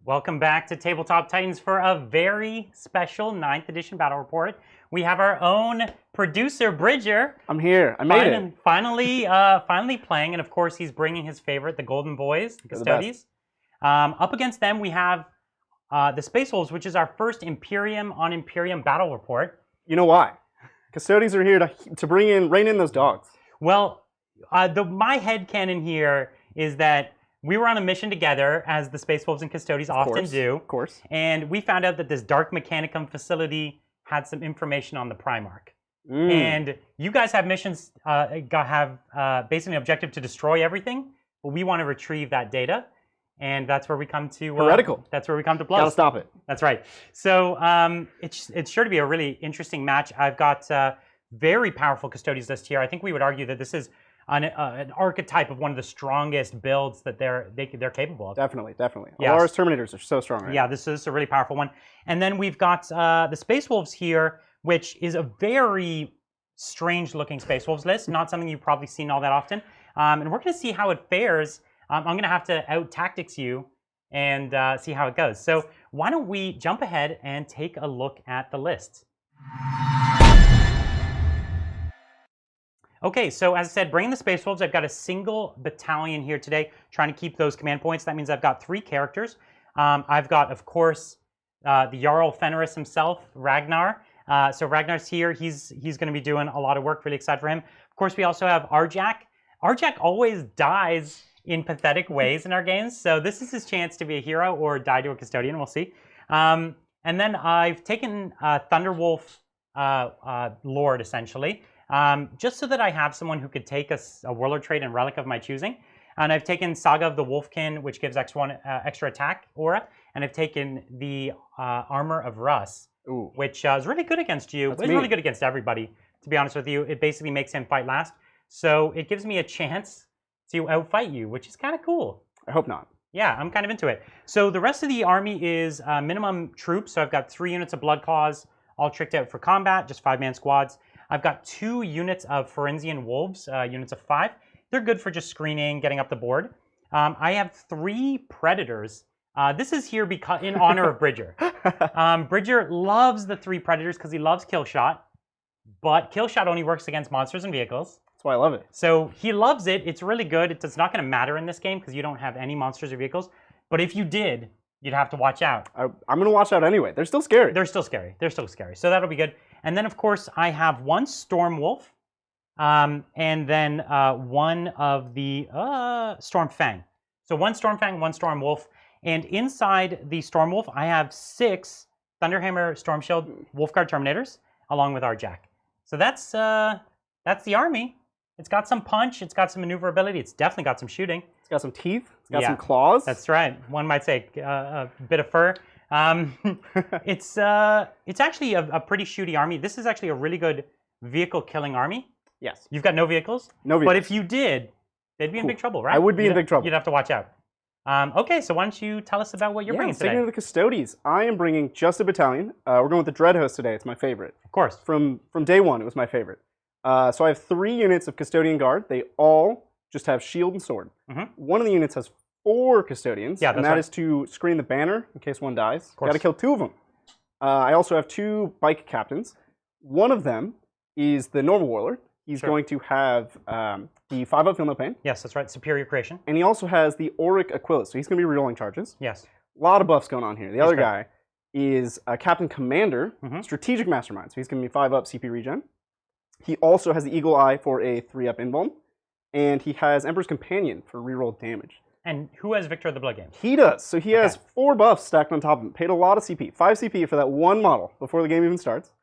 Welcome back to Tabletop Titans for a very special 9th edition battle report. We have our own producer, Bridger. I'm here. I made it. Finally playing, and of course he's bringing his favorite, the Golden Boys, the Custodes. Up against them, we have the Space Wolves, which is our first Imperium on Imperium battle report. You know why? Custodes are here to rein in those dogs. Well, my headcanon here is that we were on a mission together, as the Space Wolves and Custodes often do. Of course. And we found out that this Dark Mechanicum facility had some information on the Primarch. And you guys have missions, basically an objective to destroy everything, but we want to retrieve that data. And that's where we come to... heretical. That's where we come to blows. Gotta stop it. That's right. So it's sure to be a really interesting match. I've got very powerful Custodes list here. I think we would argue that this is an archetype of one of the strongest builds that they're capable of. Definitely. Yes. Alar's Terminators are so strong right Yeah, now. this is a really powerful one. And then we've got the Space Wolves here, which is a very strange looking Space Wolves list, not something you've probably seen all that often. And we're going to see how it fares. I'm going to have to out-tactics you and see how it goes. So why don't we jump ahead and take a look at the list. Okay, so as I said, bringing the Space Wolves, I've got a single battalion here today, trying to keep those command points. That means I've got 3 characters. I've got, of course, the Jarl Fenris himself, Ragnar. So Ragnar's here. He's going to be doing a lot of work. Really excited for him. Of course, we also have Arjak. Arjak always dies in pathetic ways in our games, so this is his chance to be a hero or die to a Custodian. We'll see. And then I've taken Thunderwolf Lord, essentially. Just so that I have someone who could take a Warlord trait and relic of my choosing. And I've taken Saga of the Wolfkin, which gives extra attack aura. And I've taken the Armor of Russ, which is really good against you. It's really good against everybody, to be honest with you. It basically makes him fight last. So it gives me a chance to outfight you, which is kind of cool. I hope not. Yeah, I'm kind of into it. So the rest of the army is minimum troops. So I've got 3 units of Blood Claws, all tricked out for combat, just 5-man squads. I've got 2 units of Forensian Wolves, units of 5. They're good for just screening, getting up the board. I have 3 Predators. This is here because in honor of Bridger. Bridger loves the 3 Predators because he loves Killshot, but Killshot only works against monsters and vehicles. That's why I love it. So he loves it. It's really good. It's not going to matter in this game because you don't have any monsters or vehicles. But if you did, you'd have to watch out. I'm going to watch out anyway. They're still scary. They're still scary. So that'll be good. And then, of course, I have 1 Storm Wolf, and then 1 of the Storm Fang. So 1 Storm Fang, 1 Storm Wolf. And inside the Storm Wolf, I have 6 Thunderhammer Storm Shield Wolfguard Terminators, along with Arjak. So that's the army. It's got some punch. It's got some maneuverability. It's definitely got some shooting. It's got some teeth. It's got some claws. That's right. One might say a bit of fur. It's actually a pretty shooty army. This is actually a really good vehicle killing army. Yes. You've got no vehicles? No vehicles. But if you did, they'd be in big trouble, right? I would be in big trouble. You'd have to watch out. Okay, so why don't you tell us about what you're bringing today? Sticking to the Custodes, I am bringing just a battalion. We're going with the Dread Host today. It's my favorite. Of course. From day one, it was my favorite. So I have 3 units of Custodian Guard. They all just have shield and sword. One of the units has 4 Custodians, and that is to screen the banner in case one dies. Got to kill 2 of them. I also have 2 bike captains. One of them is the normal warlord. He's going to have the 5-up Feel No Pain. Yes, that's right. Superior creation. And he also has the Auric Aquila, so he's going to be rerolling charges. Yes. A lot of buffs going on here. The other guy is a Captain Commander, Strategic Mastermind, so he's going to be 5-up CP regen. He also has the Eagle Eye for a 3-up invuln, and he has Emperor's Companion for reroll damage. And who has Victor of the Blood Games? He does. So he has 4 buffs stacked on top of him. Paid a lot of CP. 5 CP for that one model before the game even starts.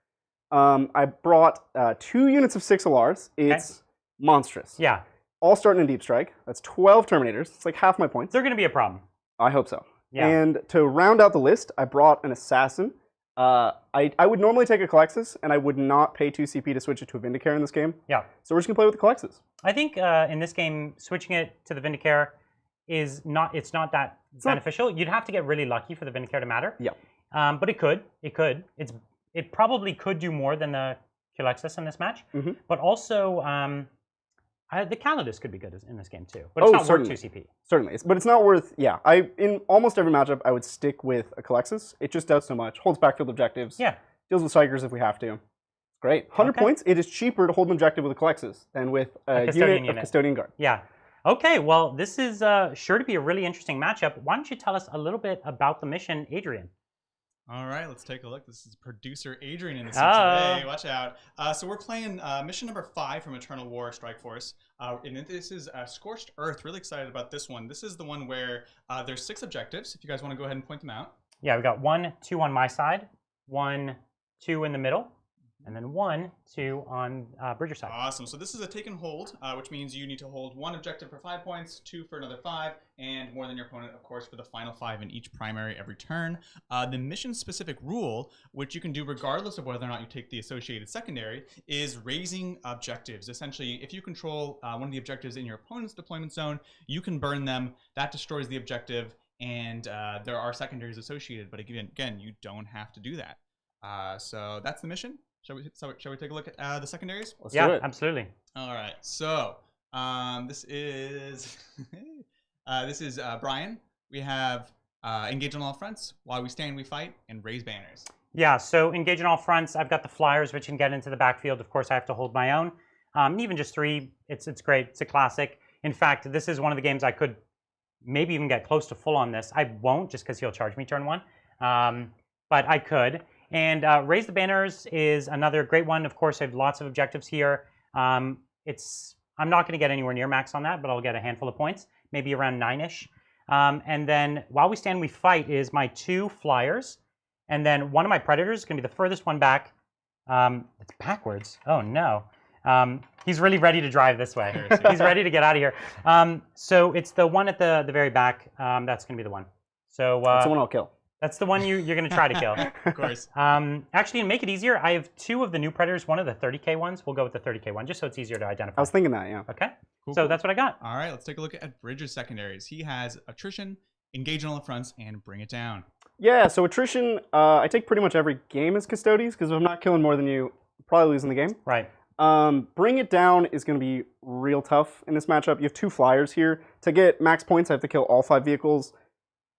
I brought 2 units of 6 Alars. It's monstrous. Yeah. All starting in Deep Strike. That's 12 Terminators. It's like half my points. They're going to be a problem. I hope so. Yeah. And to round out the list, I brought an Assassin. I would normally take a Calexis, and I would not pay 2 CP to switch it to a Vindicare in this game. Yeah. So we're just going to play with the Calexis. I think in this game, switching it to the Vindicare is not that beneficial. You'd have to get really lucky for the Vindicare to matter. Yeah. But it could. It probably could do more than the Calexis in this match. But also, The Custodes could be good in this game too, but it's not worth 2 CP. Certainly, but it's not worth. Yeah, in almost every matchup I would stick with a Calexis. It just does so much. Holds backfield objectives. Yeah. Deals with Psychers if we have to. Great. 100 points. It is cheaper to hold an objective with a Calexis than with a unit of Custodian Guard. Yeah. Okay. Well, this is sure to be a really interesting matchup. Why don't you tell us a little bit about the mission, Adrian? All right, let's take a look. This is producer Adrian in the seat today. Watch out. So we're playing mission number 5 from Eternal War Strike Force. And this is Scorched Earth. Really excited about this one. This is the one where there's 6 objectives. If you guys want to go ahead and point them out. Yeah, we got 1, 2 on my side, 1, 2 in the middle, and then 1, 2 on Bridger's side. Awesome. So this is a take and hold, which means you need to hold 1 objective for 5 points, 2 for another 5, and more than your opponent, of course, for the final 5 in each primary every turn. The mission-specific rule, which you can do regardless of whether or not you take the associated secondary, is raising objectives. Essentially, if you control one of the objectives in your opponent's deployment zone, you can burn them. That destroys the objective, and there are secondaries associated. But again, you don't have to do that. So that's the mission. Shall we take a look at the secondaries? Let's do it. Absolutely. All right. So this is Brian. We have engage on all fronts. While we stand, we fight, and raise banners. Yeah. So engage on all fronts. I've got the flyers, which can get into the backfield. Of course, I have to hold my own. Even just 3, it's great. It's a classic. In fact, this is one of the games I could maybe even get close to full on this. I won't, just because he'll charge me turn 1. But I could. And raise the banners is another great one. Of course, I have lots of objectives here. I'm not going to get anywhere near max on that, but I'll get a handful of points, maybe around 9-ish. And then while we stand, we fight is my 2 flyers. And then one of my predators is going to be the furthest one back. It's backwards. Oh, no. He's really ready to drive this way. He's ready to get out of here. So it's the one at the very back. That's going to be the one. So that's the one I'll kill. That's the one you're going to try to kill. Of course. Actually, to make it easier, I have 2 of the new predators. One of the 30k ones. We'll go with the 30k one, just so it's easier to identify. I was thinking that, yeah. Okay. Cool. So that's what I got. All right, let's take a look at Bridger's secondaries. He has attrition, engage on all the fronts, and bring it down. Yeah, so attrition, I take pretty much every game as Custodes, because if I'm not killing more than you, I'm probably losing the game. Right. Bring it down is going to be real tough in this matchup. You have 2 flyers here. To get max points, I have to kill all 5 vehicles.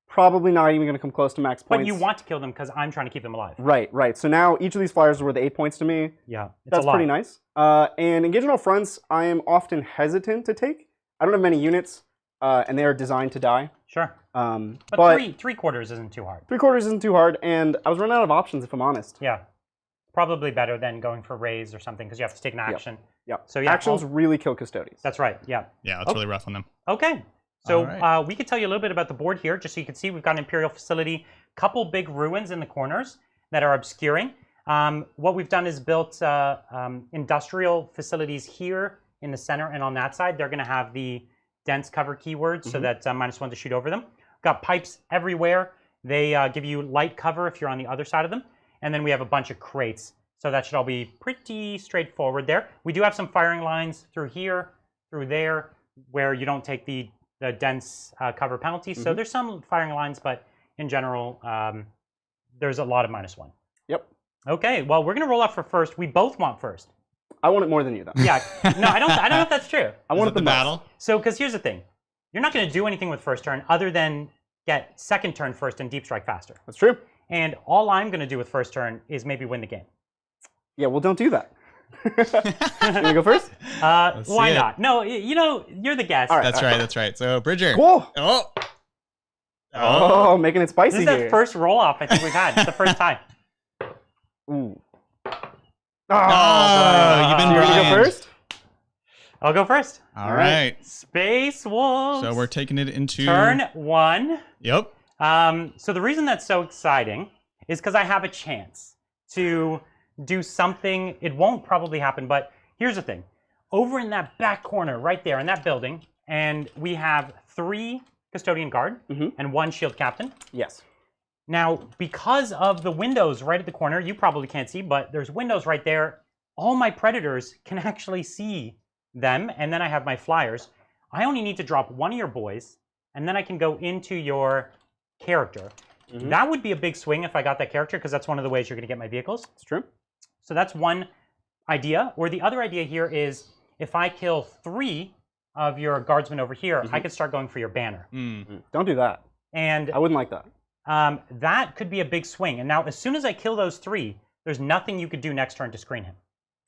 Probably not even going to come close to max points. But you want to kill them because I'm trying to keep them alive. Right, right. So now each of these flyers is worth 8 points to me. Yeah, that's pretty nice. And engage on all fronts, I am often hesitant to take. I don't have many units, and they are designed to die. Sure. But 3/4 isn't too hard. 3/4 isn't too hard, and I was running out of options, if I'm honest. Yeah. Probably better than going for raise or something because you have to take an action. Yeah. So yeah, actions really kill Custodes. That's right. Yeah. Yeah, it's really rough on them. Okay. So we could tell you a little bit about the board here, just so you can see we've got an Imperial facility, couple big ruins in the corners that are obscuring. What we've done is built industrial facilities here in the center and on that side. They're going to have the dense cover keywords so that -1 to shoot over them. We've got pipes everywhere. They give you light cover if you're on the other side of them. And then we have a bunch of crates. So that should all be pretty straightforward there. We do have some firing lines through here, through there, where you don't take the dense cover penalty. So there's some firing lines, but in general, there's a lot of -1. Yep. Okay, well, we're going to roll out for first. We both want first. I want it more than you, though. Yeah. No, I don't know if that's true. I want it the battle. So, because here's the thing. You're not going to do anything with first turn other than get second turn first and deep strike faster. That's true. And all I'm going to do with first turn is maybe win the game. Yeah, well, don't do that. You want to go first? Why not? No, you're the guest. All right, That's right. So, Bridger. Cool. Oh, making it spicy here. This is here. the first roll-off I think we've had. It's the first time. Ooh. You've been You want to go first? I'll go first. All right. Space Wolves. So we're taking it into... Turn 1. Yep. So the reason that's so exciting is because I have a chance to do something. It won't probably happen, but here's the thing. Over in that back corner, right there in that building, and we have 3 Custodian Guard and 1 Shield Captain. Yes. Now, because of the windows right at the corner, you probably can't see, but there's windows right there. All my Predators can actually see them, and then I have my flyers. I only need to drop 1 of your boys, and then I can go into your character. That would be a big swing if I got that character, because that's one of the ways you're going to get my vehicles. It's true. So that's one idea. Or the other idea here is, if I kill 3 of your guardsmen over here, I could start going for your banner. Don't do that. And I wouldn't like that. That could be a big swing. And now, as soon as I kill those 3, there's nothing you could do next turn to screen him,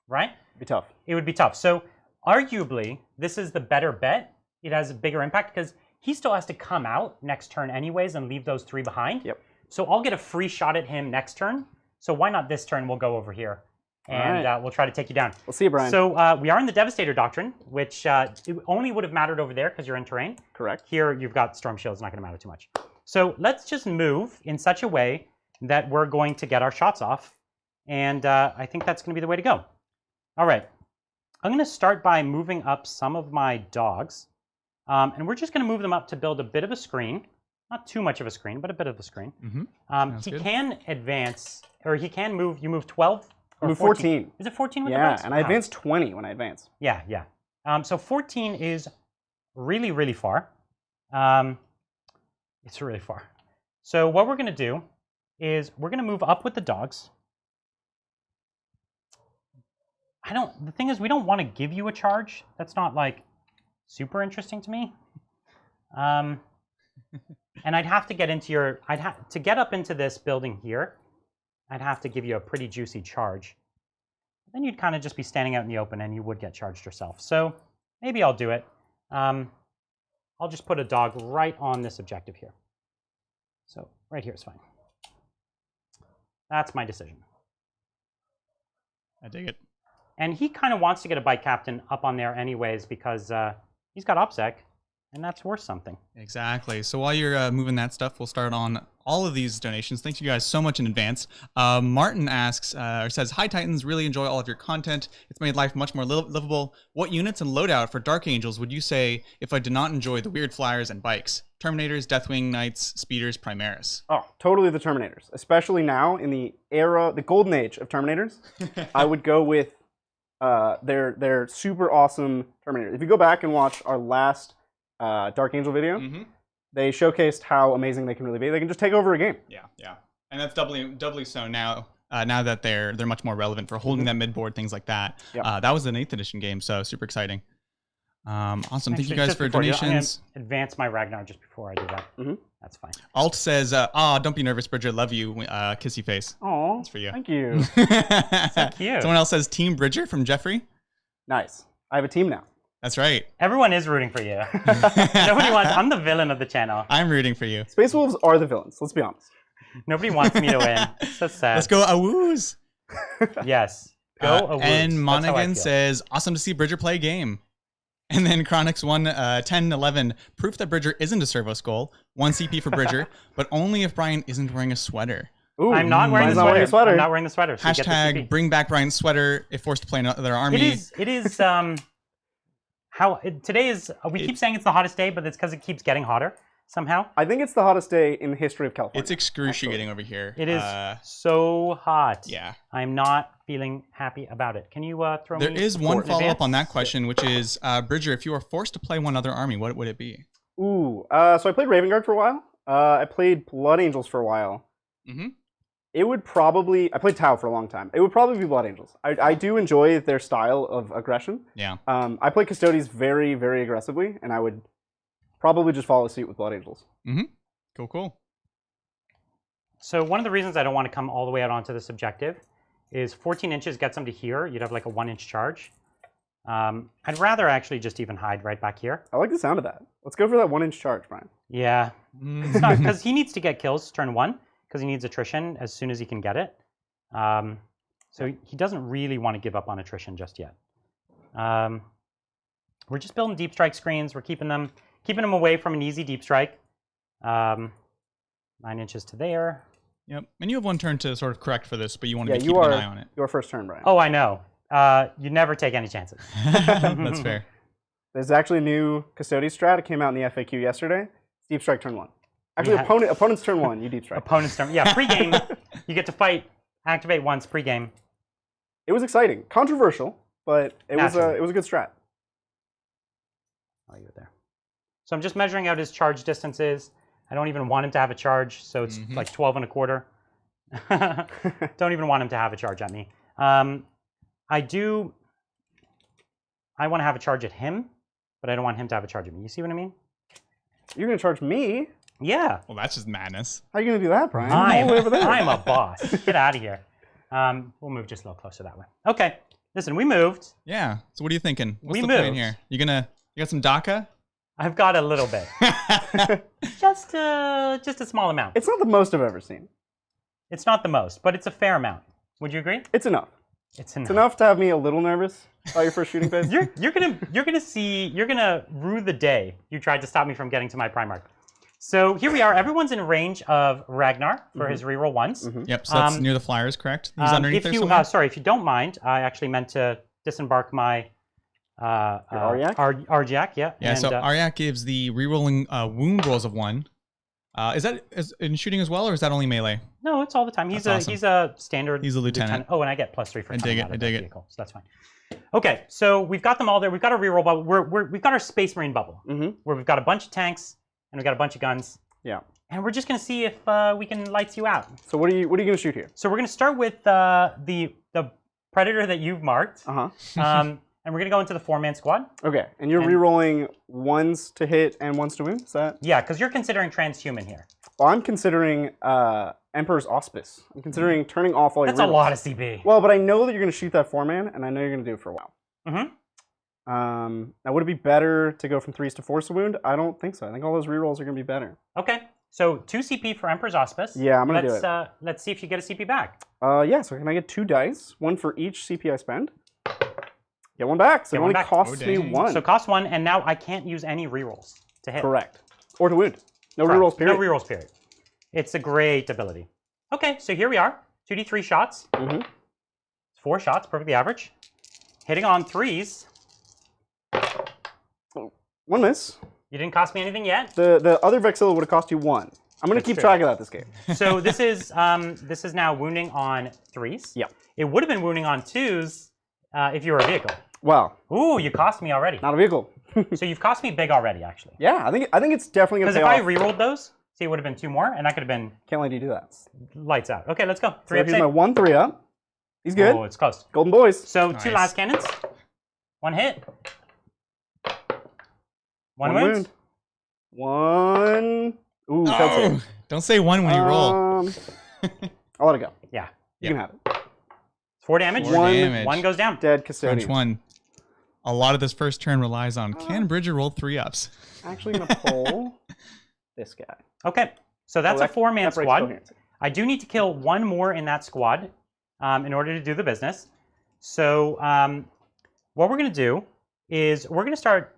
right? It'd be tough. It would be tough. So, arguably, this is the better bet. It has a bigger impact because he still has to come out next turn anyways and leave those 3 behind. Yep. So I'll get a free shot at him next turn. So why not this turn? We'll go over here. And we'll try to take you down. We'll see you, Brian. So we are in the Devastator Doctrine, which it only would have mattered over there because you're in terrain. Correct. Here, you've got Storm Shields, not going to matter too much. So let's just move in such a way that we're going to get our shots off. And I think that's going to be the way to go. All right. I'm going to start by moving up some of my dogs. And we're just going to move them up to build a bit of a screen. Not too much of a screen, but a bit of a screen. He can advance, or he can move. You move 12? I move 14. Is it 14 with advance? Yeah, and I advance 20 when I advance. Yeah, yeah. So 14 is really, really far. It's really far. So what we're going to do is we're going to move up with the dogs. The thing is, we don't want to give you a charge. That's not, like, super interesting to me. And I'd have to get into to get up into this building here, I'd have to give you a pretty juicy charge. Then you'd kind of just be standing out in the open and you would get charged yourself. So maybe I'll do it. I'll just put a dog right on this objective here. So right here is fine. That's my decision. I dig it. And he kind of wants to get a bike captain up on there anyways because he's got OPSEC, and that's worth something. Exactly. So while you're moving that stuff, we'll start on all of these donations. Thank you guys so much in advance. Martin asks, or says, "Hi Titans, really enjoy all of your content. It's made life much more livable. What units and loadout for Dark Angels would you say if I did not enjoy the weird flyers and bikes? Terminators, Deathwing Knights, Speeders, Primaris." Oh, totally the Terminators. Especially now in the era, the golden age of Terminators. I would go with their super awesome Terminators. If you go back and watch our last Dark Angel video, they showcased how amazing they can really be. They can just take over a game. Yeah, yeah, and that's doubly so now. Now that they're much more relevant for holding that mid-board, things like that. Yep. That was an 8th edition game, so super exciting. Awesome. Actually, thank you guys for donations. I'm gonna advance my Ragnar just before I do that. That's fine. Alt says, don't be nervous, Bridger. Love you. Kissy face. Oh, that's for you. Thank you. So cute. Someone else says, Team Bridger from Jeffrey. Nice. I have a team now. That's right. Everyone is rooting for you. Nobody wants. I'm the villain of the channel. I'm rooting for you. Space Wolves are the villains. Let's be honest. Nobody wants me to win. So sad. Let's go Awoos. Yes. Go Awoos. And Monaghan says, awesome to see Bridger play a game. And then Chronix 1011, proof that Bridger isn't a servo skull. 1 CP for Bridger, but only if Brian isn't wearing a sweater. Ooh, I'm not wearing the sweater. I'm not wearing the sweater. So hashtag bring back Brian's sweater if forced to play another army. It is today is, we keep saying it's the hottest day, but it's because it keeps getting hotter somehow. I think it's the hottest day in the history of California. It's excruciating over here. It is so hot. Yeah. I'm not feeling happy about it. Can you throw There me is one follow-up on that question, which is, Bridger, if you were forced to play one other army, what would it be? Ooh, so I played Raven Guard for a while. I played Blood Angels for a while. It would probably, I played Tau for a long time. It would probably be Blood Angels. I do enjoy their style of aggression. Yeah. I play Custodes very, very aggressively, and I would probably just follow suit with Blood Angels. Cool, cool. So one of the reasons I don't want to come all the way out onto this objective is 14 inches gets them to here. You'd have like a 1-inch charge. I'd rather actually just even hide right back here. I like the sound of that. Let's go for that 1-inch charge, Brian. Yeah. It's not, because he needs to get kills turn 1, because he needs attrition as soon as he can get it. So he doesn't really want to give up on attrition just yet. We're just building deep strike screens. We're keeping them away from an easy deep strike. 9 inches to there. Yep. And you have one turn to sort of correct for this, but you want to be keeping an eye on it. Your first turn, Brian. Oh, I know. You never take any chances. That's fair. There's actually a new Custodes strat. It came out in the FAQ yesterday. Deep strike turn 1. Actually, opponent's turn 1, you deep strike. Opponent's turn, yeah. Pre-game, you get to fight, activate once pre-game. It was exciting, controversial, but it was a good strat. I'll leave it there. So I'm just measuring out his charge distances. I don't even want him to have a charge, so it's like 12 1/4. Don't even want him to have a charge at me. I I want to have a charge at him, but I don't want him to have a charge at me. You see what I mean? You're going to charge me? Yeah. Well, that's just madness. How are you going to do that, Brian? I'm all the way over there. I'm a boss. Get out of here. We'll move just a little closer that way. Okay. Listen, we moved. Yeah. So what are you thinking? What's We the plan moved. here? You got some DACA? I've got a little bit. just a small amount. It's not the most I've ever seen. It's not the most, but it's a fair amount. Would you agree? It's enough. It's enough. It's enough to have me a little nervous about your first shooting phase. You're gonna rue the day you tried to stop me from getting to my Primarch. So here we are. Everyone's in range of Ragnar for his reroll ones. Yep. So that's near the flyers, correct? He's underneath there somewhere? Sorry, if you don't mind, I actually meant to disembark my Aryak? Aryak, yeah. Yeah. And, So Aryak gives the rerolling wound rolls of 1. Is that in shooting as well, or is that only melee? no, it's all the time. He's Awesome. he's a standard. He's a lieutenant. Oh, and I get +3 for I dig coming it, out I of dig the it. vehicle, so that's fine. Okay, so we've got them all there. We've got our reroll bubble. We've got our Space Marine bubble, where we've got a bunch of tanks and we've got a bunch of guns. Yeah. And we're just gonna see if we can lights you out. So what are you going to shoot here? So we're gonna start with the predator that you've marked. And we're gonna go into the 4-man squad. Okay, and you're rerolling 1s to hit and 1s to wound? Is that? Yeah, because you're considering transhuman here. Well, I'm considering Emperor's Auspice. I'm considering turning off all your That's a rerolls. lot of CP. Well, but I know that you're going to shoot that 4-man, and I know you're going to do it for a while. Mm-hmm. Now, would it be better to go from 3s to 4s to wound? I don't think so. I think all those rerolls are going to be better. Okay, so 2 CP for Emperor's Auspice. Yeah, I'm going to do it. Let's see if you get a CP back. Yeah, so can I get 2 dice? 1 for each CP I spend. Get 1 back, so it only costs me 1. So cost 1, and now I can't use any rerolls to hit. Correct. Or to wound. No rerolls, period. No rerolls, period. It's a great ability. Okay, so here we are. 2d3 shots. 4 shots, perfectly average. Hitting on 3s. 1 miss. You didn't cost me anything yet. The other Vexilla would have cost you 1. I'm going to keep track of that this game. So this is now wounding on 3s. Yeah. It would have been wounding on 2s if you were a vehicle. Wow. Ooh, you cost me already. Not a vehicle. So you've cost me big already, actually. Yeah, I think it's definitely going to pay off. Because if I rerolled those, see, it would have been 2 more, and that could have been Can't let you do that. lights out. Okay, let's go. 3 So up here's save. my 1 3-up. He's good. Oh, it's close. Golden boys. So Nice. 2 last cannons. 1 hit. 1 wound. 1. Ooh, failed save. Don't say 1 when you roll. I'll let it go. Yeah. You can have it. 4 damage. 4 damage. 1 goes down. Dead Crunch custodian. 1. A lot of this first turn relies on can Bridger roll 3-ups? Actually going to pull this guy. Okay, so that's a 4-man that breaks squad. coherency. I do need to kill 1 more in that squad in order to do the business. So what we're going to do is we're going to start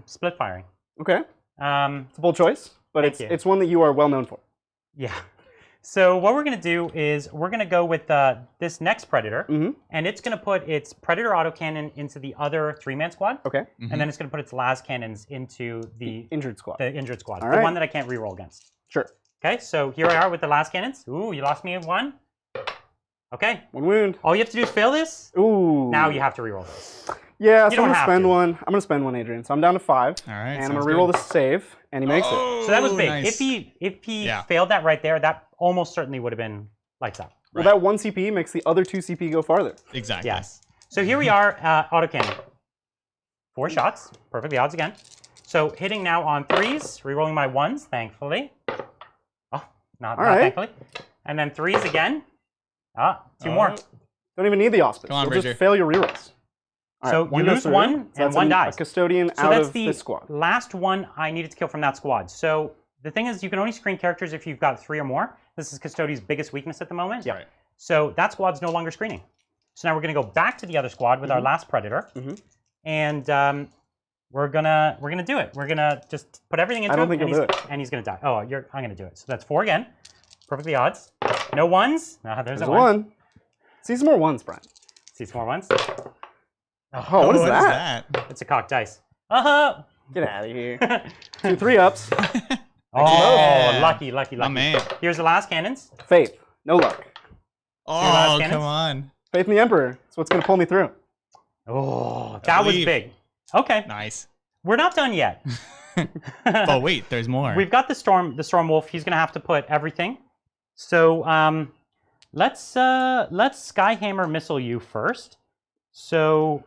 split firing. Okay. It's a bold choice, but it's one that you are well known for. Yeah. So what we're going to do is we're going to go with this next predator, and it's going to put its predator autocannon into the other 3-man squad. Okay. And then it's going to put its las cannons into the injured squad. The injured squad, All the right. one that I can't reroll against. Sure. Okay, so here I are with the las cannons. Ooh, you lost me 1. Okay. 1 wound. All you have to do is fail this. Ooh. Now you have to reroll this. Yeah, so don't I'm going to have spend to. 1. I'm going to spend 1, Adrian. So I'm down to 5. All right. And I'm going to reroll the save, and he makes it. So that was big. Nice. If he failed that right there, that almost certainly would have been lights out. Well, that 1 CP makes the other 2 CP go farther. Exactly. Yes. So here we are, autocannon. 4 shots, perfectly odds again. So hitting now on 3s, rerolling my 1s, thankfully. Oh, not thankfully. And then 3s again. 2 more. Don't even need the auspice. Come on, You'll Bridger. just fail your rerolls. All So right, you lose 1 and 1 dies. A custodian So out that's of the this squad. last one I needed to kill from that squad. So the thing is, you can only screen characters if you've got 3 or more. This is Custodian's biggest weakness at the moment. Yeah. Right. So that squad's no longer screening. So now we're going to go back to the other squad with our last predator, and we're gonna do it. We're gonna just put everything into I don't him, think and, you'll do it. and he's gonna die. Oh, I'm gonna do it. So that's 4 again. Perfectly odds. No 1s. There's a 1. See some more 1s, Brian. See some more 1s. Oh, what is that? It's a cocked dice. Get out of here. 2 3-ups. Oh, lucky. Oh, man. Here's the last cannons. Faith. No luck. Oh, cannons? come on. Faith in the Emperor. That's what's going to pull me through. Oh, that was big. Okay. Nice. We're not done yet. Oh, wait, there's more. We've got the Storm Wolf. He's going to have to put everything. So let's Skyhammer missile you first. So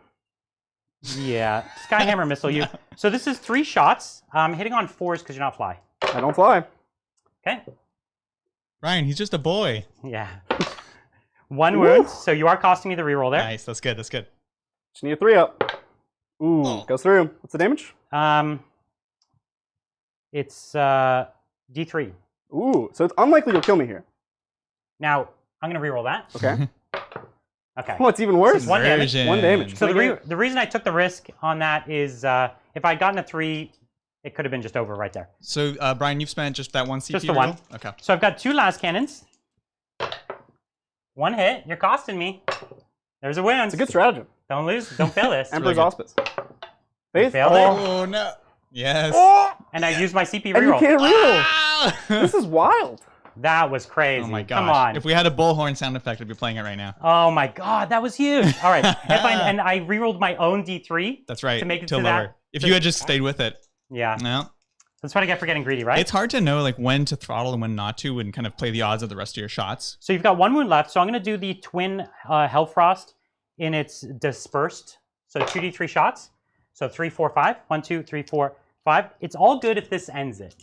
Yeah, Skyhammer missile you. So this is 3 shots. Hitting on 4s because you're not fly. I don't fly. Okay. Ryan, he's just a boy. Yeah. 1 wound, so you are costing me the reroll there. Nice, that's good, that's good. Just need a 3-up. Ooh, goes through. What's the damage? It's D3. Ooh, so it's unlikely you'll kill me here. Now, I'm going to reroll that. Okay. Okay. Oh, it's even worse. 1 damage. 1 damage. So the reason I took the risk on that is if I had gotten a 3, it could have been just over right there. So, Brian, you've spent just that 1 CP Just the 1. Okay. So I've got 2 last cannons. 1 hit. You're costing me. There's a win. It's a good stratagem. Don't lose. Don't fail this. Emperor's really Auspice. Faith. Failed it. Oh, no. Yes. Oh! And I used my CP And you reroll. can't reroll. Ah! This is wild. That was crazy. Oh my gosh. Come on. If we had a bullhorn sound effect, I'd be playing it right now. Oh my god, that was huge. All right. And I rerolled my own D3. That's right. To make it to to lower. that. If you had just stayed with it. Yeah. No. That's what I get for getting greedy, right? It's hard to know like when to throttle and when not to and kind of play the odds of the rest of your shots. So you've got 1 wound left. So I'm going to do the twin Hellfrost in its dispersed. So 2d3 shots. So 3, 4, 5. 1, 2, 3, 4, 5. It's all good if this ends it.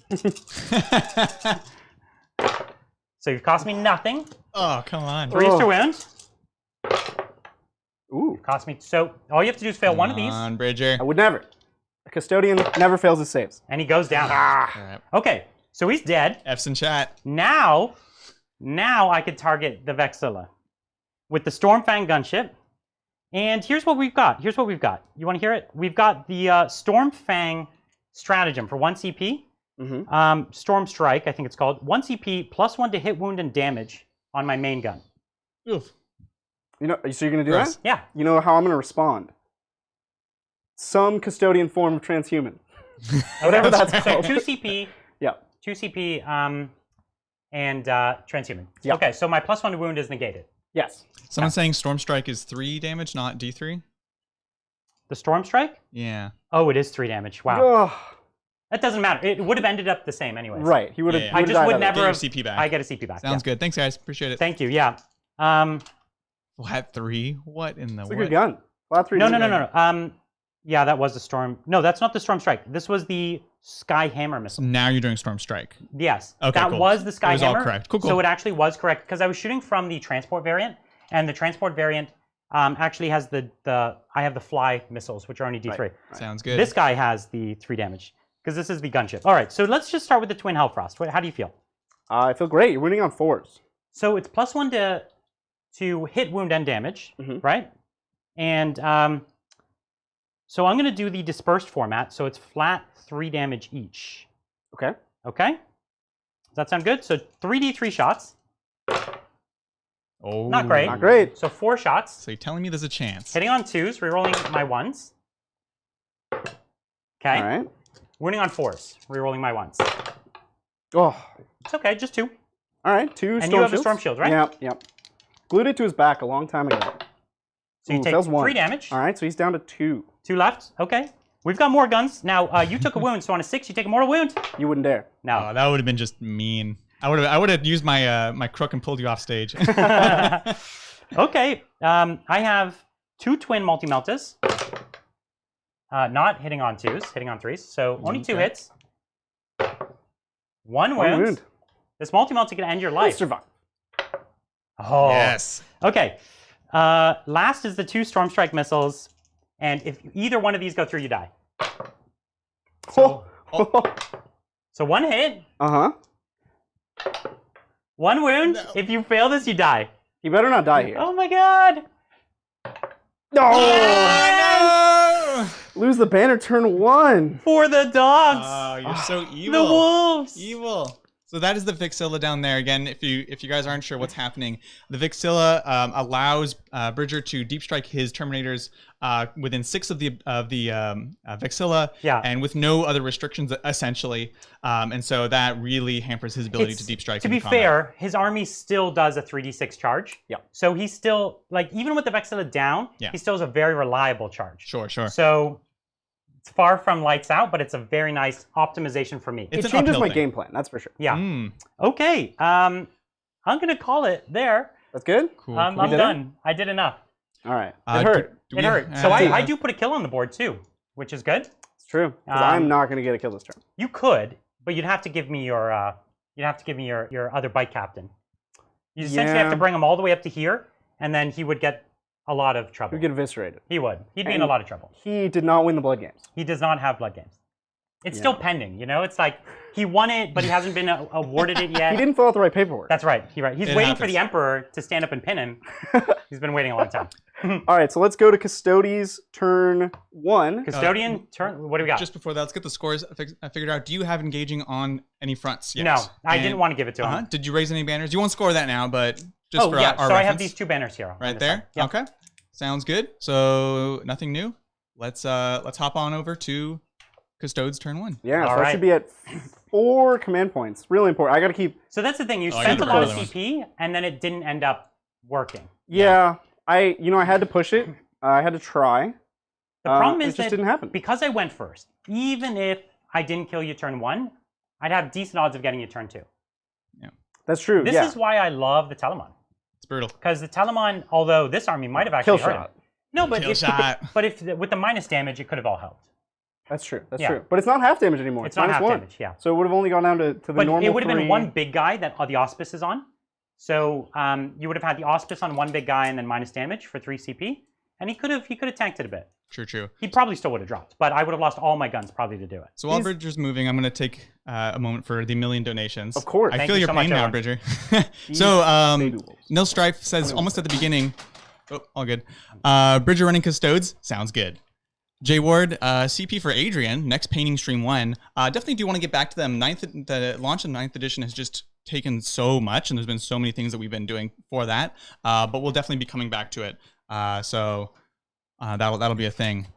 So you've cost me nothing. Oh, come on. 3 extra wounds. Ooh. Cost me. So all you have to do is fail one of these. Come on, Bridger. I would never. A custodian never fails his saves. And he goes down. All right. Okay. So he's dead. F's in chat. Now I could target the Vexilla with the Stormfang gunship. And here's what we've got. Here's what we've got. You want to hear it? We've got the Stormfang stratagem for 1 CP. Mm-hmm. Storm Strike, I think it's called. 1 CP, +1 to hit, wound, and damage on my main gun. Oof. You know, so you're gonna do Gross. that? Yeah. You know how I'm gonna respond? Some custodian form of transhuman. Whatever that's So called. 2 CP. Yeah. 2 CP and transhuman. Yeah. Okay, so my +1 to wound is negated. Yes. Someone's saying Storm Strike is 3 damage, not D3? The Storm Strike? Yeah. Oh, it is 3 damage. Wow. Ugh. That doesn't matter. It would have ended up the same anyways. Right. He would have. Yeah. I just would never Get have. your CP back. I get a CP back. Sounds good. Thanks, guys. Appreciate it. Thank you. Yeah. Flat 3? What in the It's a what? good gun. Flat 3. No. Yeah, that was the Storm. No, that's not the Storm Strike. This was the Sky Hammer missile. Now you're doing Storm Strike. Yes. Okay, that cool. was the Sky It was all Hammer. correct. Cool. So it actually was correct because I was shooting from the transport variant, and the transport variant actually has I have the fly missiles, which are only D3. Right. Sounds good. This guy has the 3 damage because this is the gunship. All right, so let's just start with the Twin Hellfrost. How do you feel? I feel great. You're winning on 4s. So it's +1 to hit, wound, and damage, right? And so I'm going to do the dispersed format. So it's flat 3 damage each. Okay. Okay? Does that sound good? So 3d3 shots. Oh. Not great. Not great. So 4 shots. So you're telling me there's a chance. Hitting on 2s, rerolling my 1s. Okay. All right. Wounding on 4s, rerolling my 1s. Oh. It's okay, just 2. All right. 2 storm And you have a shields. storm shield, right? Yep. Yep. Glued it to his back a long time ago. So you Ooh, take fails 1. 3 damage. All right. So he's down to 2. 2 left. Okay. We've got more guns. Now, you took a wound, so on a 6, you take a mortal wound. You wouldn't dare. No. Oh, that would have been just mean. I would have used my my crook and pulled you off stage. Okay. I have 2 twin multi-meltas. Not hitting on 2s, hitting on 3s. So only 2 hits. 1 wound. wound. This multi-melta can end your He'll life. survive. Oh. Yes. Okay. Last is the 2 Storm Strike missiles. And if either one of these go through, you die. So 1 hit. Uh-huh. 1 wound. No. If you fail this, you die. You better not die here. Oh my god. No! Oh, Lose the banner turn 1. For the dogs. Oh, you're so The evil. wolves. Evil. So that is the Vexilla down there. Again, if you guys aren't sure what's happening, the Vexilla allows Bridger to deep strike his Terminators within 6 of the Vexilla, Yeah. and with no other restrictions essentially. And so that really hampers his ability to deep strike. To in be combat. fair, his army still does a 3d6 charge. Yeah. So he's still, like, even with the Vexilla down, Yeah. he still has a very reliable charge. Sure. So it's far from lights out, but it's a very nice optimization for me. It's It an changes uphill my thing. game plan, that's for sure. Yeah. Mm, Okay. I'm going to call it there. That's good? cool. I'm did it? done. I did enough. All right. It hurt. It hurt. So I do put a kill on the board too, which is good. It's true. Because I'm not going to get a kill this turn. You could, but you'd have to give me your other bike captain. You essentially have to bring him all the way up to here, and then he would get a lot of trouble. He would get eviscerated. He would. He'd be in a lot of trouble. He did not win the blood games. He does not have blood games. It's still pending, you know? It's like he won it, but he hasn't been awarded it yet. He didn't fill out the right paperwork. That's right. He's waiting for the Emperor to stand up and pin him. He's been waiting a long time. All right, so let's go to Custodes turn 1. Custodian turn. What do we got? Just before that, let's get the scores figured out. Do you have engaging on any fronts yet? No, I didn't want to give it to him. Did you raise any banners? You won't score that now, but just for our so reference. I have these 2 banners here. Right there? Yep. Okay. Sounds good. So nothing new. Let's hop on over to Custodes turn 1. Yeah, so I should be at 4 command points. Really important. I got to keep... So that's the thing. You spent a lot of CP, and then it didn't end up working. Yeah. I had to push it. I had to try. The problem is it just didn't happen. Because I went first, even if I didn't kill you turn 1, I'd have decent odds of getting you turn 2. Yeah. That's true. This is why I love the Telemon. It's brutal. Because the Telemon, although this army might have actually hurt him. No, but if with the minus damage, it could have all helped. That's true. That's true. But it's not half damage anymore. It's not half damage, So it would have only gone down to the normal it would have been 1 big guy that the Auspice is on. So you would have had the Auspice on 1 big guy and then minus damage for 3 CP. And he could have tanked it a bit. True. He probably still would have dropped, but I would have lost all my guns probably to do it. So while Bridger's moving, I'm going to take a moment for the 1,000,000 donations. Of course. I feel your pain now, Bridger. So Nil Strife says almost at the beginning, all good. Bridger running Custodes, sounds good. J Ward, CP for Adrian, next painting stream 1. Definitely do want to get back to them. The launch of 9th edition has just taken so much, and there's been so many things that we've been doing for that. But we'll definitely be coming back to it. So that'll be a thing.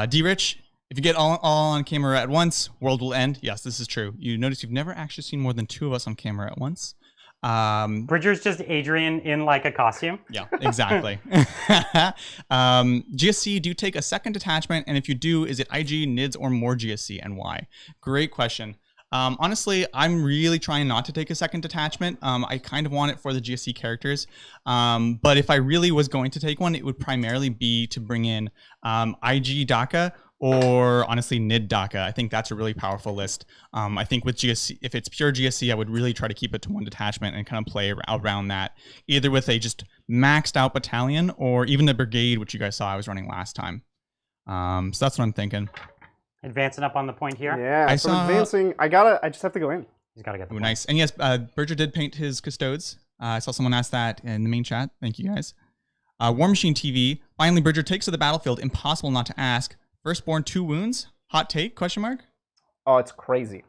D-Rich, if you get all on camera at once, world will end. Yes, this is true. You notice you've never actually seen more than 2 of us on camera at once. Bridger's just Adrian in like a costume. Yeah, exactly. GSC, do you take a second detachment? And if you do, is it IG, NIDS, or more GSC, and why? Great question. Honestly, I'm really trying not to take a second detachment. I kind of want it for the GSC characters. But if I really was going to take one, it would primarily be to bring in IG DACA or honestly NID DACA. I think that's a really powerful list. I think with GSC, if it's pure GSC, I would really try to keep it to 1 detachment and kind of play around that, either with a just maxed out battalion or even the brigade, which you guys saw I was running last time. So that's what I'm thinking. Advancing up on the point here. Yeah, advancing. I just have to go in. He's got to get the point. Nice. And yes, Bridger did paint his Custodes. I saw someone ask that in the main chat. Thank you guys. War Machine TV. Finally, Bridger takes to the battlefield. Impossible not to ask. Firstborn 2 wounds. Hot take? Question mark. Oh, it's crazy.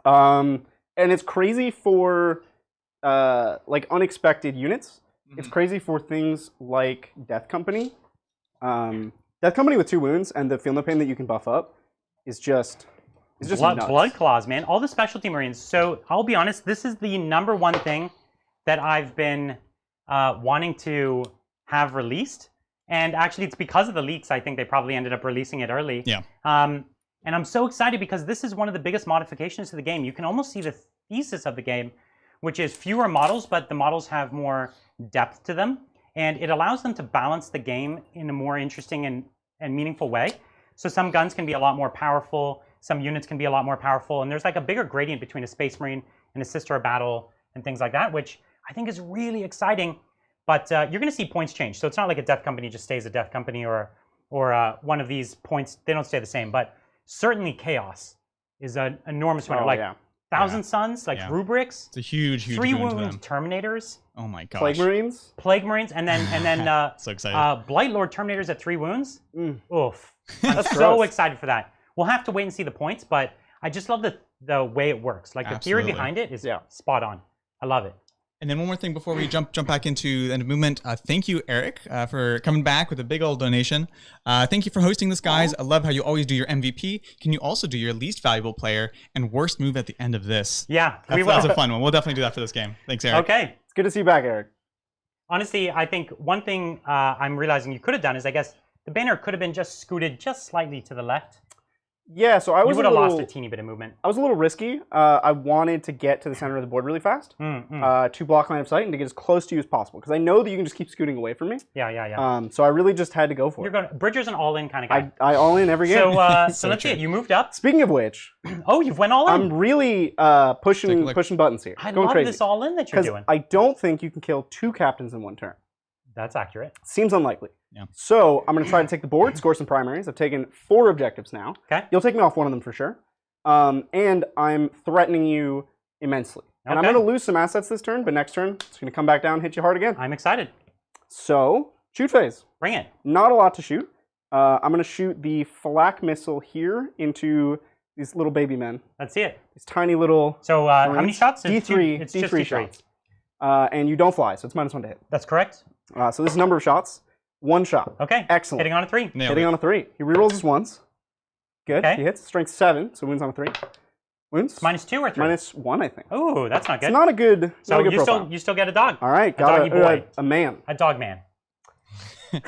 And it's crazy for like unexpected units. It's crazy for things like Death Company. Death Company with 2 wounds and the Feel No Pain that you can buff up is just nuts. Blood Claws, man. All the specialty Marines. So I'll be honest, this is the #1 thing that I've been wanting to have released. And actually, it's because of the leaks. I think they probably ended up releasing it early. Yeah. And I'm so excited because this is one of the biggest modifications to the game. You can almost see the thesis of the game, which is fewer models, but the models have more depth to them. And it allows them to balance the game in a more interesting and meaningful way. So some guns can be a lot more powerful. Some units can be a lot more powerful. And there's like a bigger gradient between a Space Marine and a Sister Battle and things like that, which I think is really exciting. But you're going to see points change. So it's not like a Death Company just stays a Death Company or one of these points. They don't stay the same. But certainly Chaos is an enormous winner. Thousand Suns, Rubrics. It's a huge 3 wound Terminators. Oh my gosh. Plague Marines, and then so excited. Blight Lord Terminators at 3 wounds. Oof. I'm so excited for that. We'll have to wait and see the points, but I just love the way it works. Like the theory behind it is spot on. I love it. And then one more thing before we jump back into the end of movement. Thank you, Eric, for coming back with a big old donation. Thank you for hosting this, guys. I love how you always do your MVP. Can you also do your least valuable player and worst move at the end of this? Yeah, we will. That's a fun one. We'll definitely do that for this game. Thanks, Eric. Okay. It's good to see you back, Eric. Honestly, I think one thing I'm realizing you could have done is I guess the banner could have been just scooted just slightly to the left. Yeah, so I was you would have lost a teeny bit of movement. I was a little risky. I wanted to get to the center of the board really fast to block line of sight and to get as close to you as possible because I know that you can just keep scooting away from me. Yeah. So I really just had to go for it. Bridger's an all-in kind of guy. I all in every game. So let's see it. You moved up. Speaking of which, oh, you've went all in. I'm really pushing buttons here. I Going love crazy. this all-in that you're doing. I don't think you can kill 2 captains in one turn. That's accurate. Seems unlikely. Yeah. So I'm going to try to take the board, score some primaries. I've taken 4 objectives now. Okay. You'll take me off one of them for sure. And I'm threatening you immensely. And I'm going to lose some assets this turn, but next turn it's going to come back down and hit you hard again. I'm excited. So, shoot phase. Bring it. Not a lot to shoot. I'm going to shoot the flak missile here into these little baby men. Let's see it. These tiny little So how many shots? D3, It's D3 just D3 shots. And you don't fly, so it's -1 to hit. That's correct. So this is number of shots. 1 shot. Okay. Excellent. Hitting on a 3. Hitting on a 3. He rerolls this once. Good. Okay. He hits. Strength 7, so wounds on a 3. Wounds? -2 or 3? -1, I think. Oh, that's not good. It's not a good. So profile. you still get a dog. All right, got doggy boy. A man. A dog man.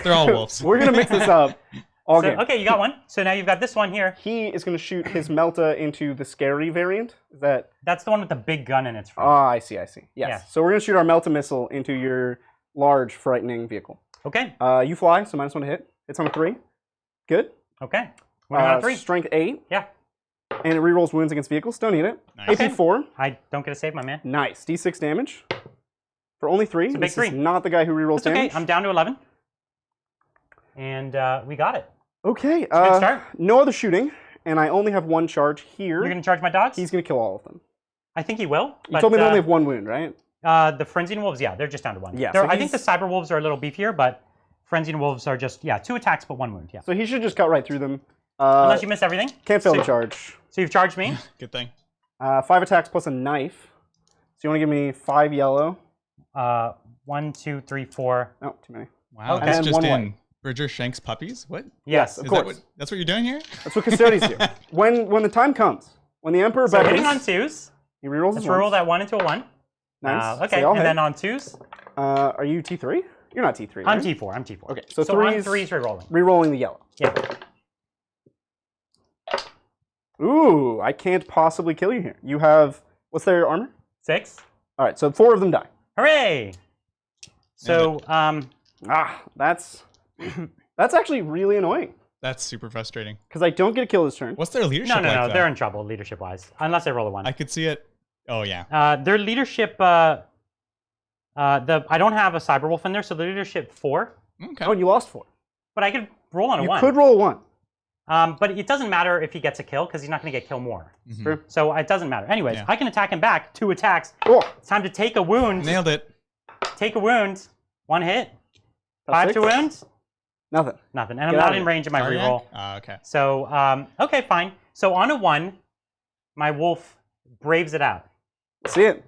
They're all wolves. We're gonna mix this up. All game. Okay, you got one. So now you've got this one here. He is gonna shoot his Melta into the scary variant. Is that? That's the one with the big gun in its front. Oh, I see. Yes. Yeah. So we're gonna shoot our Melta missile into your large, frightening vehicle. Okay. You fly, so -1 to hit. It's on a 3. Good. Okay. Winning on a 3. Strength 8. Yeah. And it rerolls wounds against vehicles. Don't need it. Nice. AP 4. I don't get a save, my man. Nice. D6 damage. For only 3. It's a big this 3. is not the guy who rerolls That's okay. damage. I'm down to 11. And we got it. Okay. Good start. No other shooting, and I only have 1 charge here. You're going to charge my dogs? He's going to kill all of them. I think he will. You told me they only have 1 wound, right? The Frenzied Wolves, yeah, they're just down to 1. Yeah, so I think the Cyber Wolves are a little beefier, but Frenzied Wolves are just, 2 attacks but 1 wound, yeah. So he should just cut right through them. Unless you miss everything. Can't fail the charge. So you've charged me. Good thing. 5 attacks plus a knife. So you want to give me 5 yellow? 1, 2, 3, 4. No, too many. Wow, Okay. that's And just 1 in white. Bridger Shanks puppies? What? Yes, of Is course. that's what you're doing here? That's what Custodes do. When the time comes, when the Emperor So hitting beckons, on 2s. he rerolls Let's his roll ones. that 1 into a 1. Nice. So Okay, they all and hit. then on 2s. Are you T3? You're not T3, I'm right? T4, I'm T4. Okay, so on 3s 3s rerolling. Rerolling the yellow. Yeah. Ooh, I can't possibly kill you here. You have, what's their armor? 6. All right, so 4 of them die. Hooray! So, That's actually really annoying That's super frustrating. because I don't get a kill this turn. What's their leadership no, like, though? they're in trouble leadership-wise, unless I roll a 1. I could see it. Oh, yeah. Their leadership, I don't have a Cyberwolf in there, so the leadership 4. Okay. Oh, and you lost 4. But I could roll on a 1. You could roll a 1. But it doesn't matter if he gets a kill, because he's not going to get kill more. Mhm. True. So it doesn't matter. Anyways, Yeah. I can attack him back. 2 attacks. Oh, It's time to take a wound. Nailed it. Take a wound. 1 hit. that's 5 6. to wound. Nothing. Nothing. And I'm Get out not of in here. range of my reroll. Okay. So, okay, fine. So on a 1, my wolf braves it out. See it?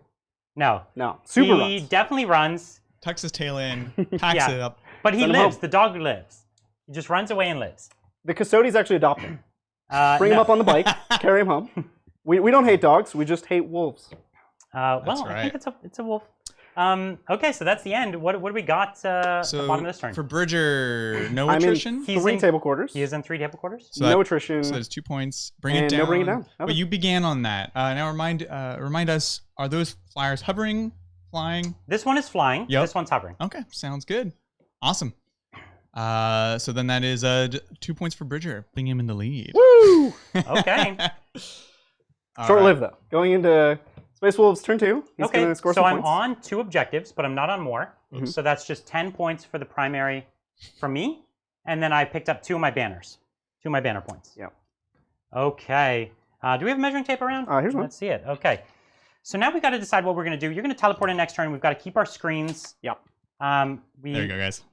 No. No. Super He runs. definitely runs, Tucks his tail in, packs Yeah. it up. but he Send him lives. home. The dog lives. He just runs away and lives. The Custodes actually adopt him. Bring him no. up on the bike, carry him home. We don't hate dogs, we just hate wolves. Well, I right. think it's a wolf. Okay, so that's the end. What do we got at the bottom of this turn? For Bridger, no I'm attrition? in He's 3 in- table quarters. He is in 3 table quarters. So no that- attrition. So there's 2 points. Bring And it down. no bring it down. But you began on that. Now remind us, are those flyers hovering, flying? This one is flying. Yep. This one's hovering. Okay, sounds good. Awesome. So then that is 2 points for Bridger, putting him in the lead. Woo! Okay. All Short-lived right. though. Going into Space Wolves turn 2. He's Okay, gonna score so some I'm points. on 2 objectives, but I'm not on more. Mhm. So that's just 10 points for the primary from me. And then I picked up 2 of my banners. 2 of my banner points. Yep. Okay. Do we have measuring tape around? Here's one. Let's see it. Okay. So now we got to decide what we're going to do. You're going to teleport in next turn. We've got to keep our screens. Yep. There you go, guys.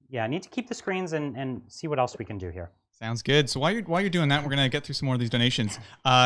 Yeah, I need to keep the screens and see what else we can do here. Sounds good. So while you're doing that, we're gonna get through some more of these donations.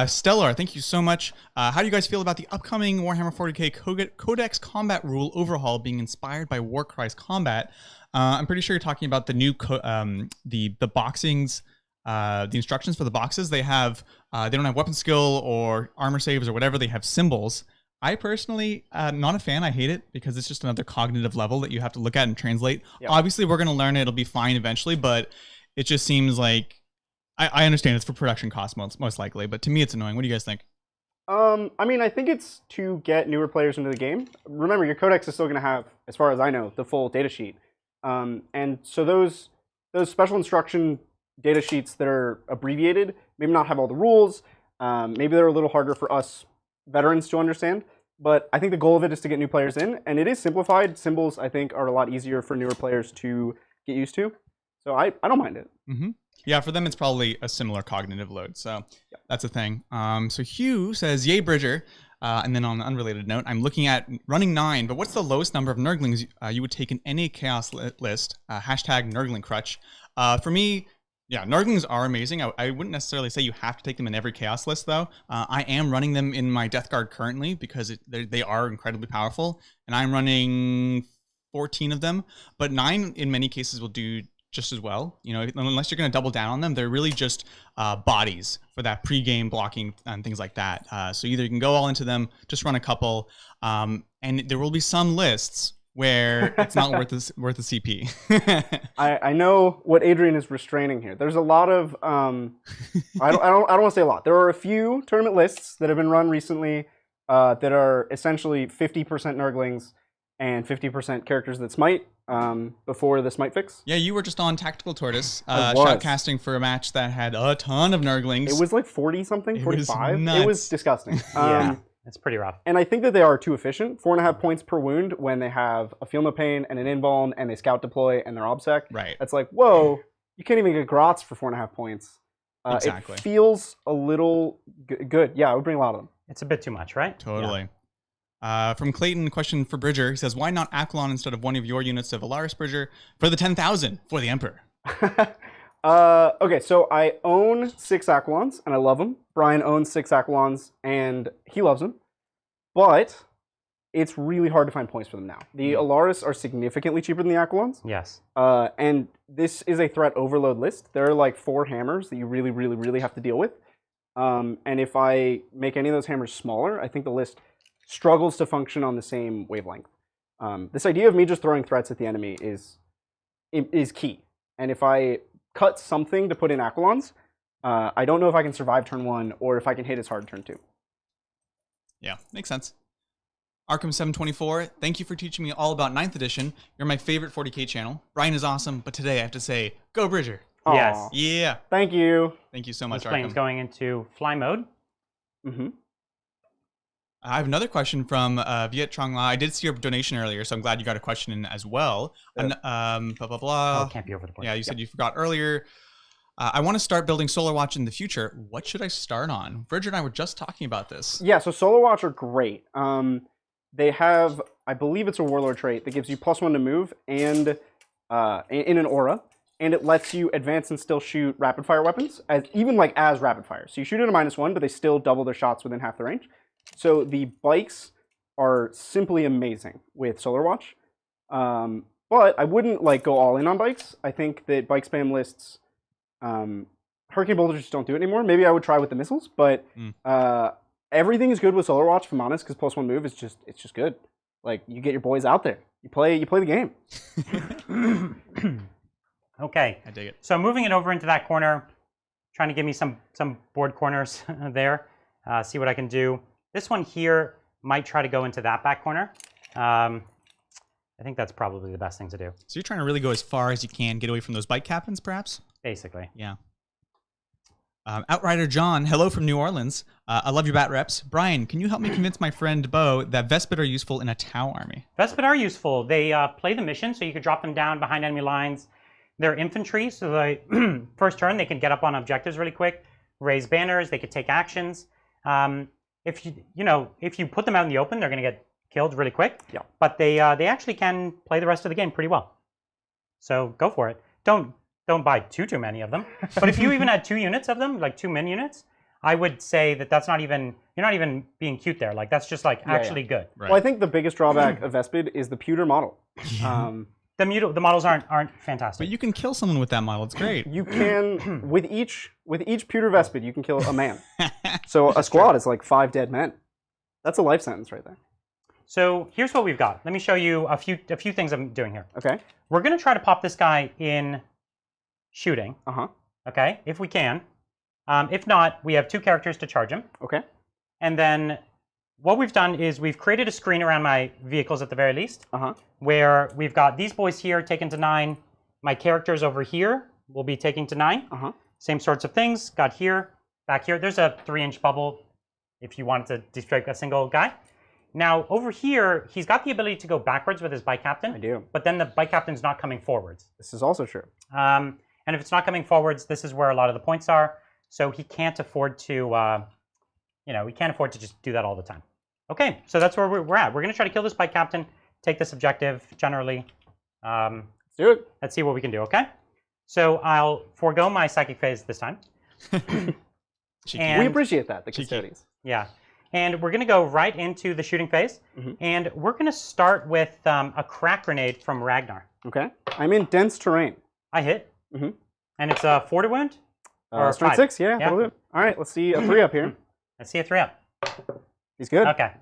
Stellar, thank you so much. How do you guys feel about the upcoming Warhammer 40k Codex combat rule overhaul being inspired by Warcry's combat? I'm pretty sure you're talking about the new the boxings, the instructions for the boxes. They have they don't have weapon skill or armor saves or whatever. They have symbols. I personally, not a fan. I hate it because it's just another cognitive level that you have to look at and translate. Yep. Obviously, we're gonna learn it. It'll be fine eventually, but it just seems like I understand it's for production costs most likely, but to me it's annoying. What do you guys think? I mean, I think it's to get newer players into the game. Remember, your codex is still going to have, as far as I know, the full data sheet. And so those special instruction data sheets that are abbreviated maybe not have all the rules. Maybe they're a little harder for us veterans to understand. But I think the goal of it is to get new players in, and it is simplified. Symbols, I think, are a lot easier for newer players to get used to. So I don't mind it. Mm-hmm. Yeah, for them it's probably a similar cognitive load. So that's a thing. So Hugh says, "Yay, Bridger." And then on an unrelated note, I'm looking at running 9, but what's the lowest number of Nurglings you would take in any chaos list? Hashtag Nurgling Crutch. For me, yeah, Nurglings are amazing. I wouldn't necessarily say you have to take them in every chaos list, though. I am running them in my Death Guard currently because they are incredibly powerful, and I'm running 14 of them. But 9 in many cases will do just as well. You know, unless you're going to double down on them, they're really just bodies for that pre-game blocking and things like that. So either you can go all into them, just run a couple, and there will be some lists where it's not worth the CP. I know what Adrian is restraining here. There's a lot of I don't want to say a lot. There are a few tournament lists that have been run recently that are essentially 50% Nurglings and 50% characters that smite before the smite fix. Yeah, you were just on Tactical Tortoise shoutcasting for a match that had a ton of Nurglings. It was like 40 something, 45. It was disgusting. Yeah. It's pretty rough. And I think that they are too efficient. 4.5 points per wound when they have a Feel No Pain and an Invuln and they scout deploy and their obsec. Right. That's like, whoa, you can't even get Grots for 4.5 points. Exactly. It feels a little good. Yeah, I would bring a lot of them. It's a bit too much, right? Totally. Yeah. From Clayton, question for Bridger. He says, why not Aquilon instead of one of your units of Alaris, Bridger, for the 10,000 for the Emperor? Okay, so I own 6 Aquilons, and I love them. Brian owns 6 Aquilons, and he loves them. But it's really hard to find points for them now. The Alaris are significantly cheaper than the Aquilons. Yes. And this is a threat overload list. There are like 4 hammers that you really, really, really have to deal with. And if I make any of those hammers smaller, I think the list struggles to function on the same wavelength. This idea of me just throwing threats at the enemy is key. And if I cut something to put in Aquilons, I don't know if I can survive turn 1 or if I can hit as hard turn 2. Yeah, makes sense. Arkham724, thank you for teaching me all about 9th edition. You're my favorite 40k channel. Brian is awesome, but today I have to say, go Bridger. Aww. Yes. Yeah. Thank you. Thank you so much, This plane's Arkham. going into fly mode. Mm-hmm. I have another question from Viet Trong La. I did see your donation earlier, so I'm glad you got a question in as well. Yep. And, blah, blah, blah. Oh, can't be over the board. Yeah, you said you forgot earlier. I want to start building Solar Watch in the future. What should I start on? Bridger and I were just talking about this. Yeah, so Solar Watch are great. They have, I believe it's a Warlord trait that gives you +1 to move and in an aura, and it lets you advance and still shoot rapid fire weapons, as rapid fire. So you shoot at a -1, but they still double their shots within half the range. So the bikes are simply amazing with Solar Watch. But I wouldn't go all in on bikes. I think that bike spam lists, Hurricane Bolters just don't do it anymore. Maybe I would try with the missiles, but everything is good with Solar Watch, if I'm honest, because +1 move is just good. Like, you get your boys out there. You play the game. Okay. I dig it. So moving it over into that corner, trying to give me some board corners there. See what I can do. This one here might try to go into that back corner. I think that's probably the best thing to do. So you're trying to really go as far as you can, get away from those bike captains, perhaps? Basically. Yeah. Outrider John, hello from New Orleans. I love your bat reps. Brian, can you help me convince my friend Bo that Vespid are useful in a Tau army? Vespid are useful. They play the mission, so you could drop them down behind enemy lines. They're infantry, so the first turn they can get up on objectives really quick, raise banners, they could take actions. If you put them out in the open, they're going to get killed really quick. Yeah. But they actually can play the rest of the game pretty well. So go for it. Don't buy too many of them. But if you even had 2 units of them, like 2 min units, I would say that that's not even, you're not even being cute there. Like, that's just actually good. Right. Well, I think the biggest drawback of Vespid is the pewter model. The models aren't fantastic. But you can kill someone with that model. It's great. You can with each pewter Vespid, you can kill a man. So a squad is like 5 dead men. That's a life sentence right there. So here's what we've got. Let me show you a few things I'm doing here. Okay. We're going to try to pop this guy in shooting. Uh-huh. Okay, if we can. If not, we have 2 characters to charge him. Okay. And then what we've done is we've created a screen around my vehicles at the very least, where we've got these boys here taken to 9. My characters over here will be taking to 9. Same sorts of things. Got here, back here. There's a 3-inch bubble if you wanted to destroy a single guy. Now, over here, he's got the ability to go backwards with his bike captain. I do. But then the bike captain's not coming forwards. This is also true. And if it's not coming forwards, this is where a lot of the points are. So he can't afford to, he can't afford to just do that all the time. Okay, so that's where we're at. We're going to try to kill this bike captain, take this objective generally. Let's do it. Let's see what we can do, okay? So I'll forego my psychic phase this time. We appreciate that, the Custodes. Yeah. And we're going to go right into the shooting phase. And we're going to start with a crack grenade from Ragnar. Okay. I'm in dense terrain. I hit. And it's a 4 to wound? Or strength 6, yeah, that'll do it. All right, let's see a 3 up here. Let's see a 3 up. He's good. Okay.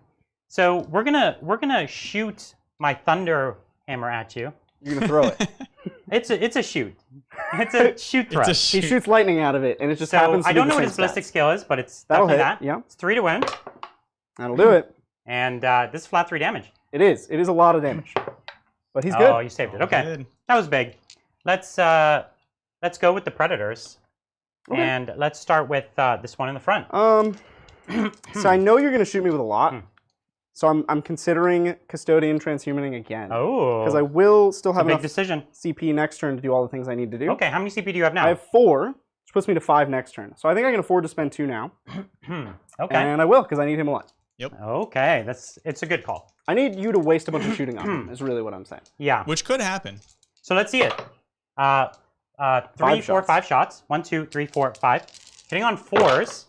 So we're gonna shoot my thunder hammer at you. You're gonna throw it. It's a shoot. It's a shoot thrust. He shoots lightning out of it, and it just happens to I don't know what his ballistic skill is, but it's that'll definitely hit. that. Yeah. It's 3 to wound. That'll do it. And this is flat 3 damage. It is. It is a lot of damage. But he's good. Oh, you saved it. Okay. Good. That was big. Let's go with the predators. Okay. And let's start with this one in the front. So I know you're gonna shoot me with a lot. So I'm considering Custodian transhumaning again. Oh. Because I will still have enough decision. CP next turn to do all the things I need to do. Okay, how many CP do you have now? I have 4, which puts me to 5 next turn. So I think I can afford to spend 2 now. Okay. And I will, because I need him a lot. Yep. Okay, it's a good call. I need you to waste a bunch of shooting on him, is really what I'm saying. Yeah. Which could happen. So let's see it. 3, 4, 5 shots. 1, 2, 3, 4, 5. Hitting on 4s.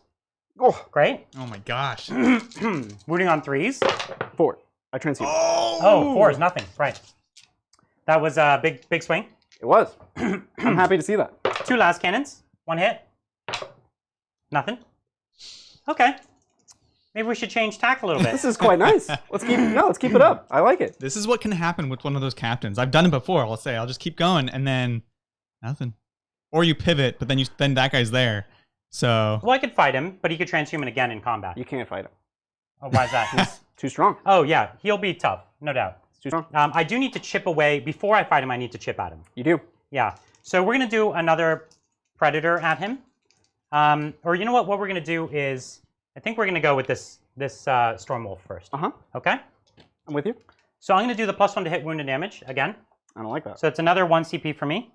Oh. Great. Oh my gosh. Wounding on 3s. 4. I transhuman. Oh, 4 is nothing. Right. That was a big swing. It was. I'm happy to see that. 2 last cannons. 1 hit. Nothing. Okay. Maybe we should change tack a little bit. This is quite nice. Let's keep it up. I like it. This is what can happen with one of those captains. I've done it before. I'll say I'll just keep going and then nothing. Or you pivot, but then that guy's there. So well, I could fight him, but he could transhuman again in combat. You can't fight him. Oh, why is that? He's too strong. Oh yeah, he'll be tough, no doubt. He's too strong. I do need to chip away before I fight him. I need to chip at him. You do. Yeah. So we're gonna do another predator at him. Or you know what? What we're gonna do is I think we're gonna go with this storm wolf first. Okay. I'm with you. So I'm gonna do the +1 to hit, wound, and damage again. I don't like that. So it's another 1 CP for me.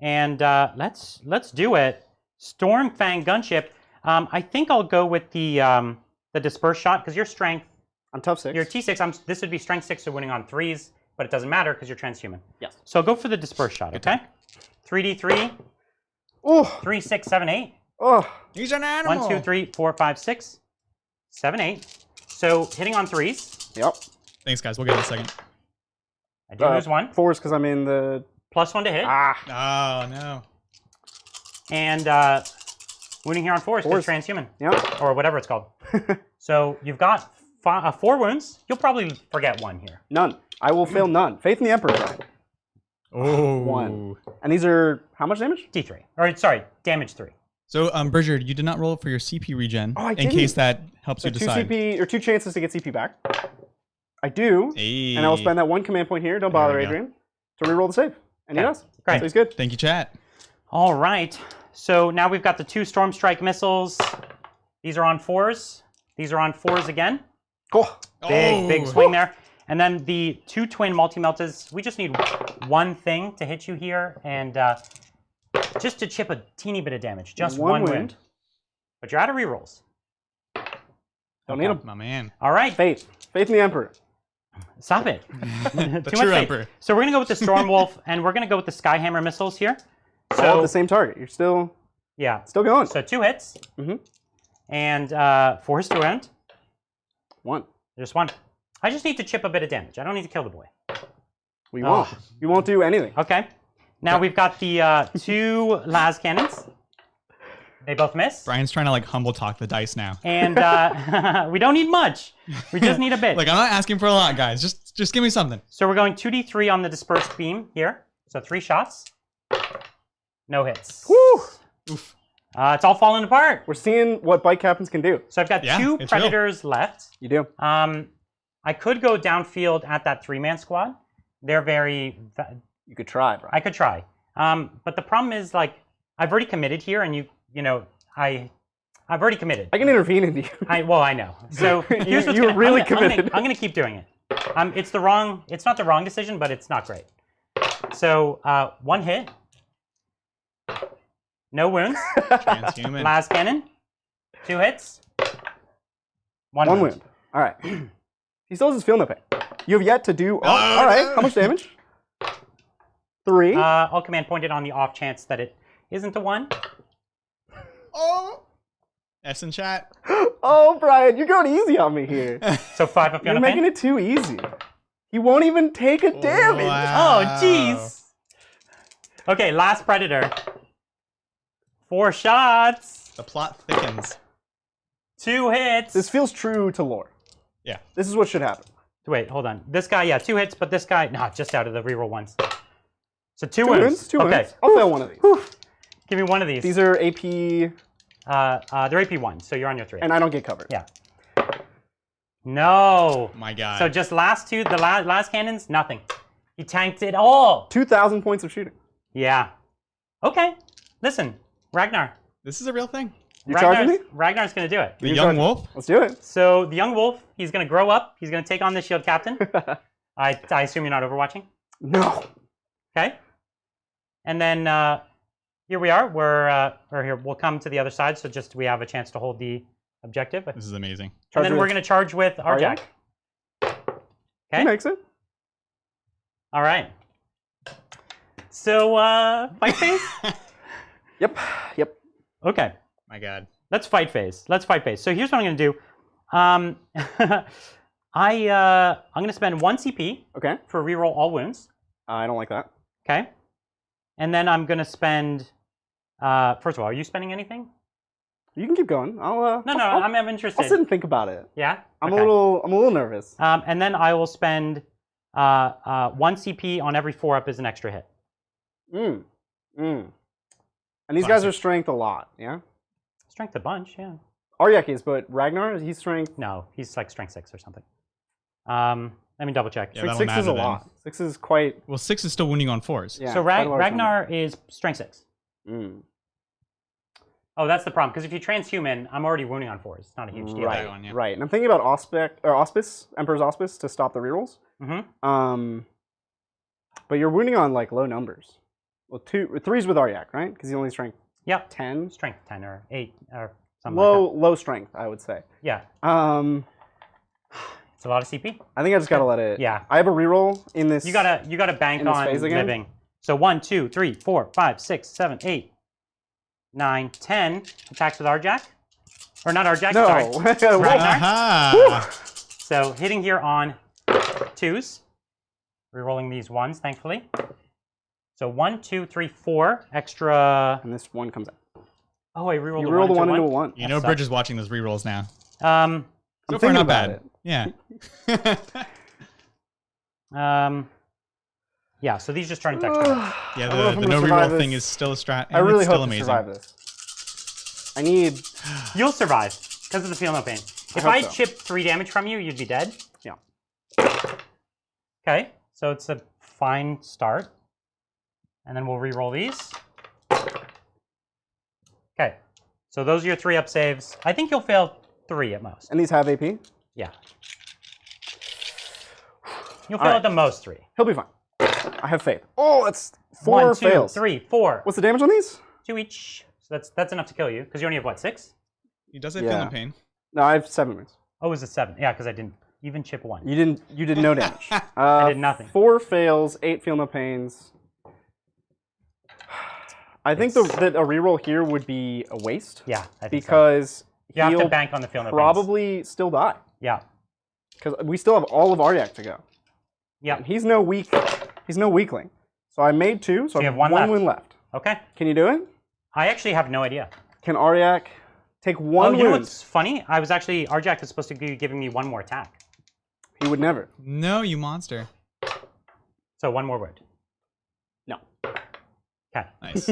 And let's do it. Stormfang gunship. I think I'll go with the disperse shot because your strength. I'm tough 6. Your T6. This would be strength 6, so winning on 3s, but it doesn't matter because you're transhuman. Yes. So I'll go for the disperse shot. Okay. 3d3. Oh. 3, 6, 7, 8. Oh. He's an animal. 1, 2, 3, 4, 5, 6, 7, 8. So hitting on 3s. Yep. Thanks, guys. We'll get it in a second. I do lose 1. 4s because I'm in the +1 to hit. Ah. Oh no. And wounding here on 4s because transhuman. Yep. Or whatever it's called. So you've got 4 wounds. You'll probably forget 1 here. None. I will fail none. Faith in the Emperor. Oh. 1. And these are how much damage? D3. Or sorry, damage 3. So, Bridger, you did not roll for your CP regen in case that helps you decide. 2 CP or 2 chances to get CP back. I do. Hey. And I will spend that 1 command point here. Don't bother, Adrian. To reroll the save. And he does. Great. So he's good. Thank you, chat. All right. So now we've got the 2 Storm Strike missiles. These are on 4s. These are on 4s again. Cool. Big swing there. And then the 2 twin multi-meltas. We just need 1 thing to hit you here, and just to chip a teeny bit of damage. Just 1 wound. But you're out of rerolls. Don't need them. My man. All right. Faith in the Emperor. Stop it. The true Emperor. So we're going to go with the Storm Wolf, and we're going to go with the Skyhammer missiles here. So all at the same target. You're still going. So 2 hits. And 4 hits to wound. 1. Just 1. I just need to chip a bit of damage. I don't need to kill the boy. We won't. You won't do anything. Okay. Now we've got the 2 las cannons. They both miss. Brian's trying to like humble talk the dice now. And we don't need much. We just need a bit. Like I'm not asking for a lot, guys. Just give me something. So we're going 2d3 on the dispersed beam here. So 3 shots. No hits. Woo! Oof. It's all falling apart. We're seeing what bike captains can do. So I've got two predators left. You do. I could go downfield at that 3-man squad. They're very. You could try, bro. I could try. But the problem is, like, I've already committed here, and you know, I've already committed. I can intervene into you. Well, I know. So here's what's you're really committed. I'm gonna keep doing it. It's not the wrong decision, but it's not great. So 1 hit, no wounds. Transhuman. Last cannon, 2 hits, 1 wound. All right. He still has his field no pain. You have yet to do. Oh, all right. How much damage? 3. I'll command point it on the off chance that it isn't a 1. Oh. S in chat. Oh, Brian, you're going easy on me here. So 5 of You're making it too easy. He won't even take a damage. Wow. Oh, jeez. Okay, last predator. 4 shots. The plot thickens. 2 hits. This feels true to lore. Yeah. This is what should happen. Wait, hold on. This guy, yeah, 2 hits, but this guy, no, just out of the reroll ones. So 2 wounds. 2 wounds. I'll fail one of these. Whew. Give me one of these. These are AP. They're AP 1, so you're on your 3. And I don't get covered. Yeah. No. My God. So just last 2, the last cannons, nothing. He tanked it all. 2,000 points of shooting. Yeah. Okay. Listen, Ragnar. This is a real thing. You charging me? Ragnar's going to do it. The young wolf? Let's do it. So the young wolf, he's going to grow up. He's going to take on the shield captain. I assume you're not overwatching? No. Okay. And then here we are. We'll come to the other side. So just we have a chance to hold the objective. This is amazing. And then we're going to charge with our jack. He Okay. makes it. All right. So fight phase? Yep. Okay. My God. Let's fight phase. So here's what I'm going to do. I'm going to spend 1 CP Okay. for reroll all wounds. I don't like that. Okay. And then I'm going to spend. First of all, are you spending anything? You can keep going. I'm interested. I'll sit and think about it. Yeah. I'm a little nervous. And then I will spend 1 CP on every 4-up as an extra hit. And these guys are strength a lot, yeah? Strength a bunch, yeah. Aryak is, but Ragnar, he's strength. No, he's like strength 6 or something. Let me double check. Yeah, strength 6 is a lot. Then. 6 is quite. Well, 6 is still wounding on 4s. Yeah, so Ragnar is strength 6. Oh, that's the problem. Because if you transhuman, I'm already wounding on 4s. It's not a huge deal. Right, one, yeah. right. And I'm thinking about Auspice, Emperor's Auspice, to stop the rerolls. But you're wounding on like low numbers. Well, 3's with Aryak, right? Because he's only strength. Yep. 10. Strength 10 or 8 or something like that. Low strength, I would say. Yeah. It's a lot of CP. I think I just gotta let it. Yeah. I have a reroll in this. You gotta bank on living. So 1, 2, 3, 4, 5, 6, 7, 8, 9, 10 attacks with Arjak. Or not Arjak, sorry. Ragnar. So hitting here on 2s. Rerolling these 1s, thankfully. So 1, 2, 3, 4 extra. And this 1 comes out. Oh, I rerolled you reroll the 1 into a 1. You know, Bridge is watching those rerolls now. I'm thinking not about bad. it. Yeah. Yeah, so these just turn into extra. Yeah, the no reroll thing is still a strat. I really it's still hope amazing. to survive this. I need. You'll survive because of the feel no pain. If I chipped 3 damage from you, you'd be dead. Yeah. Okay, so it's a fine start. And then we'll re-roll these. Okay, so those are your 3-up saves. I think you'll fail 3 at most. And these have AP? Yeah. You'll fail at the most 3. He'll be fine. I have faith. Oh, that's 4 1, 2, fails. 3, 4. What's the damage on these? 2 each. So that's enough to kill you because you only have what, 6? He does have feeling pain. No, I have 7 wounds. Oh, it was a 7. Yeah, because I didn't even chip 1. You did no damage. I did nothing. 4 fails, 8 feel no pains. I think that a reroll here would be a waste. Yeah, I think because you have to bank on the feel no pains. Probably still die. Yeah. Because we still have all of Aryak to go. Yeah. He's no weakling. So I made 2, so I have 1 wound left. Okay. Can you do it? I actually have no idea. Can Aryak take 1 wound? You know what's funny? Arjak was supposed to be giving me 1 more attack. He would never. No, you monster. So 1 more wound. No. Okay. Nice.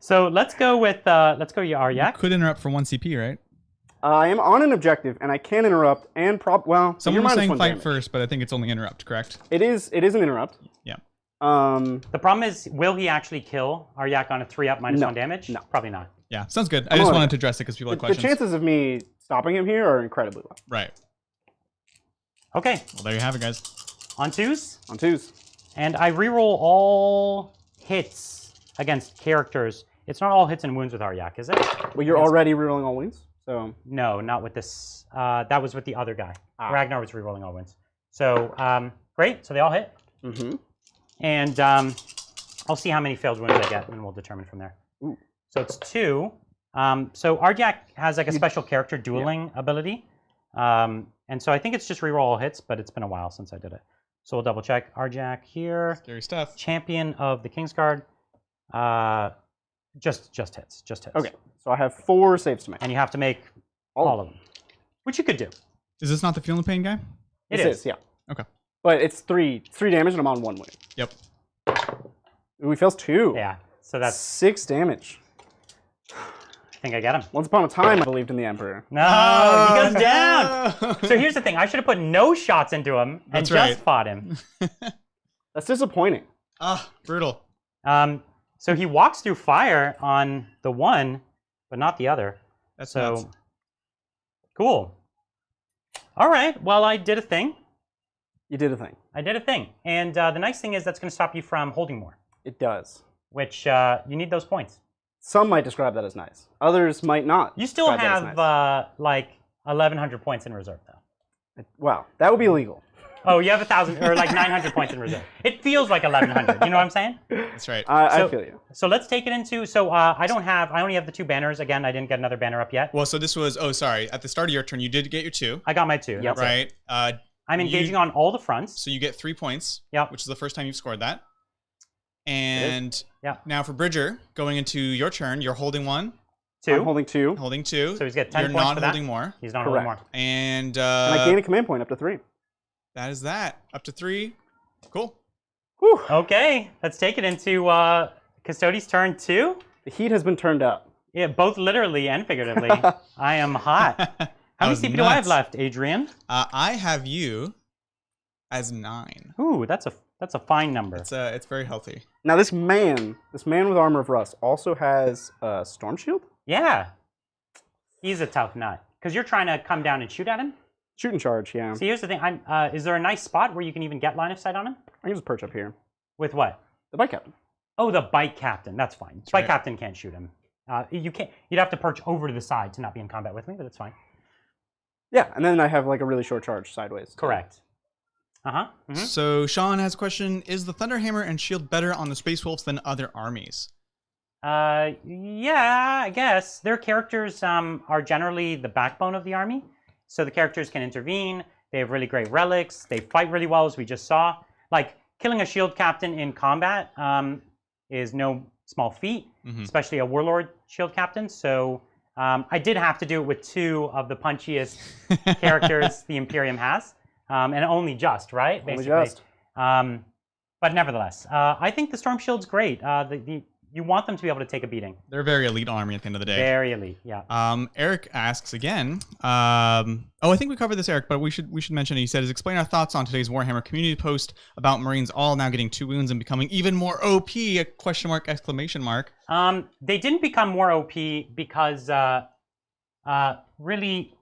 So let's go with Yaryak. Could interrupt for 1 CP, right? I am on an objective, and I can interrupt, and Someone was saying fight damage. first, but I think it's only interrupt, correct? It is an interrupt. Yeah. The problem is, will he actually kill Aryak on a 3-up -1 damage? No. Probably not. Yeah, sounds good. I just wanted to address it because people had questions. The chances of me stopping him here are incredibly low. Right. Okay. Well, there you have it, guys. On 2s? On 2s. And I reroll all hits against characters. It's not all hits and wounds with Aryak, is it? Well, you're already rerolling all wounds, so... No, not with this. That was with the other guy. Ragnar was rerolling all wounds. So, great. So they all hit. Mm-hmm. And I'll see how many failed wounds I get, and we'll determine from there. Ooh. So it's 2. So Aryak has like a special character dueling ability. And so I think it's just reroll all hits, but it's been a while since I did it. So we'll double check. Arjak here. Scary stuff. Champion of the Kingsguard. Just hits. Just hits. Okay. So I have 4 saves to make. And you have to make all of them. Which you could do. Is this not the Feel No Pain guy? It is. Yeah. Okay. But it's 3 damage, and I'm on 1 wound. Yep. Ooh, he fails 2. Yeah. So that's 6 damage. I think I get him. Once upon a time, I believed in the Emperor. No, he goes down. So here's the thing. I should have put no shots into him and just fought him. That's disappointing. Brutal. So he walks through fire on the one, but not the other. That's so nuts. Cool. All right. Well, I did a thing. You did a thing. I did a thing. And the nice thing is that's going to stop you from holding more. It does. Which you need those points. Some might describe that as nice. Others might not. You still have like 1,100 points in reserve, though. Wow, that would be illegal. Oh, you have 1,000 or like 900 points in reserve. It feels like 1,100. You know what I'm saying? That's right. I feel you. So let's take it into. So I only have the 2 banners. Again, I didn't get another banner up yet. Well, so this was. Oh, sorry. At the start of your turn, you did get your 2. I got my 2. Yep. Right. I'm engaging on all the fronts. So you get 3 points. Yep. Which is the first time you've scored that. And yeah. Now for Bridger, going into your turn, you're holding 1. 2. I'm holding 2. Holding 2. So he's got 10 you're points not for that. holding more. He's not holding more. And I gain a command point up to 3. That is that. Up to 3. Cool. Whew. Okay, let's take it into Custodes' turn 2. The heat has been turned up. Yeah, both literally and figuratively. I am hot. How many CP do I have left, Adrian? I have you as 9. Ooh, that's a fine number. It's very healthy. Now this man with Armor of Rust also has a Storm Shield? Yeah. He's a tough nut. Because you're trying to come down and shoot at him? Shoot and charge, yeah. See, here's the thing. Is there a nice spot where you can even get line of sight on him? I can just perch up here. With what? The Bike Captain. Oh, the Bike Captain. That's fine. Bike Captain can't shoot him. You can't. You'd have to perch over to the side to not be in combat with me, but it's fine. Yeah, and then I have like a really short charge sideways. Correct. So Sean has a question: is the Thunderhammer and Shield better on the Space Wolves than other armies? Yeah, I guess their characters are generally the backbone of the army, so the characters can intervene. They have really great relics. They fight really well, as we just saw. Like killing a Shield Captain in combat is no small feat, especially a Warlord Shield Captain. So I did have to do it with 2 of the punchiest characters the Imperium has. And only just, right? Basically. Only just. But nevertheless, I think the Storm Shield's great. You want them to be able to take a beating. They're a very elite army at the end of the day. Very elite, yeah. Eric asks again. I think we covered this, Eric, but we should mention it. He says, explain our thoughts on today's Warhammer community post about Marines all now getting 2 wounds and becoming even more OP, a question mark, exclamation mark. They didn't become more OP because really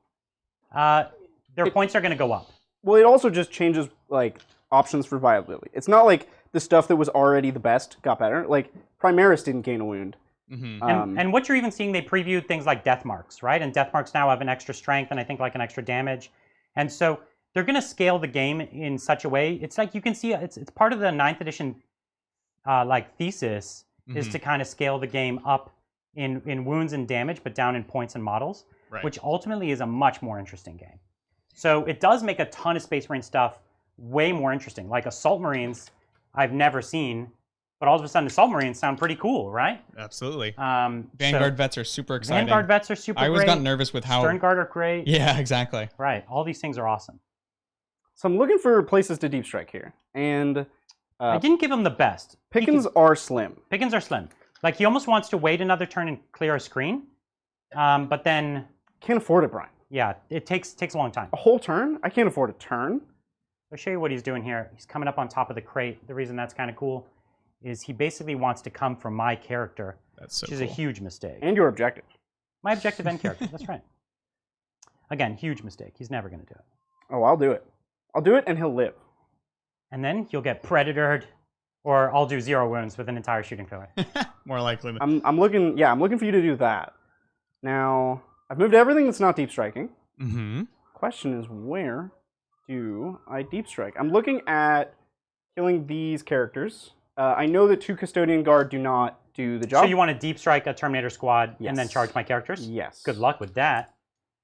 their points are going to go up. Well, it also just changes like options for viability. It's not like the stuff that was already the best got better. Like Primaris didn't gain a wound. And what you're even seeing, they previewed things like Death Marks, right? And Death Marks now have an extra strength and I think like an extra damage. And so they're going to scale the game in such a way. It's like you can see it's part of the 9th edition like thesis is to kind of scale the game up in wounds and damage, but down in points and models, which ultimately is a much more interesting game. So it does make a ton of Space Marine stuff way more interesting. Like Assault Marines, I've never seen, but all of a sudden Assault Marines sound pretty cool, right? Absolutely. Vanguard vets are super exciting. Vanguard vets are super great. I always got nervous with how... Stern Guard are great. Yeah, exactly. Right. All these things are awesome. So I'm looking for places to deep strike here. And I didn't give them the best. Pickings are slim. Pickings are slim. Like, he almost wants to wait another turn and clear a screen, but then... Can't afford it, Brian. Yeah, it takes a long time. A whole turn? I can't afford a turn. I'll show you what he's doing here. He's coming up on top of the crate. The reason that's kind of cool is he basically wants to come for my character, which is a huge mistake. And your objective. My objective and character, that's right. Again, huge mistake. He's never going to do it. Oh, I'll do it. I'll do it and he'll live. And then you'll get predatored, or I'll do 0 wounds with an entire shooting failure. More likely. I'm looking for you to do that. Now, I've moved everything that's not deep striking. Mm-hmm. Question is, where do I deep strike? I'm looking at killing these characters. I know that 2 Custodian Guard do not do the job. So you want to deep strike a Terminator squad and then charge my characters? Yes. Good luck with that.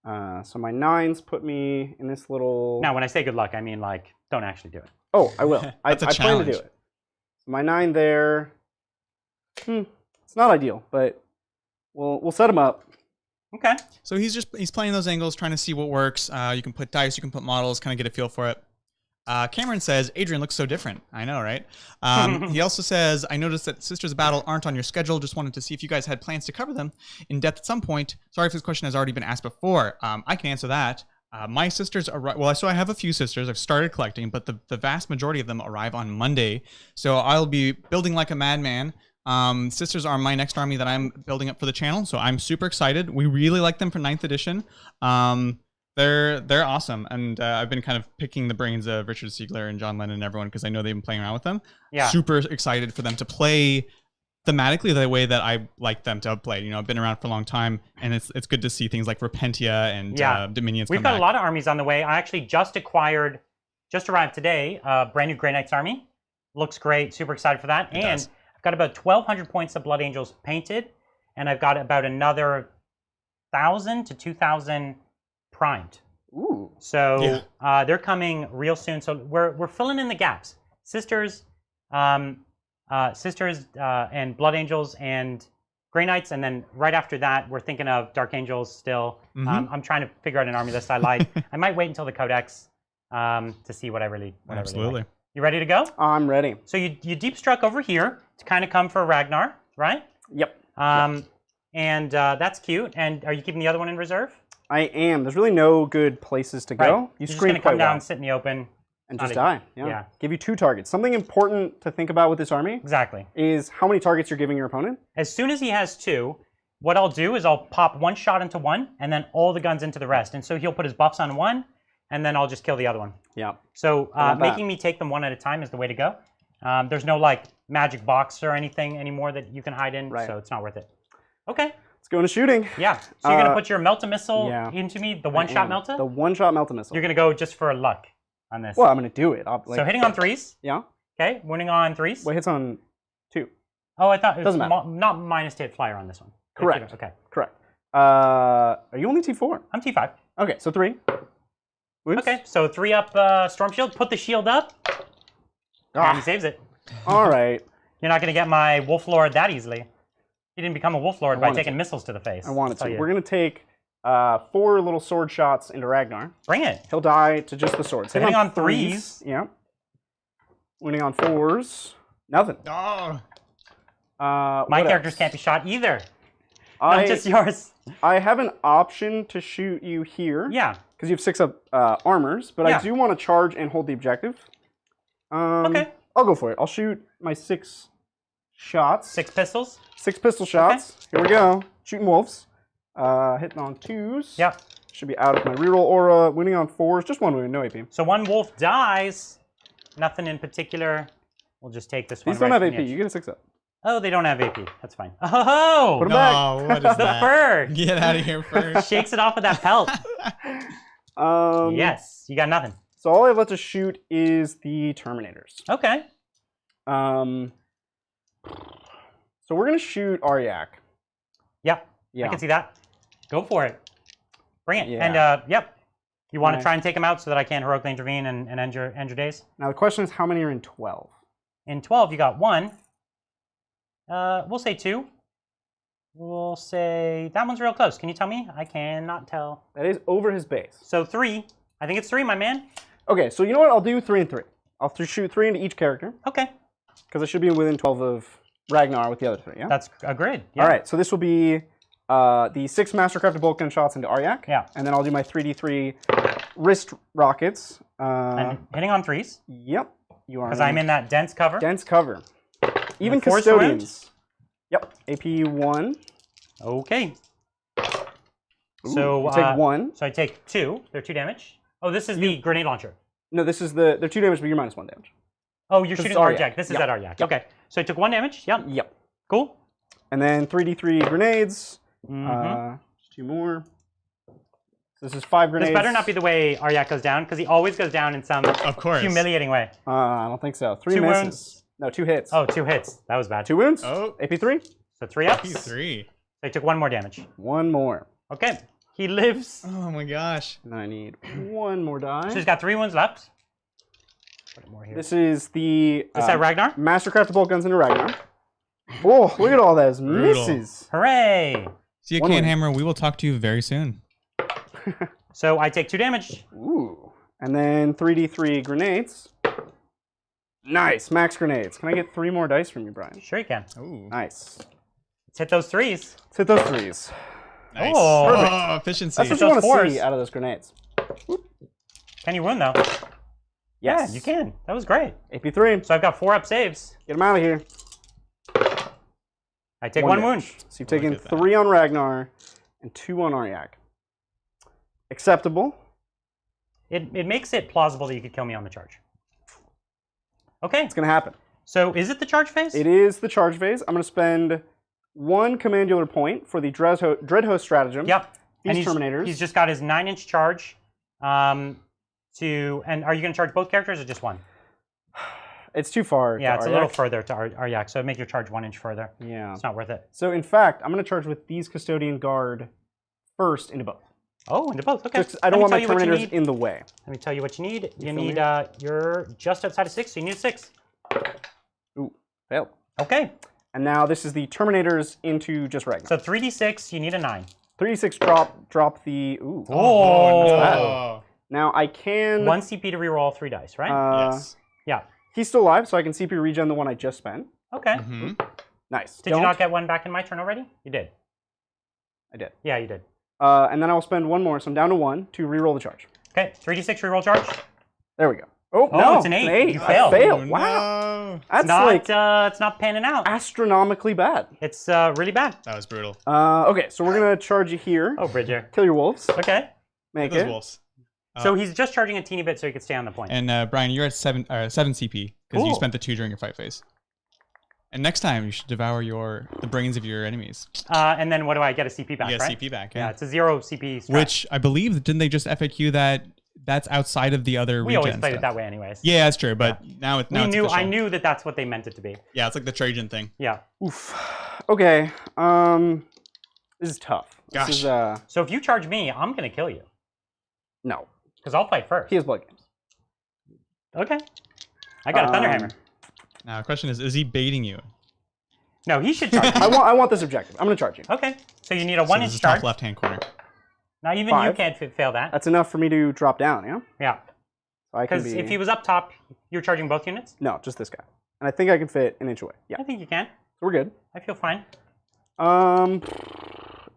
So my 9s put me in this little... Now, when I say good luck, I mean, like, don't actually do it. Oh, I will. I plan to do it. So my 9 there... It's not ideal, but we'll set them up. Okay. So he's playing those angles, trying to see what works. You can put dice, you can put models, kind of get a feel for it. Cameron says, Adrian looks so different. I know, right? He also says, I noticed that Sisters of Battle aren't on your schedule. Just wanted to see if you guys had plans to cover them in depth at some point. Sorry if this question has already been asked before. I can answer that. My sisters arrive, well, so I have a few sisters. I've started collecting, but the vast majority of them arrive on Monday. So I'll be building like a madman. Sisters are my next army that I'm building up for the channel, so I'm super excited. We really like them for 9th edition. They're awesome, and I've been kind of picking the brains of Richard Siegler and John Lennon and everyone because I know they've been playing around with them. Yeah. Super excited for them to play thematically the way that I like them to play. You know, I've been around for a long time, and it's good to see things like Repentia and Dominions. We've got a lot of armies on the way. I actually just arrived today, brand new Grey Knights army. Looks great. Super excited for that. It does. I've got about 1,200 points of Blood Angels painted, and I've got about another 1,000 to 2,000 primed. Ooh. So they're coming real soon. So we're filling in the gaps. Sisters, and Blood Angels and Grey Knights, and then right after that, we're thinking of Dark Angels still. I'm trying to figure out an army list I like. I might wait until the Codex to see what I really like. You ready to go? I'm ready. So you deep struck over here to kind of come for Ragnar, right? Yep. And that's cute. And are you keeping the other one in reserve? I am. There's really no good places to go. Right. You're just going to come down, sit in the open. And just die. Yeah. Give you 2 targets. Something important to think about with this army is how many targets you're giving your opponent. As soon as he has 2, what I'll do is I'll pop 1 shot into 1 and then all the guns into the rest. And so he'll put his buffs on 1 and then I'll just kill the other one. Yeah. So making me take them 1 at a time is the way to go. There's no like magic box or anything anymore that you can hide in, so it's not worth it. Okay. Let's go into shooting. Yeah. So you're going to put your Melta-missile into me, the one-shot Melta? The one-shot Melta-missile. You're going to go just for luck on this. Well, I'm going to do it. So hitting on 3s. Yeah. Okay. Winning on 3s. Well, hits on 2. Oh, I thought it was not minus to hit flyer on this one. Correct. Okay. Correct. Are you only T4? I'm T5. Okay, so 3. Wounds. Okay, so 3 up Storm Shield. Put the shield up. And he saves it. All right. You're not going to get my Wolf Lord that easily. He didn't become a Wolf Lord by taking missiles to the face. I wanted to. We're going to take 4 little sword shots into Ragnar. Bring it. He'll die to just the swords. Hitting on 3s. Yeah. Winning on 4s. Nothing. Oh. My characters can't be shot either. Not just yours. I have an option to shoot you here. Yeah. Because you have 6 armors, but I do want to charge and hold the objective. Okay. I'll go for it. I'll shoot my 6 shots. 6 pistols? 6 pistol shots. Okay. Here we go. Shooting wolves. Hitting on 2s. Yeah. Should be out of my reroll aura. Winning on 4s. Just 1 wound, no AP. So 1 wolf dies. Nothing in particular. We'll just take this one. These don't have AP. You get a 6 up. Oh, they don't have AP. That's fine. Oh! Put them back. What is the fur. Get out of here, fur. Shakes it off with that pelt. Yes. You got nothing. So all I have left to shoot is the Terminators. Okay. So we're going to shoot Aryak. Yep. Yeah. I can see that. Go for it. Bring it. Yeah. And, yep. You want to try and take him out so that I can heroically intervene and end your days? Now the question is, how many are in 12? In 12, you got 1. We'll say 2. We'll say that one's real close. Can you tell me? I cannot tell. That is over his base. So 3. I think it's 3, my man. Okay, so you know what? I'll do 3 and 3. I'll shoot 3 into each character. Okay. Because I should be within 12 of Ragnar with the other 3, yeah? That's agreed. Yeah. All right, so this will be the 6 Mastercrafted bolt gun shots into Aryak. Yeah. And then I'll do my 3d3 wrist rockets. And hitting on 3s. Yep. You are. Because I'm in that dense cover. Dense cover. Even Force Custodians. Yep. AP 1. Okay. Ooh, so you take 1. So I take 2. They're 2 damage. Oh, this is the grenade launcher. No, this is they're 2 damage, but you're -1 damage. Oh, you're shooting Aryak. This is Yep. at Aryak. Okay. So I took 1 damage. Yep. Yep. Cool. And then 3d3 grenades. Mm-hmm. 2 more. So this is 5 grenades. This better not be the way Aryak goes down, because he always goes down in some humiliating way. I don't think so. 3 2 misses. wounds. No, 2 hits. Oh, 2 hits. That was bad. 2 wounds. Oh. AP3. So 3 ups. AP3. So I took 1 more damage. 1 more. Okay. He lives. Oh my gosh. And I need 1 more die. So he's got 3 wounds left. Put more here. This is the Is that Ragnar? Mastercrafted bolt guns into Ragnar. Oh, look at all those misses. Hooray! See you, One win. Canhammer. We will talk to you very soon. So I take 2 damage. Ooh. And then 3d3 grenades. Nice. Max grenades. Can I get 3 more dice from you, Brian? Sure you can. Ooh. Nice. Let's hit those 3s. Let's hit those 3s. Nice. Oh. Perfect. Oh, efficiency. That's what Those you want to fours. see out of those grenades. Can you wound though? Yes. Yeah, you can. That was great. AP3. So I've got 4 up saves. Get him out of here. I take 1 wound. damage. So you've taken 3 on Ragnar and 2 on Aryak. Acceptable. It makes it plausible that you could kill me on the charge. Okay. It's going to happen. So is it the charge phase? It is the charge phase. I'm going to spend 1 commandular point for the Dreadhost stratagem. Yep. These and Terminators. He's just got his 9-inch charge. And are you going to charge both characters or just one? It's too far. Yeah, to it's Aryak. a little further to Aryak, so make your charge 1 inch further. Yeah. It's not worth it. So in fact, I'm going to charge with these Custodian Guard first into both. Oh, into both. Okay. Just, I don't want my tell you what you Terminators need. in the way. Let me tell you what you need. You feel need, me? you're just outside of 6, so you need a 6. Ooh, failed. Okay. And now this is the Terminators into just Ragnar. So 3d6, you need a 9. 3d6 drop the, ooh. Oh, no. Now I can... 1 CP to reroll all 3 dice, right? Yes. Yeah. He's still alive, so I can CP regen the one I just spent. Okay. Mm-hmm. Nice. Did you not get 1 back in my turn already? You did. I did. Yeah, you did. And then I'll spend 1 more, so I'm down to 1 to reroll the charge. Okay, 3d6 reroll charge. There we go. Oh, Oh, no. it's an 8. You failed. I failed. Oh, Wow. no. That's It's not, like it's not panning out. astronomically bad. It's really bad. That was brutal. Okay, so we're going to charge you here. Oh, Bridger. Kill your wolves. Okay. Make Those it. wolves. So he's just charging a teeny bit so he could stay on the point. And Brian, you're at 7 CP because you Cool. spent the 2 during your fight phase. And next time you should devour the brains of your enemies. And then what do I get a CP back, You get right? CP back, Yeah, yeah. it's a 0 CP strat. Which I believe, didn't they just FAQ that that's outside of the other we regen always played it stuff? that way anyways. Yeah, that's true, but now it's I official. knew that that's what they meant it to be. Yeah, it's like the Trajan thing. Yeah. Oof. Okay. This is tough. Gosh. This is, So if you charge me, I'm going to kill you. no. Because I'll fight first. He has blood games. Okay. I got a Thunderhammer. Now, the question is he baiting you? No, he should charge me. I want this objective. I'm going to charge you. Okay. So you need a So 1 this inch is top charge. left-hand corner. Now even 5. you can't fail that. That's enough for me to drop down, yeah? Yeah. So I can Because be... if he was up top, you're charging both units? No, just this guy. And I think I can fit an inch away. Yeah, I so think you can. we're good. I feel fine.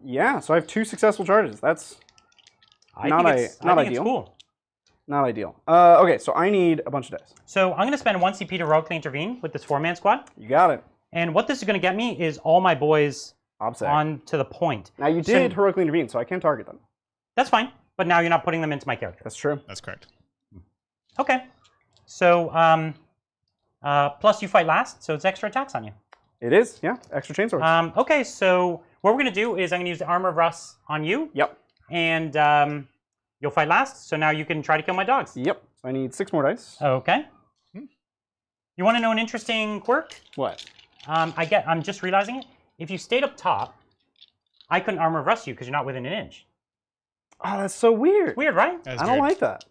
Yeah, so I have 2 successful charges. That's I Not think a- it's, not I think ideal. it's cool. not ideal. Okay, so I need a bunch of dice. So I'm going to spend 1 CP to heroically intervene with this 4-man squad. You got it. And what this is going to get me is all my boys OBSEC. on to the point. Now you So- did heroically intervene, so I can target them. That's fine. But now you're not putting them into my character. That's true. That's correct. Okay. So, plus you fight last, so it's extra attacks on you. It is, yeah. Extra chainswords. Okay, so what we're going to do is I'm going to use the Armor of Rust on you. Yep. And you'll fight last, so now you can try to kill my dogs. Yep. So I need 6 more dice. Okay. You want to know an interesting quirk? What? I'm just realizing it. If you stayed up top, I couldn't Armor of Rust you because you're not within an inch. Oh, that's so weird. Weird, right? That's I don't weird. like that.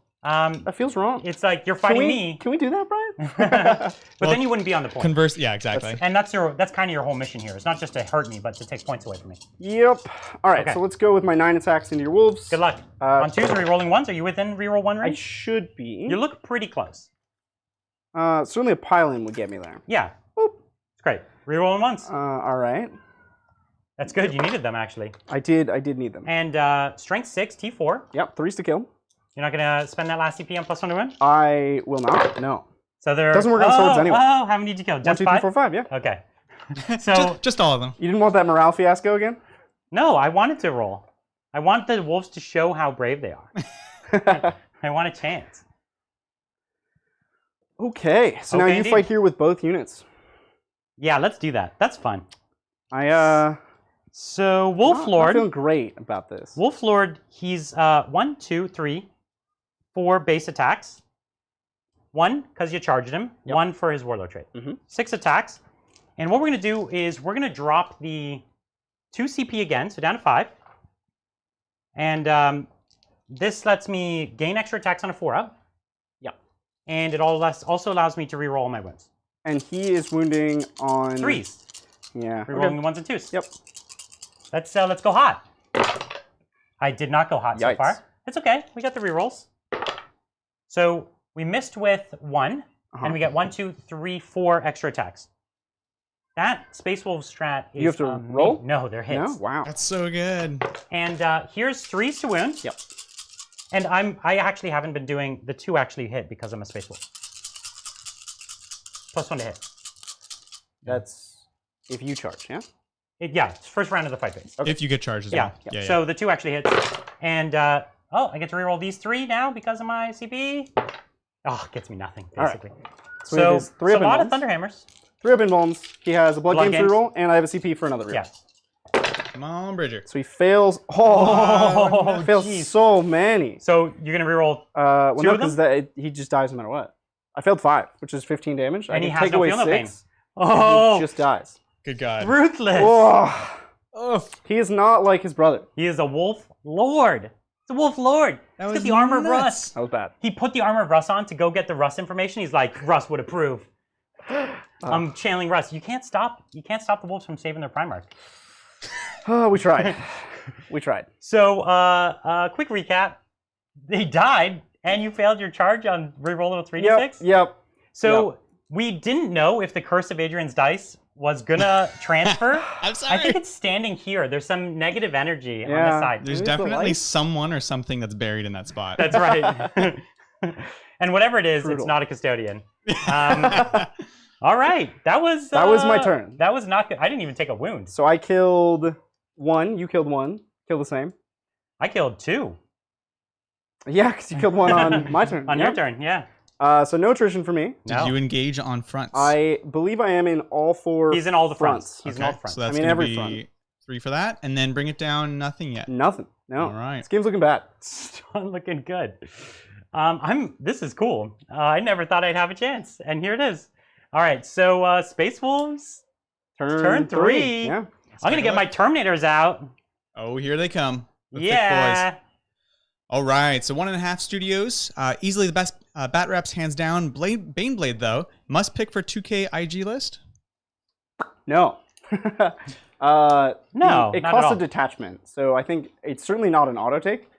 That feels wrong. It's like you're Can fighting we, me, can we do that, Brian? but Well, then you wouldn't be on the point. Converse, yeah, exactly. And that's kind of your whole mission here. It's not just to hurt me, but to take points away from me. Yep. All right, Okay. so let's go with my 9 attacks into your wolves. Good luck. On 2s, re-rolling 1s. Are you within re-roll 1 I range? should be. You look pretty close. Certainly a pile-in would get me there. Yeah. Boop. It's great. Rerolling once. All right. That's good. You needed them, actually. I did need them. And Strength 6, T4. Yep, 3's to kill. You're not going to spend that last CP on +1 to win? I will not, no. So there doesn't work on swords anyway. Oh, how many did you kill? Just 1, 2, 3, 4, 5, yeah. Okay. So just all of them. You didn't want that morale fiasco again? No, I wanted to roll. I want the wolves to show how brave they are. I want a chance. Okay, so now you fight here with both units. Yeah, let's do that. That's fun. So Wolf Lord. I'm feeling great about this. Wolf Lord, he's 1, 2, 3, 4 base attacks. 1 because you charged him. Yep. 1 for his Warlord trait. 6 attacks. And what we're going to do is we're going to drop the 2 CP again, so down to 5. And this lets me gain extra attacks on a 4-up. Yep. And it also allows me to reroll my wounds. And he is wounding on 3s. Yeah. Rerolling the 1s and 2s. Yep. Let's go hot. I did not go hot so Yikes. far. It's okay. We got the rerolls. So we missed with 1, and we get 1, 2, 3, 4 extra attacks. That Space Wolf strat is... You have to roll? No, they're hits. No? Wow. That's so good. And here's 3s to wound. Yep. And I actually haven't been doing the 2 actually hit because I'm a Space Wolf. +1 to hit. That's if you charge, yeah? Yeah, it's first round of the fight phase. Okay. If you get charged as Yeah. well. Yeah. So the 2 actually hits. And, I get to reroll these 3 now because of my CP. Oh, it gets me nothing, basically. Right. So, a lot of Thunderhammers. 3 up involves. He has a Blood Games reroll, and I have a CP for another reroll. Yes. Come on, Bridger. So he fails. He fails so many. So you're going to reroll well, 2 no, of them? because he just dies no matter what. I failed 5, which is 15 damage. And I he can has take no away feel no pain. 6. Oh, He just dies. Good God. Ruthless. Oh. He is not like his brother. He is a Wolf Lord. It's a Wolf Lord. He's got the armor of Russ. That was bad. He put the armor of Russ on to go get the Russ information. He's like, Russ would approve. I'm channeling Russ. You can't stop the wolves from saving their Primarch. We tried. We tried. So, quick recap. They died, and you failed your charge on rerolling a 3d6? Yep. So, we didn't know if the Curse of Adrian's dice was gonna transfer. I'm sorry. I think it's standing here. There's some negative energy on this side. There's definitely someone or something that's buried in that spot. That's right. And whatever it is, it's not a custodian. All right, that was my turn. That was not good. I didn't even take a wound. So I killed 1. You killed 1. Kill the same. I killed 2. Yeah, because you killed 1 on my turn. On your turn, yeah. So no attrition for me. Did you engage on fronts? I believe I am in all 4 He's in all the fronts. He's in all the fronts. So that's every be front. 3 for that, and then bring it down, nothing yet. Nothing. No. All right. This game's looking bad. It's not looking good. This is cool. I never thought I'd have a chance, and here it is. All right, so Space Wolves, turn 3. Yeah. I'm gonna get my Terminators out. Oh, here they come. The thick Yeah. boys. All right, so 1.5 studios. Easily the best bat reps, hands down. Baneblade, though, must pick for 2K IG list? No. No, it not costs at all. a detachment, so I think it's certainly not an auto take.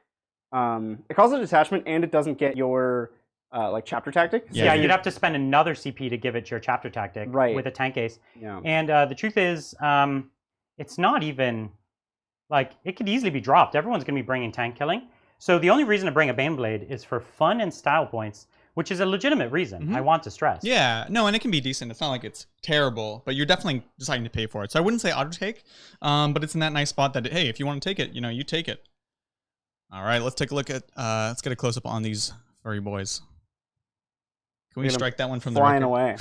It costs a detachment, and it doesn't get your like chapter tactic. Yeah, you'd have to spend another CP to give it your chapter tactic with a tank ace. Yeah. And the truth is, it's not even like it could easily be dropped. Everyone's going to be bringing tank killing. So the only reason to bring a Baneblade is for fun and style points, which is a legitimate reason. I want to stress. Yeah, no, and it can be decent. It's not like it's terrible, but you're definitely deciding to pay for it. So I wouldn't say auto take, but it's in that nice spot that, hey, if you want to take it, you take it. All right, let's take a look at, let's get a close-up on these furry boys. Can we strike that one from the flying record? away?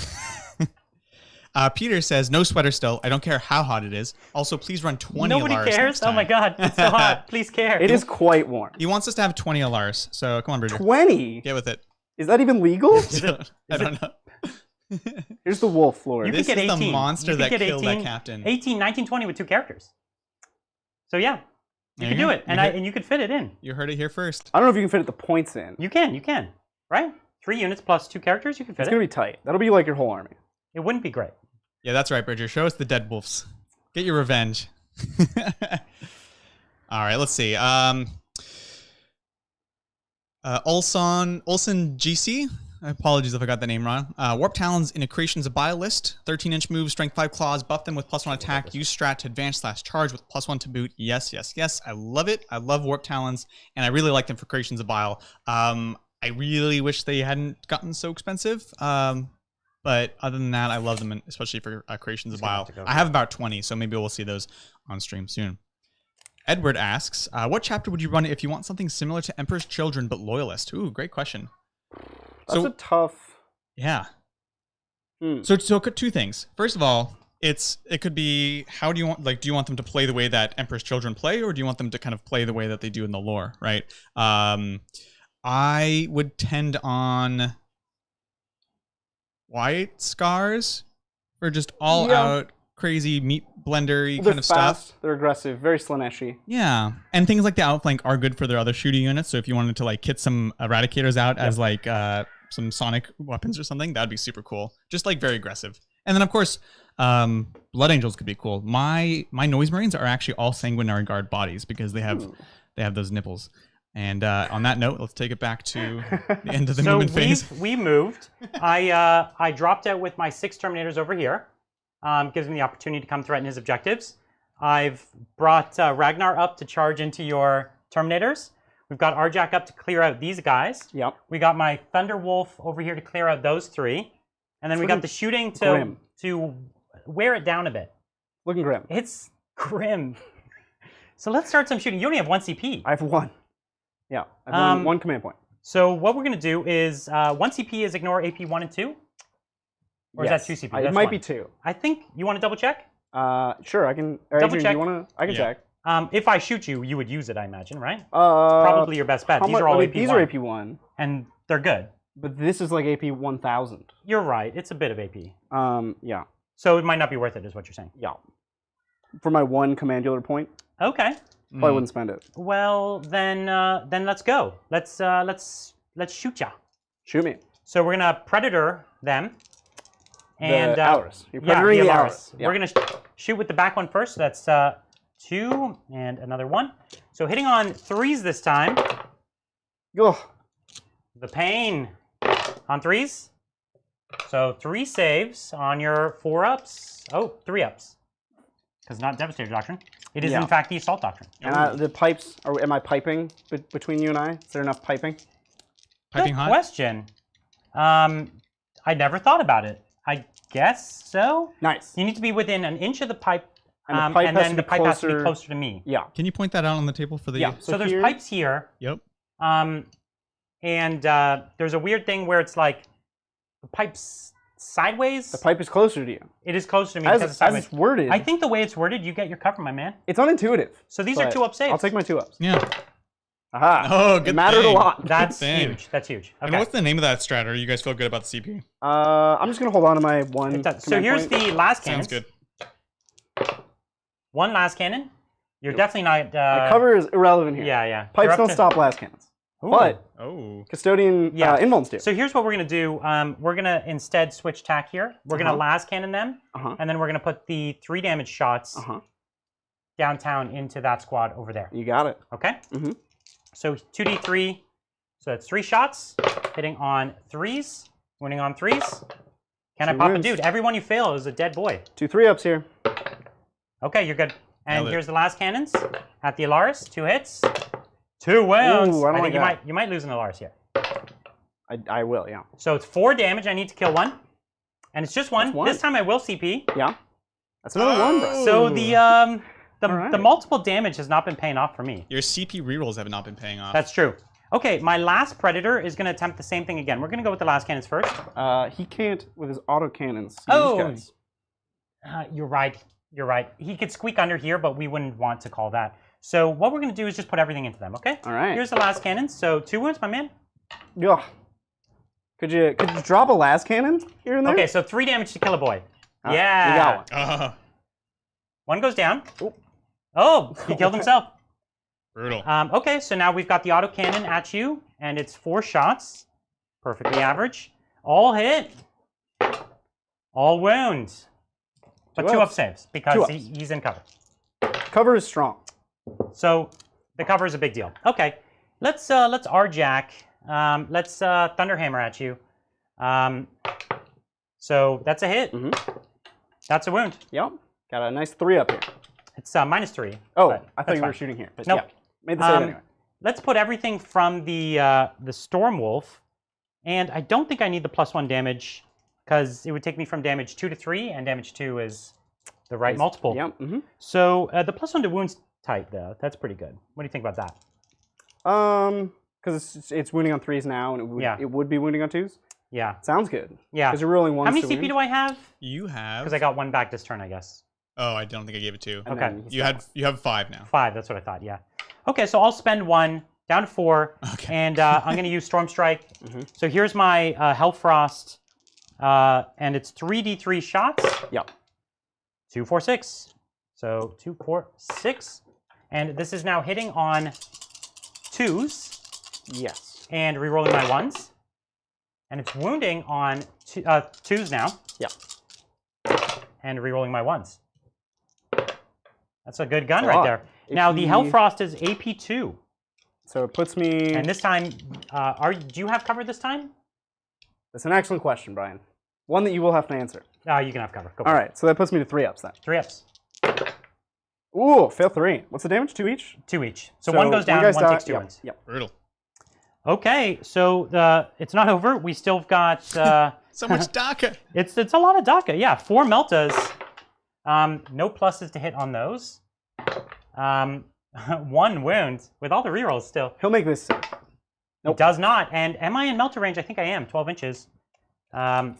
Peter says, no sweater still. I don't care how hot it is. Also, please run 20 Nobody Alaris cares? next time. Oh my god, it's so hot. Please care. It is quite warm. He wants us to have 20 Alaris, so come on, Bridger. 20? Get with it. Is that even legal? I don't know. Here's the wolf, Lord. You This could get is 18. the monster You could that get killed 18, that captain. 18, 19, 20 with 2 characters. So yeah, you There could you do go. it, and you could fit it in. You heard it here first. I don't know if you can fit the points in. You can, right? 3 units plus 2 characters, you can fit It's it. going to be tight. That'll be like your whole army. It wouldn't be great. Yeah, that's right, Bridger. Show us the dead wolves. Get your revenge. All right, let's see. Olson GC Apologies if I got the name wrong. Warp Talons in a Creations of Bile list. 13-inch moves, strength 5 claws, buff them with +1 attack, use strat to advance/charge with +1 to boot. Yes, yes, yes. I love it. I love Warp Talons, and I really like them for Creations of Bile. I really wish they hadn't gotten so expensive. But other than that, I love them, especially for Creations of Bile. I have about 20, so maybe we'll see those on stream soon. Edward asks, what chapter would you run if you want something similar to Emperor's Children but Loyalist? Ooh, great question. That's a tough... Yeah. So two things. First of all, it could be, how do you want, do you want them to play the way that Emperor's Children play, or do you want them to kind of play the way that they do in the lore, right? I would tend on White Scars for just all-out crazy meat blender-y kind of stuff. They're aggressive, very Slaneshi. Yeah, and things like the Outflank are good for their other shooting units, so if you wanted to kit some Eradicators out as some sonic weapons or something, that'd be super cool. Just very aggressive. And then of course, Blood Angels could be cool. My Noise Marines are actually all Sanguinary Guard bodies because they have those nipples. And on that note, let's take it back to the end of the movement phase. We moved. I dropped out with my 6 Terminators over here. Gives me the opportunity to come threaten his objectives. I've brought Ragnar up to charge into your Terminators. We've got Arjak up to clear out these guys. Yep. We got my Thunderwolf over here to clear out those 3. And then we got the shooting to wear it down a bit. Looking grim. It's grim. So let's start some shooting. You only have 1 CP. I have 1. Yeah, I have one command point. So what we're going to do is 1 CP is ignore AP 1 and 2? Or is that 2 CP? It might be 2. I think you want to double check? Sure, I can. Double check. I can check. If I shoot you, you would use it, I imagine, right? Probably your best bet. These are all AP 1. These are AP 1. And they're good. But this is like AP 1000. You're right. It's a bit of AP. Yeah. So it might not be worth it, is what you're saying. Yeah. For my 1 commandular point. Okay. Probably wouldn't spend it. Well, then let's go. Let's shoot ya. Shoot me. So we're gonna Predator them. And the Alarus. You're Predating the Alarus. Yeah. We're gonna shoot with the back one first. So that's 2 and another 1. So hitting on 3s this time. Ugh. The pain on 3s. So 3 saves on your 4 ups. Oh, 3 ups. Because not Devastator Doctrine. It is in fact the Assault Doctrine. And the pipes, am I piping between you and I? Is there enough piping? Piping hot? Good question. I never thought about it. I guess so. Nice. You need to be within an inch of the pipe, and then the pipe has to be closer to me. Yeah. Can you point that out on the table for the... Yeah. So there's pipes here. Yep. And there's a weird thing where it's like the pipe's sideways. The pipe is closer to you. It is closer to me as, because it's sideways. As it's worded. I think the way it's worded, you get your cover, my man. It's unintuitive. So these are 2 up saves. I'll take my 2 ups. Yeah. Aha. Oh, good. It mattered a lot. That's huge. That's huge. Okay. And what's the name of that strat? Or you guys feel good about the CP? I'm just gonna hold on to my 1. So here's the last cannon. Sounds good. 1 last cannon. You're definitely not. My cover is irrelevant here. Yeah, yeah. Pipes don't stop last cannons. Ooh. But Oh. Custodian invulns do. So here's what we're gonna do. We're gonna instead switch tack here. We're gonna last cannon them, and then we're gonna put the 3 damage shots downtown into that squad over there. You got it. Okay. So 2d3. So that's 3 shots, hitting on 3s, winning on 3s. Can I pop a dude? Every one you fail is a dead boy. 2 3-ups here. Okay, you're good. And here's the last cannons at the Alaris. 2 hits, 2 wounds. Ooh, I think you might lose an Alaris here. I will, yeah. So it's 4 damage. I need to kill 1, and it's just 1. This time I will CP. Yeah, that's another 1, bro. So the multiple damage has not been paying off for me. Your CP rerolls have not been paying off. That's true. Okay, my last Predator is going to attempt the same thing again. We're going to go with the last cannons first. He can't with his auto cannons. You're right. You're right. He could squeak under here, but we wouldn't want to call that. So what we're going to do is just put everything into them, okay? All right. Here's the last cannons. So 2 wounds, my man. Ugh. Could you drop a last cannon here and there? Okay, so 3 damage to kill a boy. Yeah. You got one. 1 goes down. Oh, he killed himself. Brutal. Okay, so now we've got the autocannon at you, and it's 4 shots. Perfectly average. All hit. All wound. But 2 up saves, because he's in cover. Cover is strong. So the cover is a big deal. Okay, let's Arjack. Let's Thunderhammer at you. So that's a hit. That's a wound. Yep. Got a nice 3 up here. It's -3. Oh, I thought you were shooting here. But nope. Yeah, made the save anyway. Let's put everything from the Storm Wolf. And I don't think I need the +1 damage because it would take me from damage 2 to 3, and damage 2 is the right multiple. Yep. So the +1 to wounds type, though, that's pretty good. What do you think about that? Because it's wounding on 3s now, and it would be wounding on 2s. Yeah. Sounds good. Yeah. Because you're rolling 1s. How many CP do I have? You have. Because I got 1 back this turn, I guess. Oh, I don't think I gave it 2. Okay. You have 5 now. 5. That's what I thought. Yeah. Okay, so I'll spend 1 down to 4, and I'm going to use Storm Strike. So here's my Hellfrost, and it's 3d3 shots. Yep. 2, 4, 6. So 2, 4, 6, and this is now hitting on 2s. Yes. And rerolling my 1s. And it's wounding on 2s now. Yep. And rerolling my 1s. That's a good gun right there. Now the Hellfrost is AP2. So it puts me. And this time, do you have cover this time? That's an excellent question, Brian. One that you will have to answer. You can have cover. Go All right, so that puts me to 3 ups then. 3 ups. Ooh, fail 3. What's the damage? 2 each? 2 each. So 1 goes down, 1 takes 2 wounds. Yep. Brutal. Okay, so it's not over. We still got so much DACA. It's a lot of DACA. Yeah, 4 Meltas. No pluses to hit on those. 1 wound with all the rerolls still. He'll make this save. Nope. It does not. And am I in Melta range? I think I am. 12 inches. I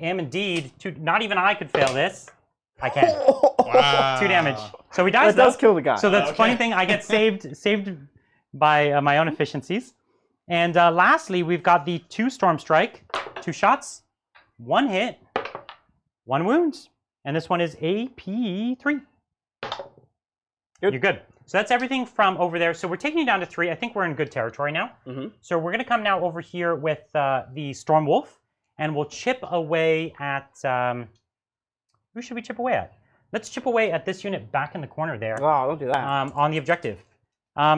am indeed. Not even I could fail this. I can. Wow. 2 damage. So he dies. That does kill the guy. So that's the funny thing. I get saved by my own efficiencies. And lastly, we've got the 2 Storm Strike, 2 shots, 1 hit, 1 wound, and this one is AP3. Good. You're good. So that's everything from over there. So we're taking you down to 3. I think we're in good territory now. So we're going to come now over here with the Storm Wolf, and we'll chip away at... who should we chip away at? Let's chip away at this unit back in the corner there. Oh, don't do that. On the objective.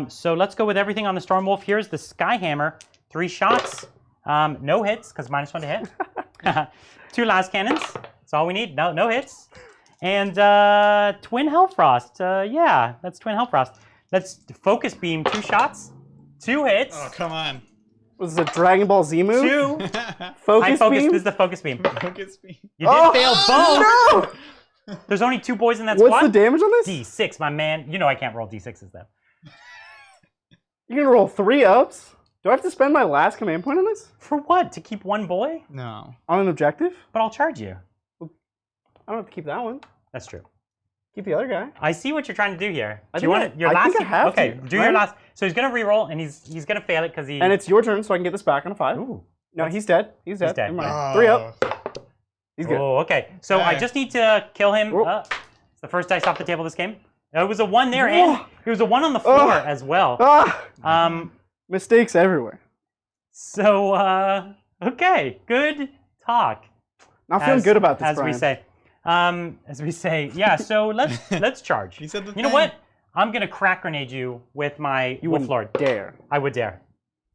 So let's go with everything on the Storm Wolf. Here's the Skyhammer. 3 shots. No hits, because -1 to hit. 2 las cannons. That's all we need. No hits. And Twin Hellfrost. Yeah, that's Twin Hellfrost. Let's Focus Beam. 2 shots. 2 hits. Oh, come on. Was this a Dragon Ball Z move? 2. Focus Beam? This is the Focus Beam. Focus Beam. You did fail both. No! There's only 2 boys in that squad. What's the damage on this? D6, my man. You know I can't roll D6s, though. You're going to roll 3 ups? Do I have to spend my last command point on this? For what? To keep 1 boy? No. On an objective? But I'll charge you. I don't have to keep that one. That's true. Keep the other guy. I see what you're trying to do here. I Do you want your last? think I have okay, to, do right? your last. So he's gonna re-roll, and he's gonna fail it because he. And it's your turn, so I can get this back on a 5. Ooh. No, he's dead. He's dead. dead. Never mind. Oh. 3 up. He's good. Oh, okay. So I just need to kill him. It's the first dice off the table this game. It was a 1 there, and it was a 1 on the floor as well. Mistakes everywhere. So okay, good talk. Not feeling good about this, as Brian. we say. As we say, yeah. So let's charge. He said the You know what? I'm gonna crack grenade you with my You Wolf wouldn't Lord. dare. I would dare.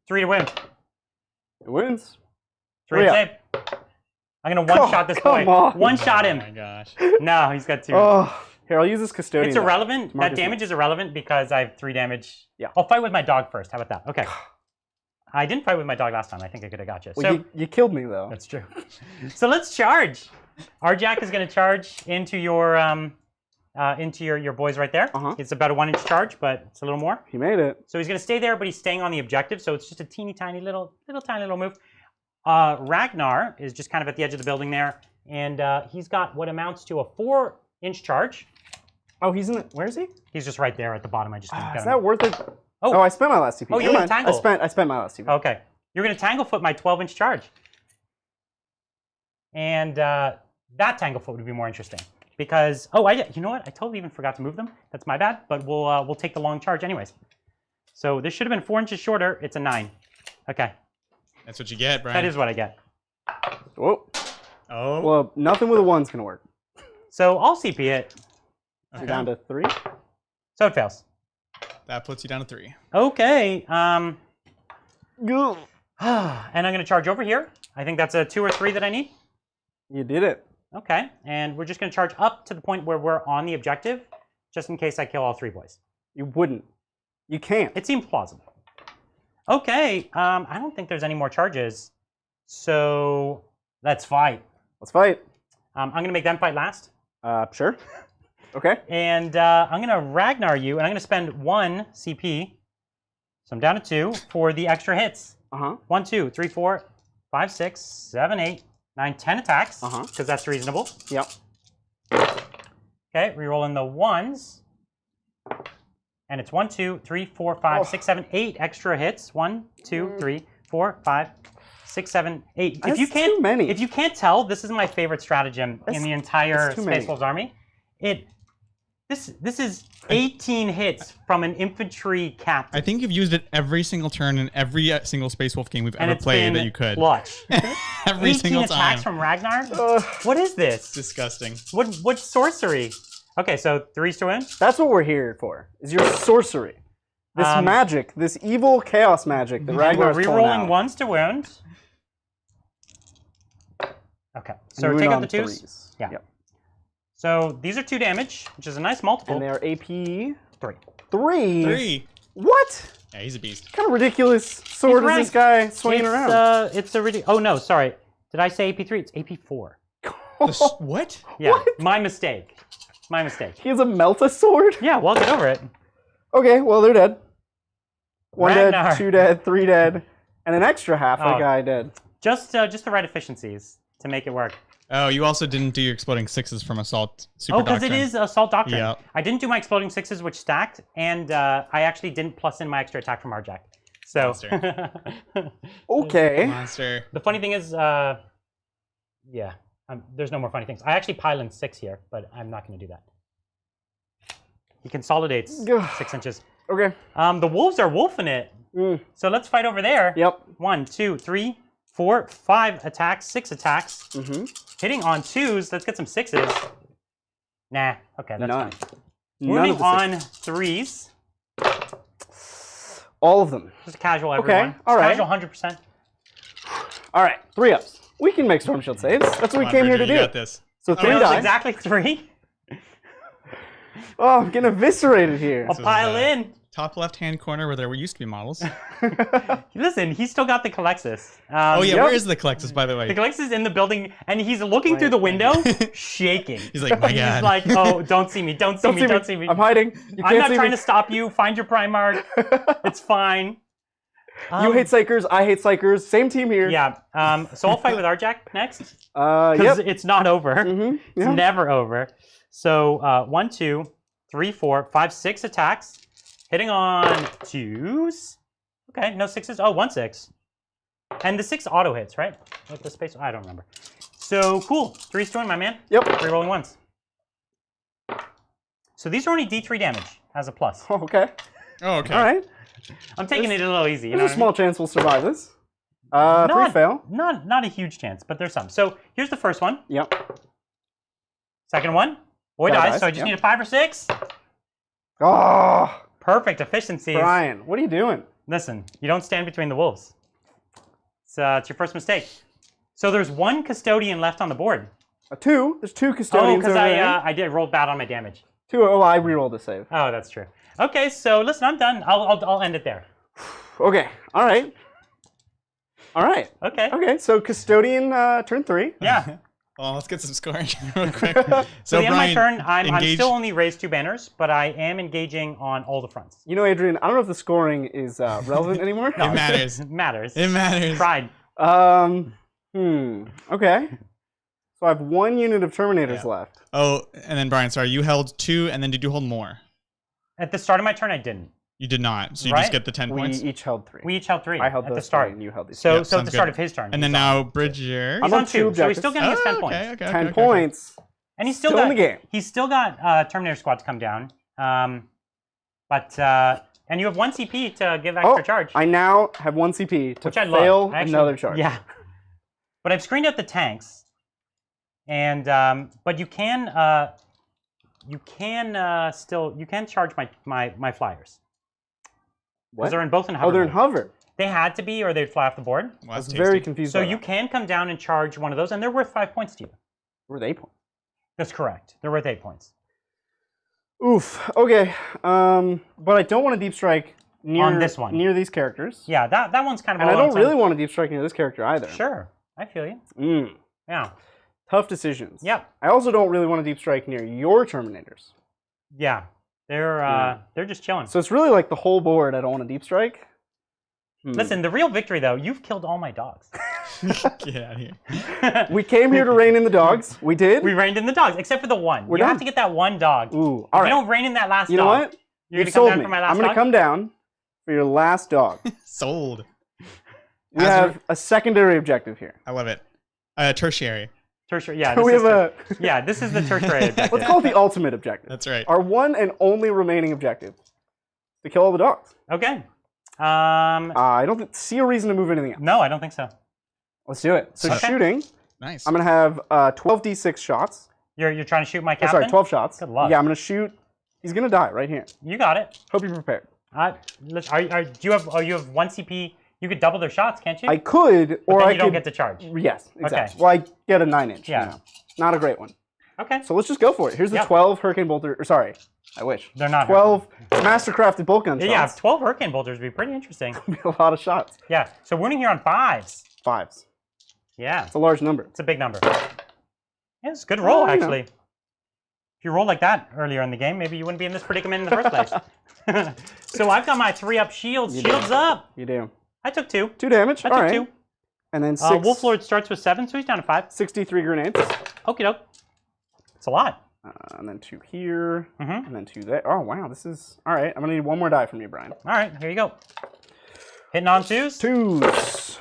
3 to win. It wins. 3 to save. I'm gonna one-shot this boy. on. One-shot him. Oh my gosh. No, he's got 2. Oh, here, I'll use this Custodian. It's irrelevant. That Marcus damage is irrelevant because I have 3 damage. Yeah. I'll fight with my dog first. How about that? Okay. I didn't fight with my dog last time. I think I could have got you. Well, So you killed me, though. that's true. So let's charge. Our Jack is going to charge into your boys right there. It's about a 1-inch charge, but it's a little more. He made it. So he's going to stay there, but he's staying on the objective. So it's just a teeny tiny little move. Ragnar is just kind of at the edge of the building there, and he's got what amounts to a 4-inch charge. Oh, he's in the... Where is he? He's just right there at the bottom. I just got Is him. that worth it? Oh. Oh, I spent my last CP. Oh, you're Never in mind. tangle. I spent my last CP. Okay. You're going to Tanglefoot my 12-inch charge. And that Tanglefoot would be more interesting. Because, you know what? I totally even forgot to move them. That's my bad. But we'll take the long charge anyways. So this should have been 4 inches shorter. It's a 9. Okay. That's what you get, Brian. That is what I get. Whoa. Oh. Well, nothing with a 1's going to work. So I'll CP it. So you're down to 3. So it fails. That puts you down to 3. Okay. And I'm going to charge over here. I think that's a 2 or 3 that I need. You did it. Okay, and we're just going to charge up to the point where we're on the objective, just in case I kill all 3 boys. You wouldn't. You can't. It seems plausible. Okay, I don't think there's any more charges, so let's fight. Let's fight. I'm going to make them fight last. Sure. Okay. And I'm going to Ragnar you, and I'm going to spend 1 CP, so I'm down to 2, for the extra hits. 1, 2, 3, 4, 5, 6, 7, 8, 9, 10 attacks, because that's reasonable. Yep. Okay, re-rolling the 1s. And it's 1, 2, 3, 4, 5, 6, 7, 8 extra hits. 1, 2, 3, 4, 5, 6, 7, 8. That's too many. If you can't tell, this is my favorite stratagem in the entire Space Wolves army. This is 18 hits from an infantry captain. I think you've used it every single turn in every single Space Wolf game we've ever played that you could. Clutch. Every single 18 time. attacks from Ragnar? What is this? Disgusting. What sorcery? Okay, so 3s to win? That's what we're here for, is your sorcery. This magic, this evil chaos magic that Ragnar's pulling out. We're re-rolling 1s to wound. Okay, so take out the 2s. 3s. Yeah. Yep. So these are 2 damage, which is a nice multiple. And they are AP 3. 3? What? Yeah, he's a beast. What kind of ridiculous sword is this guy swinging around? It's a ridiculous. Oh no, sorry. Did I say AP 3? It's AP 4. What? Yeah, What? my mistake. My mistake. He has a Melta sword? Yeah, well, get over it. Okay, well, they're dead. 1 Ragnar. dead, 2 dead, 3 dead, and an extra half a guy dead. Just the right efficiencies to make it work. Oh, you also didn't do your exploding 6s from Assault Super because it is Assault Doctrine. Yep. I didn't do my exploding 6s, which stacked, and I actually didn't plus in my extra attack from Arjak. So. Okay. Monster. The funny thing is, yeah, there's no more funny things. I actually pile in 6 here, but I'm not going to do that. He consolidates 6 inches. Okay. The wolves are wolfing it. So let's fight over there. Yep. 1, 2, 3, 4, 5 attacks, 6 attacks. Hitting on 2s. Let's get some 6s. Nah. Okay, that's fine. Moving on 3s. All of them. Just a casual, everyone. Okay. All right. Casual, 100%. All right. 3-ups. We can make Storm Shield saves. That's what we came here to do. You got this. So 3 dice. Exactly 3. Oh, I'm getting eviscerated here. I'll pile in. Top left-hand corner where there used to be models. Listen, he's still got the Colexis. Oh yeah, where is the Colexis, by the way? The Colexis is in the building, and he's looking through the window, shaking. He's like, my God. He's like, oh, don't see me, don't see me, don't see me. I'm hiding. You I'm can't not see trying me. to stop you. Find your Primarch. It's fine. You hate Psychers, I hate Psychers. Same team here. Yeah. So I'll fight with Arjak next. Yep. It's not over. It's never over. So 1, 2, 3, 4, 5, 6 attacks. Hitting on 2s. Okay, no 6s. Oh, 1 6. And the 6 auto hits, right? With the space, I don't remember. So cool. 3's to win, my man. Yep. 3 rolling 1s. So these are only D3 damage as a plus. Oh, okay. Oh, okay. All right. I'm taking it a little easy. You know There's a small chance we'll survive this. 3 fail. Not a huge chance, but there's some. So here's the first one. Yep. Second one. Boy dies, so I just need a 5 or 6. Oh. Perfect efficiencies. Brian, what are you doing? Listen, you don't stand between the wolves. It's your first mistake. So there's 1 custodian left on the board. 2. There's 2 custodians. Oh, because I did roll bad on my damage. 2. Oh, I rerolled the save. Oh, that's true. Okay, so listen, I'm done. I'll end it there. Okay. All right. All right. Okay. Okay. So custodian turn 3. Yeah. Well, let's get some scoring real quick. So the end of my Brian, turn, I'm still only raised 2 banners, but I am engaging on all the fronts. You know, Adrian, I don't know if the scoring is relevant anymore. No, it matters. It matters. It matters. Pride. Okay. So I have 1 unit of Terminators left. Oh, and then Brian, sorry, you held 2, and then did you hold more? At the start of my turn, I didn't. You did not. So you just get the 10 points. We each held 3. We each held 3. I held at the start. and you held these. So, Yep, so at the sounds start good. of his turn. And then now Bridger. He's on 2, so he's still getting his 10 points. Okay, 10 points. And he's still in the game. He's still got Terminator squad to come down. And you have 1 CP to give extra charge. I now have 1 CP to which I fail love. another charge. Yeah. But I've screened out the tanks. And but you can charge my flyers. What? They're in both in hover. Oh, they're in mode. hover. They had to be, or they'd fly off the board. Well, I was that's very tasty. confused. So by you that. can come down and charge one of those, and they're worth 5 points to you. Worth 8 points. That's correct. They're worth 8 points. Oof. Okay. But I don't want to deep strike near On this one. near these characters. Yeah, that one's kind of. And I don't really want to deep strike near this character either. Sure, I feel you. Yeah. Tough decisions. Yep. I also don't really want to deep strike near your Terminators. Yeah. They're just chilling. So it's really like the whole board I don't want to deep strike. Listen, the real victory though, you've killed all my dogs. Get out of here. We came here to rein in the dogs. We did. We reined in the dogs, except for the one. We're you done. have to get that one dog. Ooh, If all right. you don't rein in that last You dog, know what? you're You've gonna come sold down me. for my last I'm going to dog? come down for your last dog. Sold. We have a secondary objective here. I love it. Tertiary. Tertiary, yeah. This We is have yeah, this is the tertiary objective. let's call it the ultimate objective. That's right. Our one and only remaining objective. To kill all the dogs. Okay. I don't see a reason to move anything else. No, I don't think so. Let's do it. So Okay. shooting, Nice. I'm going to have 12d6 shots. You're trying to shoot my Oh, captain? sorry, 12 shots. Good luck. Yeah, I'm going to shoot. He's going to die right here. You got it. Hope you're prepared. Do you have 1 CP? You could double their shots, can't you? I could, or but then I you don't could. get to charge. Yes, exactly. Okay. Well, I get a 9-inch. Yeah. You know. Not a great one. Okay. So let's just go for it. Here's the Yep. 12 Hurricane Bolter. Or sorry, I wish. They're not 12 Mastercrafted bolt gun shots. Yeah, 12 Hurricane Bolters would be pretty interesting. Be a lot of shots. Yeah, so wounding here on 5s. 5s. Yeah, It's a large number. it's a big number. Yeah, it's a good roll, you know. actually. If you rolled like that earlier in the game, maybe you wouldn't be in this predicament in the first place. So I've got my 3-up shields. Shields up! You do. I took 2. 2 damage. I All took right. 2. And then 6. Wolf Lord starts with 7, so he's down to 5. 63 grenades. Okie doke. It's a lot. And then 2 here. Mhm. And then 2 there. Oh, wow. This is... All right. I'm going to need one more die from you, Brian. All right, here you go. Hitting on 2s. 2s.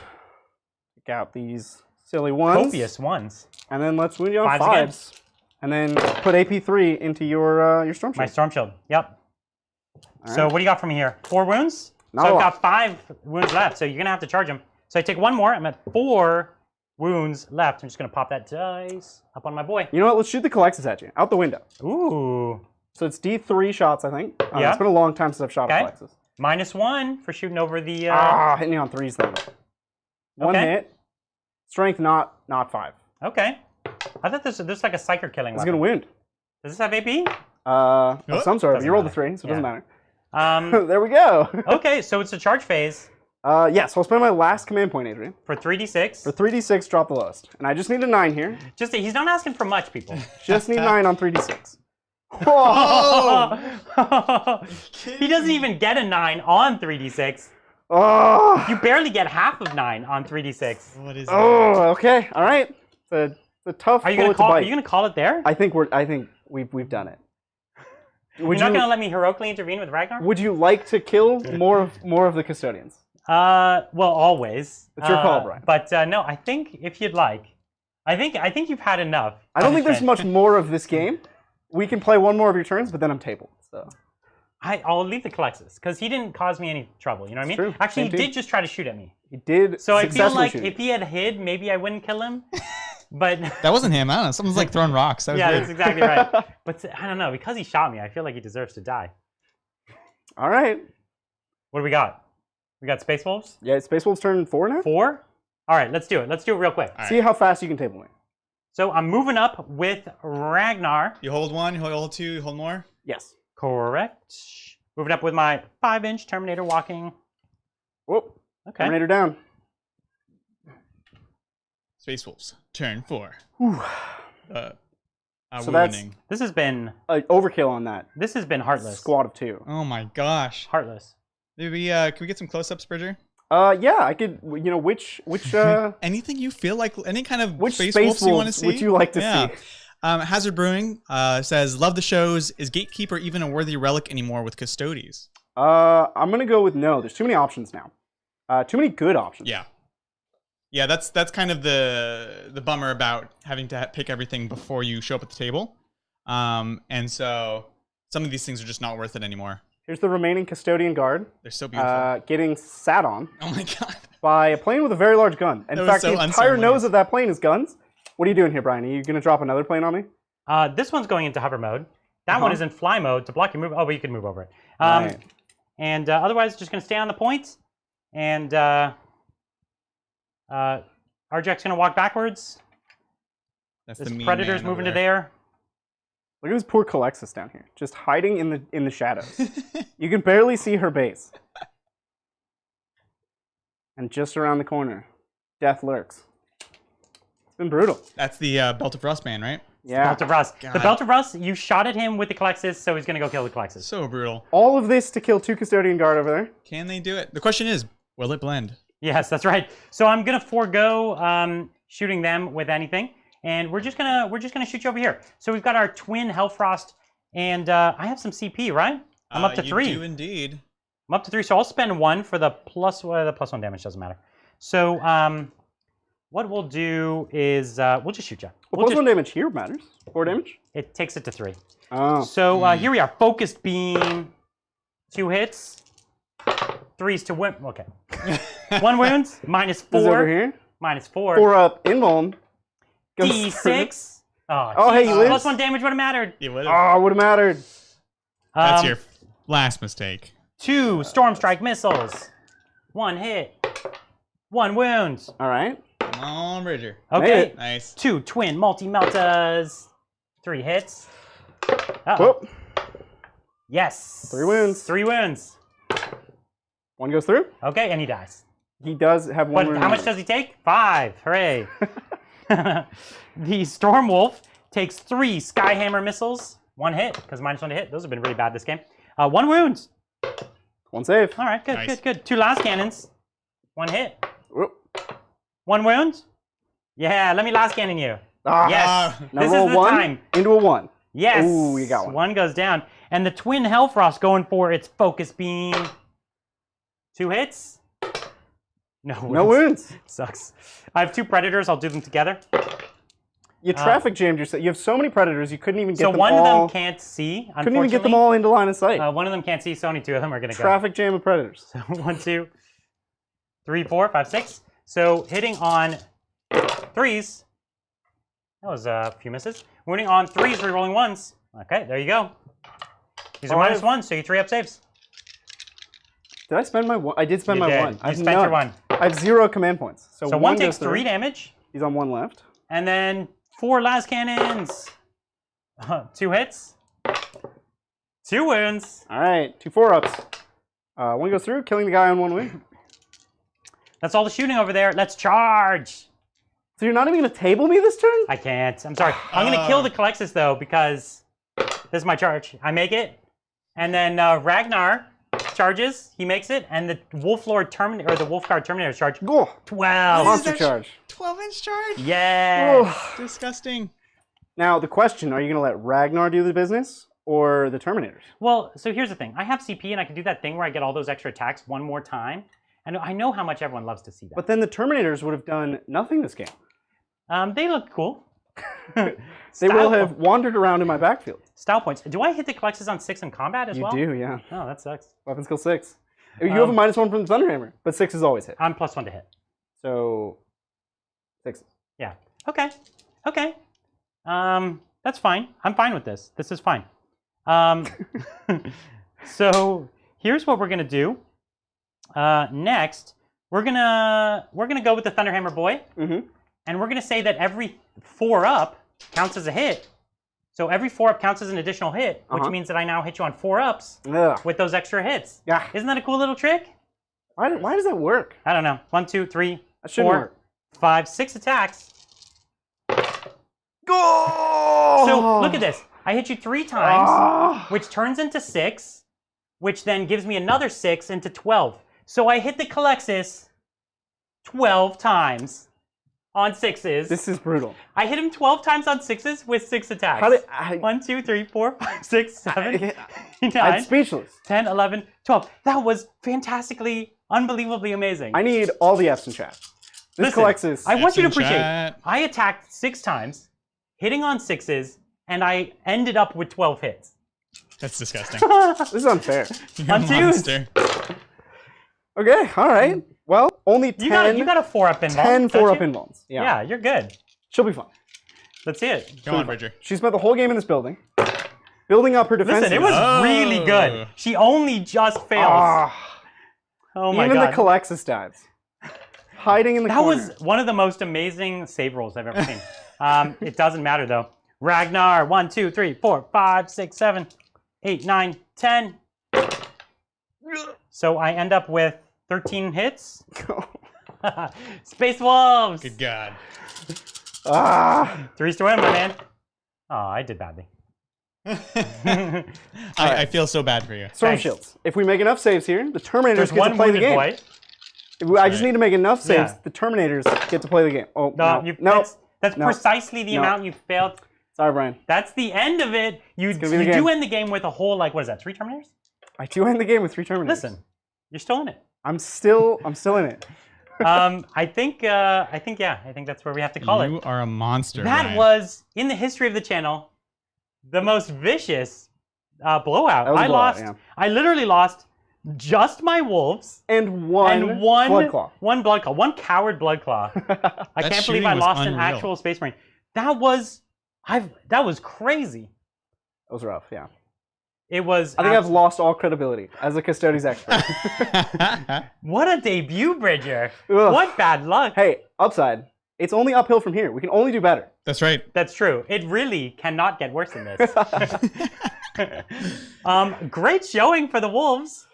Pick out these silly ones. Copious ones. And then let's wound you on 5s again. 5s. And then put AP3 into your Storm My Shield. Storm Shield, yep. All So right. what do you got from here? 4 wounds? Not So a I've lot. got 5 wounds left, so you're going to have to charge them. So I take 1 more. I'm at 4 wounds left. I'm just going to pop that dice up on my boy. You know what? Let's shoot the Colexus at you. Out the window. Ooh. So it's D3 shots, I think. Yeah. It's been a long time since I've shot Okay. a Colexus. -1 for shooting over the... Hitting me on 3s, though. One Okay. hit. Strength, not 5. Okay. I thought this was like a psyker killing It's weapon. going to wound. Does this have AP? Of some sort. Doesn't You rolled a matter. 3, so it doesn't matter. Um, There we go. okay, so it's a charge phase Yeah, so I'll spend my last command point, Adrian. for 3d6. For 3d6, drop the lowest. And I just need a 9 here. Just he's not asking for much, people. Just need 9 on 3d6. He doesn't even get a 9 on 3d6. Oh, You barely get half of 9 on 3d6. What is oh, okay. All right. It's a tough Are you gonna bullet to call? Are bite. you gonna call it there? I think we've done it. You're not gonna let me heroically intervene with Ragnar? Would you like to kill more of the custodians? Well, always. It's your call, Brian. But no, I think if you'd like, I think you've had enough. I don't think there's punishment. much more of this game. We can play one more of your turns, but then I'm tabled. So I'll leave the Colexus because he didn't cause me any trouble. You know what I mean? true. Actually, Same he team. did just try to shoot at me. he did. So I feel successfully like shoot if he had hid, maybe I wouldn't kill him. But That wasn't him. I don't know. Someone's like throwing rocks. That was yeah, weird. that's exactly right. But I don't know, because he shot me, I feel like he deserves to die. All right. What do we got? We got Space Wolves? Yeah, Space Wolves turn 4 now. 4? All right, let's do it. Let's do it real quick. All See how fast you can table me. So I'm moving up with Ragnar. You hold 1, you hold 2, you hold more. Yes. Correct. Moving up with my 5-inch Terminator walking. Whoop. Okay. Terminator down. Space Wolves, turn 4. Whew. So So that's- winning. This has been Overkill on that. this has been heartless. Squad of 2. Oh my gosh. Heartless. Maybe can we get some close-ups, Bridger? Yeah, I could. You know, which Anything you feel like, any kind of which Space, Space Wolves you want to Wolves see? would you like to Yeah. see? Hazard Brewing says, love the shows. Is Gatekeeper even a worthy relic anymore with Custodes? I'm gonna go with no. There's too many options now. Too many good options. Yeah. Yeah, that's kind of the bummer about having to pick everything before you show up at the table. And so some of these things are just not worth it anymore. Here's the remaining Custodian Guard. They're so beautiful. Getting sat on Oh my god. by a plane with a very large gun. In That was fact, so the entire unceremonious. nose of that plane is guns. What are you doing here, Brian? Are you gonna drop another plane on me? This one's going into hover mode. That one is in fly mode to block your move. Oh, but you can move over it. Right. And otherwise, just going to stay on the point And Arjak's gonna walk backwards. That's This the mean Predator's man moving over to there. Look at this poor Calexis down here, just hiding in the shadows. You can barely see her base. And just around the corner, death lurks. It's been brutal. That's the Belt of Rust man, right? Yeah. Belt of Rust. God. The Belt of Rust, you shot at him with the Calexis, so he's gonna go kill the Calexis. So brutal. All of this to kill 2 Custodian Guard over there. Can they do it? The question is, will it blend? Yes, that's right. So I'm gonna forego shooting them with anything, and we're just gonna shoot you over here. So we've got our twin Hellfrost, and I have some CP, right? I'm up to 3. You do indeed. I'm up to 3, so I'll spend 1 for the +1 damage. Doesn't matter. So what we'll do is we'll just shoot you. Well, +1 damage here matters. 4 damage. It takes it to 3. Oh. So here we are. Focused beam. 2 hits. 3s to win. Okay. 1 wound. -4. This is over here. -4. 4 up. Invuln. D6. Oh, hey, you lives. +1 damage would have mattered. It would Oh, would have mattered. That's your last mistake. 2 Storm Strike missiles. 1 hit. 1 wound. All right. Come on, Bridger. Okay. Nice. 2 twin multi-meltas. 3 hits. Uh-oh. Whoop. Yes. 3 wounds. 3 wounds. 1 goes through. Okay, and he dies. He does have 1 But wound. how much does he take? 5. Hooray. The Storm Wolf takes 3 Skyhammer missiles. 1 hit, because -1 to hit. Those have been really bad this game. 1 wound. 1 save. All right, good, Nice. good. 2 last cannons. 1 hit. Whoop. 1 wound. Yeah, let me last cannon you. Ah. Yes. Now This roll is the 1 time. into a 1. Yes. Ooh, you got one. 1 goes down. And the twin Hellfrost going for its focus beam. 2 hits. No wounds. No wounds. Sucks. I have 2 Predators. I'll do them together. You traffic jammed yourself. You have so many Predators, you couldn't even get So them one all. of them can't see, unfortunately. Couldn't even get them all into line of sight. One of them can't see, so only 2 of them are going to go. Traffic jam of Predators. So 1, 2, 3, 4, 5, 6. So hitting on 3s. That was a few misses. Winning on 3s, rerolling 1s. Okay, there you go. These are -1, so you 3 up saves. Did I spend my 1? I did spend You my did. 1. You spent your 1. I have 0 command points. So 1 goes takes through. 3 damage. He's on 1 left. And then 4 las cannons. 2 hits. 2 wounds. All right, 2 4-ups. 1 goes through, killing the guy on 1 wing. That's all the shooting over there. Let's charge. So you're not even going to table me this turn? I can't. I'm sorry. I'm going to kill the Calexis, though, because this is my charge. I make it. And then Ragnar charges. He makes it. And the Wolf Lord Terminator, or the Wolf Guard Terminator charge. Go. 12. Monster charge. 12-inch charge? Yeah. Disgusting. Now, the question, are you going to let Ragnar do the business or the Terminators? Well, so here's the thing. I have CP, and I can do that thing where I get all those extra attacks 1 more time. And I know how much everyone loves to see that. But then the Terminators would have done nothing this game. They look cool. They will have wandered around in my backfield. Style points. Do I hit the Calexis on 6 in combat as well? You do, yeah. Oh, that sucks. Weapon skill 6. You have a -1 from the Thunderhammer, but 6 is always hit. I'm +1 to hit. So, 6. Yeah. Okay. Okay. That's fine. I'm fine with this. This is fine. So here's what we're gonna do. Next, we're gonna go with the Thunderhammer boy, and we're gonna say that every 4-up counts as a hit. So every 4-up counts as an additional hit, which means that I now hit you on 4-ups with those extra hits. Yeah. Isn't that a cool little trick? Why does that work? I don't know. 1, 2, 3, That shouldn't 4, work. 5, 6 attacks. Go! So look at this. I hit you 3 times, which turns into 6, which then gives me another 6 into 12. So I hit the Calexis 12 times on 6s. This is brutal. I hit him 12 times on 6s with 6 attacks. How did I... 1, 2, 3, 4, 5, 6, 7, 8, I'm 9, speechless. 10, 11, 12. That was fantastically, unbelievably amazing. I need all the F's in chat. This Listen, Calexis... I want you to F's in appreciate, chat. I attacked 6 times, hitting on 6s, and I ended up with 12 hits. That's disgusting. This is unfair. You're a On twos. monster. Okay, all right. Well, only 10... You got a 4-up invuln. 10 don't 4-up you? invulns. Yeah. Yeah, you're good. She'll be fine. Let's see it. Go on, Bridger. She spent the whole game in this building, building up her defenses. Listen, it was really good. She only just fails. Oh my Even god. the Calexis dies. Hiding in the corner. That was one of the most amazing save rolls I've ever seen. It doesn't matter though. Ragnar, 1, 2, 3, 4, 5, 6, 7, 8, 9, 10. So I end up with 13 hits. Space Wolves! Good God. 3's to win, my man. Oh, I did badly. I feel so bad for you. Storm Shields. If we make enough saves here, the Terminators get to play the game. I just need to make enough saves. The Terminators get to play the game. Oh, no. That's precisely the amount you failed. Sorry, Brian. That's the end of it. You do end the game with a whole, like, what is that, 3 Terminators? I do end the game with 3 Terminators. Listen, you're still in it. I'm still in it. I think that's where we have to call it. You are a monster. That was, in the history of the channel, the most vicious blowout. I literally lost just my wolves and one blood claw. One coward blood claw. I can't believe I lost an actual Space Marine. That was crazy. That was rough, yeah. It was. I think I've lost all credibility as a Custodes expert. What a debut, Bridger. Ugh. What bad luck. Hey, upside. It's only uphill from here. We can only do better. That's right. That's true. It really cannot get worse than this. Great showing for the Wolves.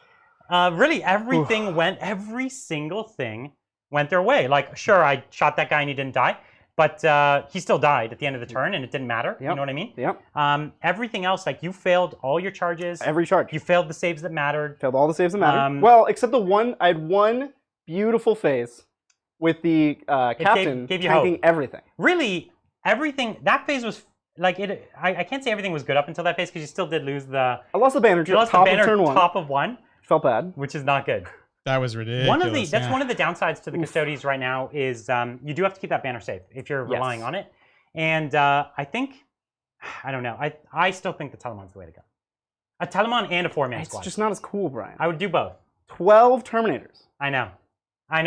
Really, every single thing went their way. Like, sure, I shot that guy and he didn't die, but he still died at the end of the turn and it didn't matter. You know what I mean? Yep. Everything else, like you failed all your charges. Every charge. You failed the saves that mattered. Failed all the saves that mattered. Well, except the one, I had one beautiful phase with the captain tanking everything. Really, everything, that phase was, like, I can't say everything was good up until that phase because you still did lose the... I lost the banner top of turn 1. Top of 1. Felt bad. Which is not good. That was ridiculous. That's one of the downsides to the Custodes right now is you do have to keep that banner safe if you're relying on it. And I think, I don't know, I still think the Telemon's the way to go. A Telemon and a 4-man squad. It's just not as cool, Brian. I would do both. 12 Terminators. I know,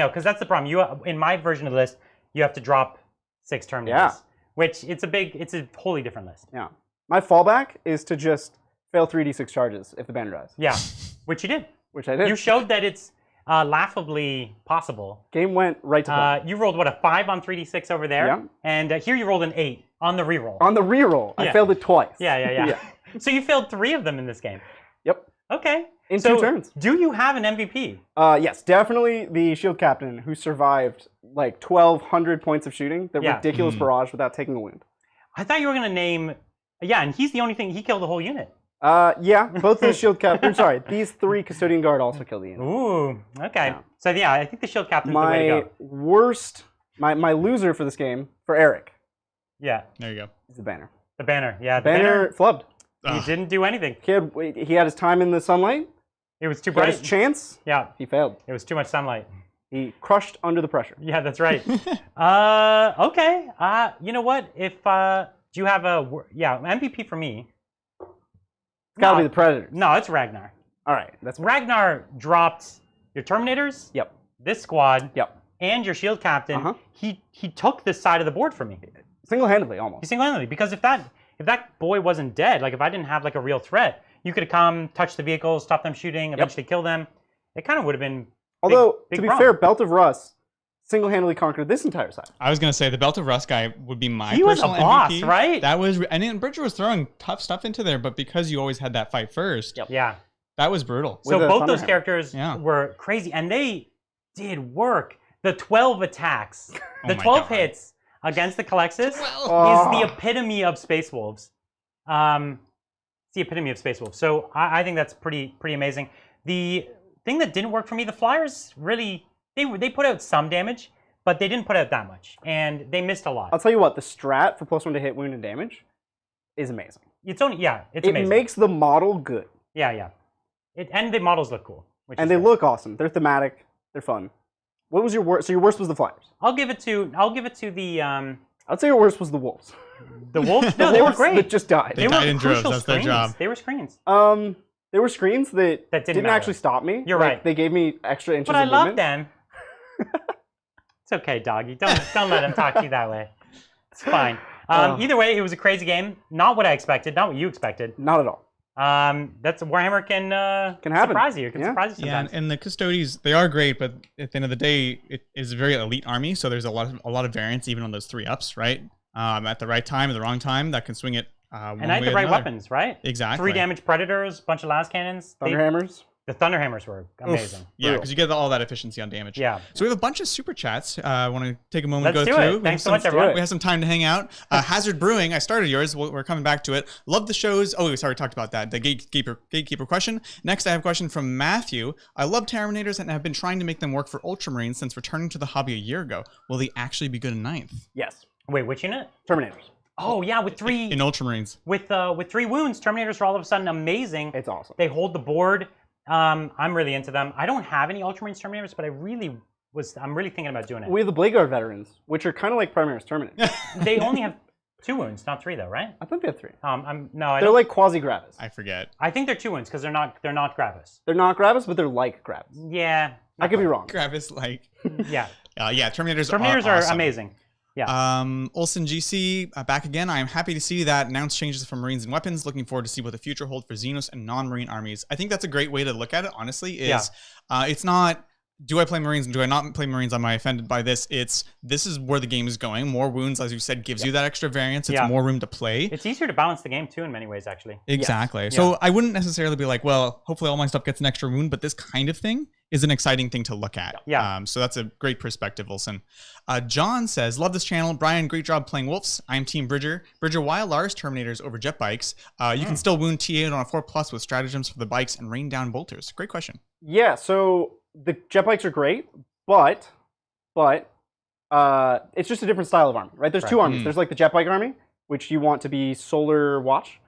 because that's the problem. In my version of the list, you have to drop 6 Terminators. Yeah. Which, it's a wholly different list. Yeah. My fallback is to just fail 3d6 charges if the banner dies. Yeah, which you did. Which I did. You showed that it's laughably possible. Game went right to plan. You rolled, what, a 5 on 3d6 over there? Yeah. And here you rolled an 8 on the reroll. On the reroll. I failed it twice. Yeah. So you failed 3 of them in this game. Yep. Okay. In 2 turns. Do you have an MVP? Yes, definitely the shield captain who survived like 1,200 points of shooting. The ridiculous barrage without taking a wound. I thought you were going to name... Yeah, and he's the only thing... He killed the whole unit. Yeah, both the shield captain... sorry, these 3 custodian guard also killed the unit. Ooh, okay. Yeah. So yeah, I think the shield captain's the way to go. Worst... My loser for this game, for Eric. Yeah. There you go. Is the banner. The banner, yeah. The banner flubbed. He didn't do anything. He had his time in the sunlight. It was too bright. He had his chance. Yeah. He failed. It was too much sunlight. He crushed under the pressure. Yeah, that's right. Okay. You know what? If do you have a MVP for me? It's got to be the Predators. No, it's Ragnar. All right, Ragnar dropped your Terminators. Yep. This squad. Yep. And your shield captain. He took this side of the board from me. Single-handedly, almost. Single-handedly, because if that boy wasn't dead, like if I didn't have like a real threat, you could have come, touch the vehicles, stop them shooting, eventually kill them. It kind of would have been. Although, to be fair, Belt of Rust single-handedly conquered this entire side. I was going to say, the Belt of Rust guy would be my personal MVP. He was a boss, MVP. right? That was, and then Bridger was throwing tough stuff into there, but because you always had that fight first, that was brutal. So both those characters were crazy, and they did work. The 12 attacks, the 12 hits against the Calexis is the epitome of Space Wolves. It's the epitome of Space Wolves. So I think that's pretty amazing. The thing that didn't work for me, the Flyers really, they put out some damage, but they didn't put out that much, and they missed a lot. I'll tell you what, the strat for +1 to hit, wound, and damage is amazing. It's amazing. It makes the model good. Yeah. And the models look cool. And they look awesome. They're thematic. They're fun. What was your worst? So your worst was the Flyers. I'll give it to the. I'd say your worst was the Wolves. The Wolves? No, they were great. That just died. They died in droves. That's their job. They were screens. They were screens that didn't actually stop me. You're right. They gave me extra inches. But I love them. It's okay, doggy. Don't let him talk to you that way. It's fine. Either way, it was a crazy game. Not what I expected. Not what you expected. Not at all. That's Warhammer can happen. surprise you. It can surprise you Yeah, sometimes. and the Custodes, they are great, but at the end of the day, it is a very elite army. So there's a lot of variance even on those 3-ups, right? At the right time, at the wrong time, that can swing it. And I had the right weapons, right? Exactly. 3 damage predators, bunch of las cannons. Thunderhammers. The Thunderhammers were amazing. Oof. Yeah, because you get all that efficiency on damage. Yeah. So we have a bunch of super chats. I want to take a moment Let's to go do through. it. Thanks so much, everyone. We have some time to hang out. Hazard Brewing, I started yours. We're coming back to it. Love the shows. Oh, sorry, we talked about that. The gatekeeper question. Next, I have a question from Matthew. I love Terminators and have been trying to make them work for Ultramarines since returning to the hobby a year ago. Will they actually be good in 9th? Yes. Wait, which unit? Terminators. Oh yeah, with 3 in Ultramarines. With 3 wounds, Terminators are all of a sudden amazing. It's awesome. They hold the board. I'm really into them. I don't have any Ultramarines Terminators, but I'm really thinking about doing it. We have the Blade Guard veterans, which are kind of like Primarch Terminators. They only have 2 wounds, not 3 though, right? I think they have 3. They're like quasi-Gravis. I forget. I think they're 2 wounds because they're not Gravis. They're not Gravis, but they're like Gravis. Yeah. I could be wrong. Gravis like. Yeah. Yeah, Terminators are awesome. amazing. Yeah. Olsen GC back again. I am happy to see that announced changes for Marines and weapons. Looking forward to see what the future holds for Xenos and non-Marine armies. I think that's a great way to look at it. Honestly, it's not. Do I play Marines and do I not play Marines? Am I offended by this? This is where the game is going. More wounds, as you said, gives you that extra variance. It's more room to play. It's easier to balance the game too in many ways, actually. Exactly. Yes. So I wouldn't necessarily be like, well, hopefully all my stuff gets an extra wound, but this kind of thing is an exciting thing to look at. Yeah. So that's a great perspective, Olsen. John says, love this channel. Brian, great job playing Wolves. I'm Team Bridger. Bridger, why Lars Terminators over jet bikes? You can still wound T8 on a 4+ with stratagems for the bikes and rain down bolters. Great question. Yeah, so the jet bikes are great, but it's just a different style of army, right? There's 2 armies. There's like the jet bike army, which you want to be Solar Watch,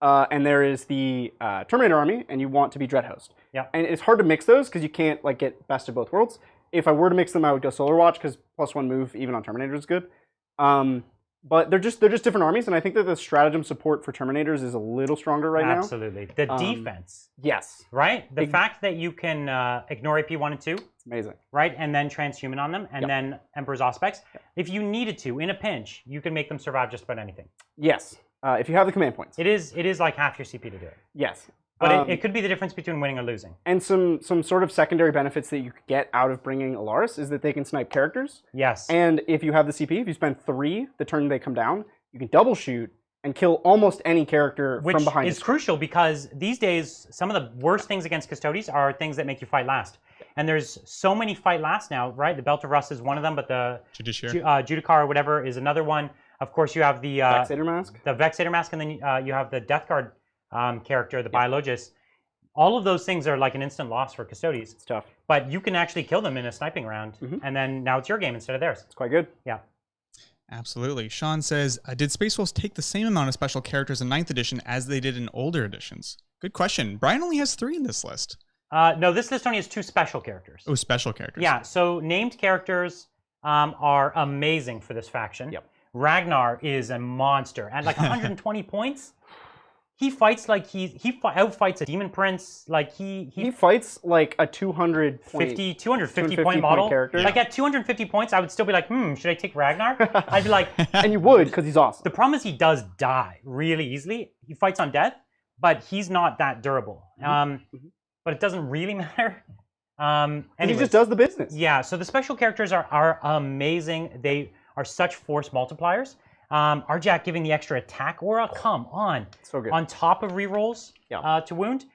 and there is the Terminator army, and you want to be Dread Host. Yeah. And it's hard to mix those because you can't like get best of both worlds. If I were to mix them, I would go Solar Watch because +1 move even on Terminator is good. But they're just different armies, and I think that the stratagem support for Terminators is a little stronger right now. Absolutely. The defense. Yes. Right? The fact that you can ignore AP 1 and 2. It's amazing. Right? And then transhuman on them, and then Emperor's Auspex. If you needed to, in a pinch, you can make them survive just about anything. Yes. If you have the command points. It is like half your CP to do it. Yes. But it could be the difference between winning or losing. And some sort of secondary benefits that you could get out of bringing Alaris is that they can snipe characters. Yes. And if you have the CP, if you spend 3 the turn they come down, you can double shoot and kill almost any character from behind. Which is crucial because these days, some of the worst things against Custodes are things that make you fight last. And there's so many fight last now, right? The Belt of Rust is one of them, but the Judicar or whatever is another one. Of course, you have the Vexator Mask. The Vexator Mask, and then you have the Death Guard character, the Biologist. All of those things are like an instant loss for Custodes. It's tough. But you can actually kill them in a sniping round, and then now it's your game instead of theirs. It's quite good. Yeah. Absolutely. Sean says, did Space Wolves take the same amount of special characters in 9th edition as they did in older editions? Good question. Brian only has 3 in this list. No, this list only has 2 special characters. Oh, special characters. Yeah, so named characters are amazing for this faction. Yep. Ragnar is a monster. At like 120 points, he fights like he outfights a Demon Prince. Like he fights like a 250 point model. Character. Like at 250 points, I would still be like, should I take Ragnar? I'd be like... And you would, because he's awesome. The problem is he does die really easily. He fights on death, but he's not that durable. But it doesn't really matter. And he just does the business. Yeah, so the special characters are amazing. They are such force multipliers. Arjak giving the extra attack aura, come on. So good. On top of rerolls to wound.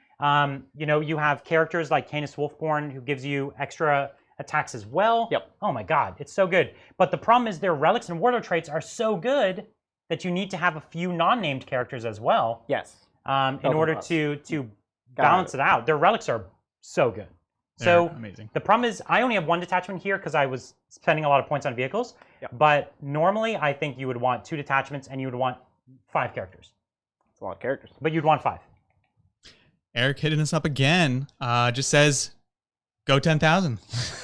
You have characters like Canis Wolfborn who gives you extra attacks as well. Yep. Oh my god, it's so good. But the problem is their relics and warlord traits are so good that you need to have a few non-named characters as well. Yes. In order to balance it out. Their relics are so good. They're amazing. The problem is I only have 1 detachment here because I was spending a lot of points on vehicles. Yep. But normally I think you would want 2 detachments and you would want 5 characters. That's a lot of characters. But you'd want 5. Eric hitting us up again. Just says, go 10,000.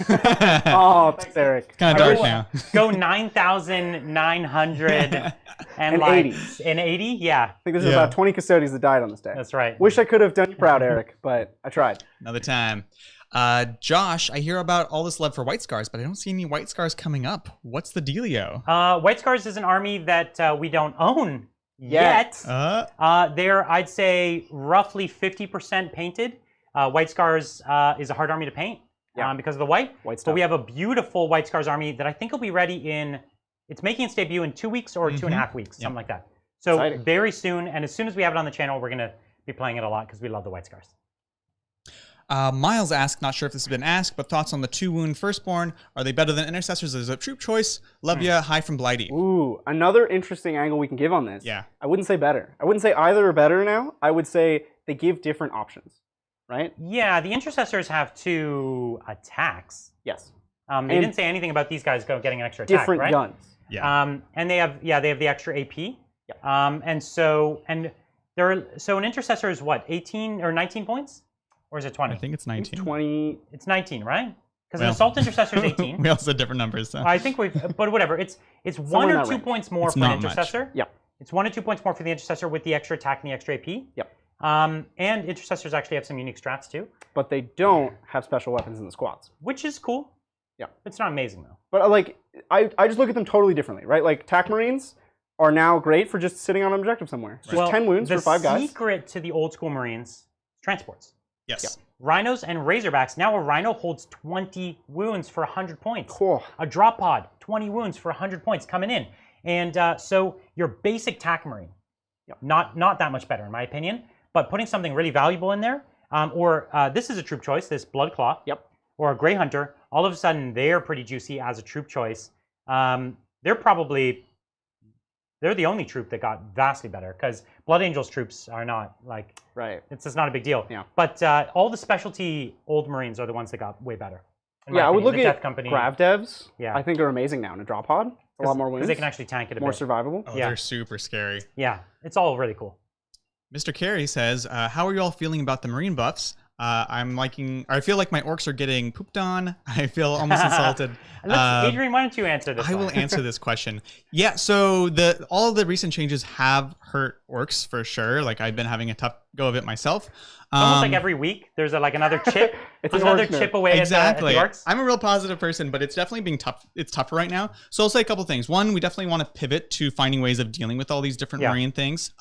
Oh, thanks, Eric. It's kind of dark now. Go 9,900 and 80. In 80? Yeah. I think there's about 20 Custodes that died on this day. That's right. Wish I could have done you proud, Eric, but I tried. Another time. Josh, I hear about all this love for White Scars, but I don't see any White Scars coming up. What's the dealio? White Scars is an army that we don't own yet. They're, I'd say, roughly 50% painted. White Scars is a hard army to paint because of the white. But we have a beautiful White Scars army that I think will be ready in, it's making its debut in 2 weeks or 2.5 weeks, something like that. So exciting. Very soon, and as soon as we have it on the channel, we're going to be playing it a lot because we love the White Scars. Miles asked, not sure if this has been asked, but thoughts on the 2-wound Firstborn. Are they better than Intercessors as a troop choice? Love ya, hi from Blighty. Ooh, another interesting angle we can give on this. Yeah. I wouldn't say better. I wouldn't say either are better now. I would say they give different options, right? Yeah, the Intercessors have 2 attacks. Yes. They didn't say anything about these guys getting an extra attack, different right? guns. Yeah. And they have the extra AP. Yeah. So an Intercessor is what, 18 or 19 points? Or is it 20? I think it's 19. 20. It's 19, right? Because an Assault Intercessor is 18. We also said different numbers. So. I think but whatever. It's 1 or 2 points more for an Intercessor. Yeah. It's 1 or 2 points more for the Intercessor with the extra attack and the extra AP. Yep. And Intercessors actually have some unique strats too. But they don't have special weapons in the squads. Which is cool. Yeah. It's not amazing though. But like, I just look at them totally differently, right? Like, TAC Marines are now great for just sitting on an objective somewhere. It's just 10 wounds for 5 guys. The secret to the old school Marines, transports. Yes. Yeah. Rhinos and Razorbacks. Now a Rhino holds 20 wounds for 100 points. Cool. A drop pod, 20 wounds for 100 points coming in. And so your basic TAC Marine, not that much better in my opinion, but putting something really valuable in there, or this is a troop choice, this Blood Claw, or a Grey Hunter, all of a sudden they're pretty juicy as a troop choice. They're the only troop that got vastly better because Blood Angels troops are not like, it's just not a big deal. Yeah. But all the specialty old Marines are the ones that got way better. Yeah, I would look at Company. Grav Devs. Yeah. I think are amazing now in a drop pod. A lot more wounds. Because they can actually tank it a bit. More survivable. Oh, they're super scary. Yeah, it's all really cool. Mr. Carey says, how are you all feeling about the Marine buffs? I feel like my orcs are getting pooped on. I feel almost insulted. Adrian, why don't you answer this? I will answer this question. Yeah, so all of the recent changes have hurt orcs for sure. Like I've been having a tough go of it myself. It's almost like every week there's another chip. There's another chip away at the orcs. I'm a real positive person, but it's definitely being tough. It's tougher right now. So I'll say a couple things. One, we definitely want to pivot to finding ways of dealing with all these different Marine things.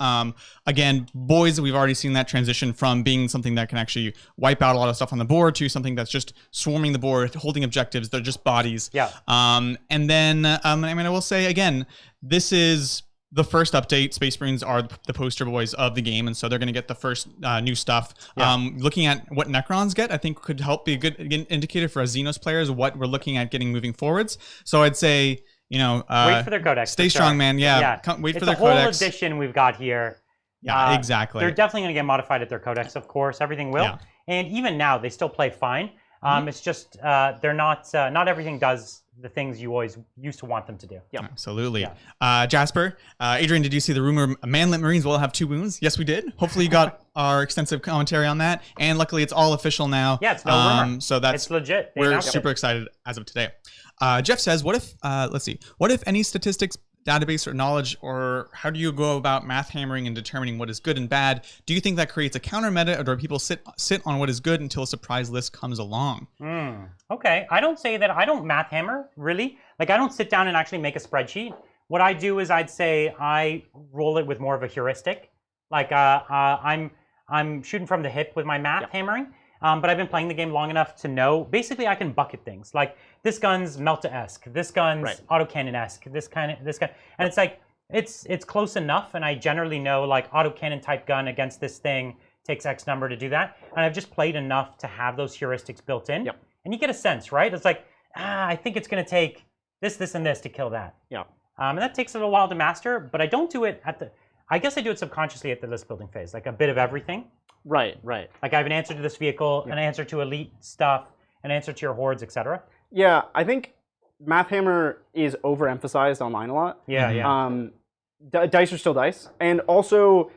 Again, boys, we've already seen that transition from being something that can actually wipe out a lot of stuff on the board to something that's just swarming the board, holding objectives. They're just bodies. Yeah. And then, I will say again, this is the first update. Space Marines are the poster boys of the game, and so they're going to get the first new stuff. Looking at what Necrons get, I think could help be a good indicator for us Xenos players what we're looking at getting moving forwards. So I'd say, wait for their codex. Stay strong, man. Yeah. Wait for their codex. It's a whole edition we've got here. Yeah, exactly. They're definitely going to get modified at their codex, of course. Everything will. Yeah. And even now, they still play fine. It's just they're not everything does the things you always used to want them to do. Yeah, absolutely. Yeah. Jasper, Adrian, did you see the rumor manlit Marines will have 2 wounds? Yes, we did. Hopefully you got our extensive commentary on that. And luckily it's all official now. Yeah, it's no rumor. So it's legit. We're super excited as of today. Jeff says, what if any statistics database or knowledge, or how do you go about math hammering and determining what is good and bad? Do you think that creates a counter meta, or do people sit on what is good until a surprise list comes along? Okay, I don't math hammer really. Like I don't sit down and actually make a spreadsheet. What I do is I'd say I roll it with more of a heuristic. Like I'm shooting from the hip with my math hammering. But I've been playing the game long enough to know, basically I can bucket things. Like, this gun's Melta-esque, this gun's autocannon-esque, this gun. And it's like, it's close enough, and I generally know, like, autocannon type gun against this thing takes X number to do that. And I've just played enough to have those heuristics built in. Yep. And you get a sense, right? It's like, I think it's going to take this, this, and this to kill that. Yeah. And that takes a little while to master, but I don't do it I guess I do it subconsciously at the list building phase, like a bit of everything. Right. Like I have an answer to this vehicle, an answer to elite stuff, an answer to your hordes, etc. Yeah, I think Math Hammer is overemphasized online a lot. Dice are still dice. And also,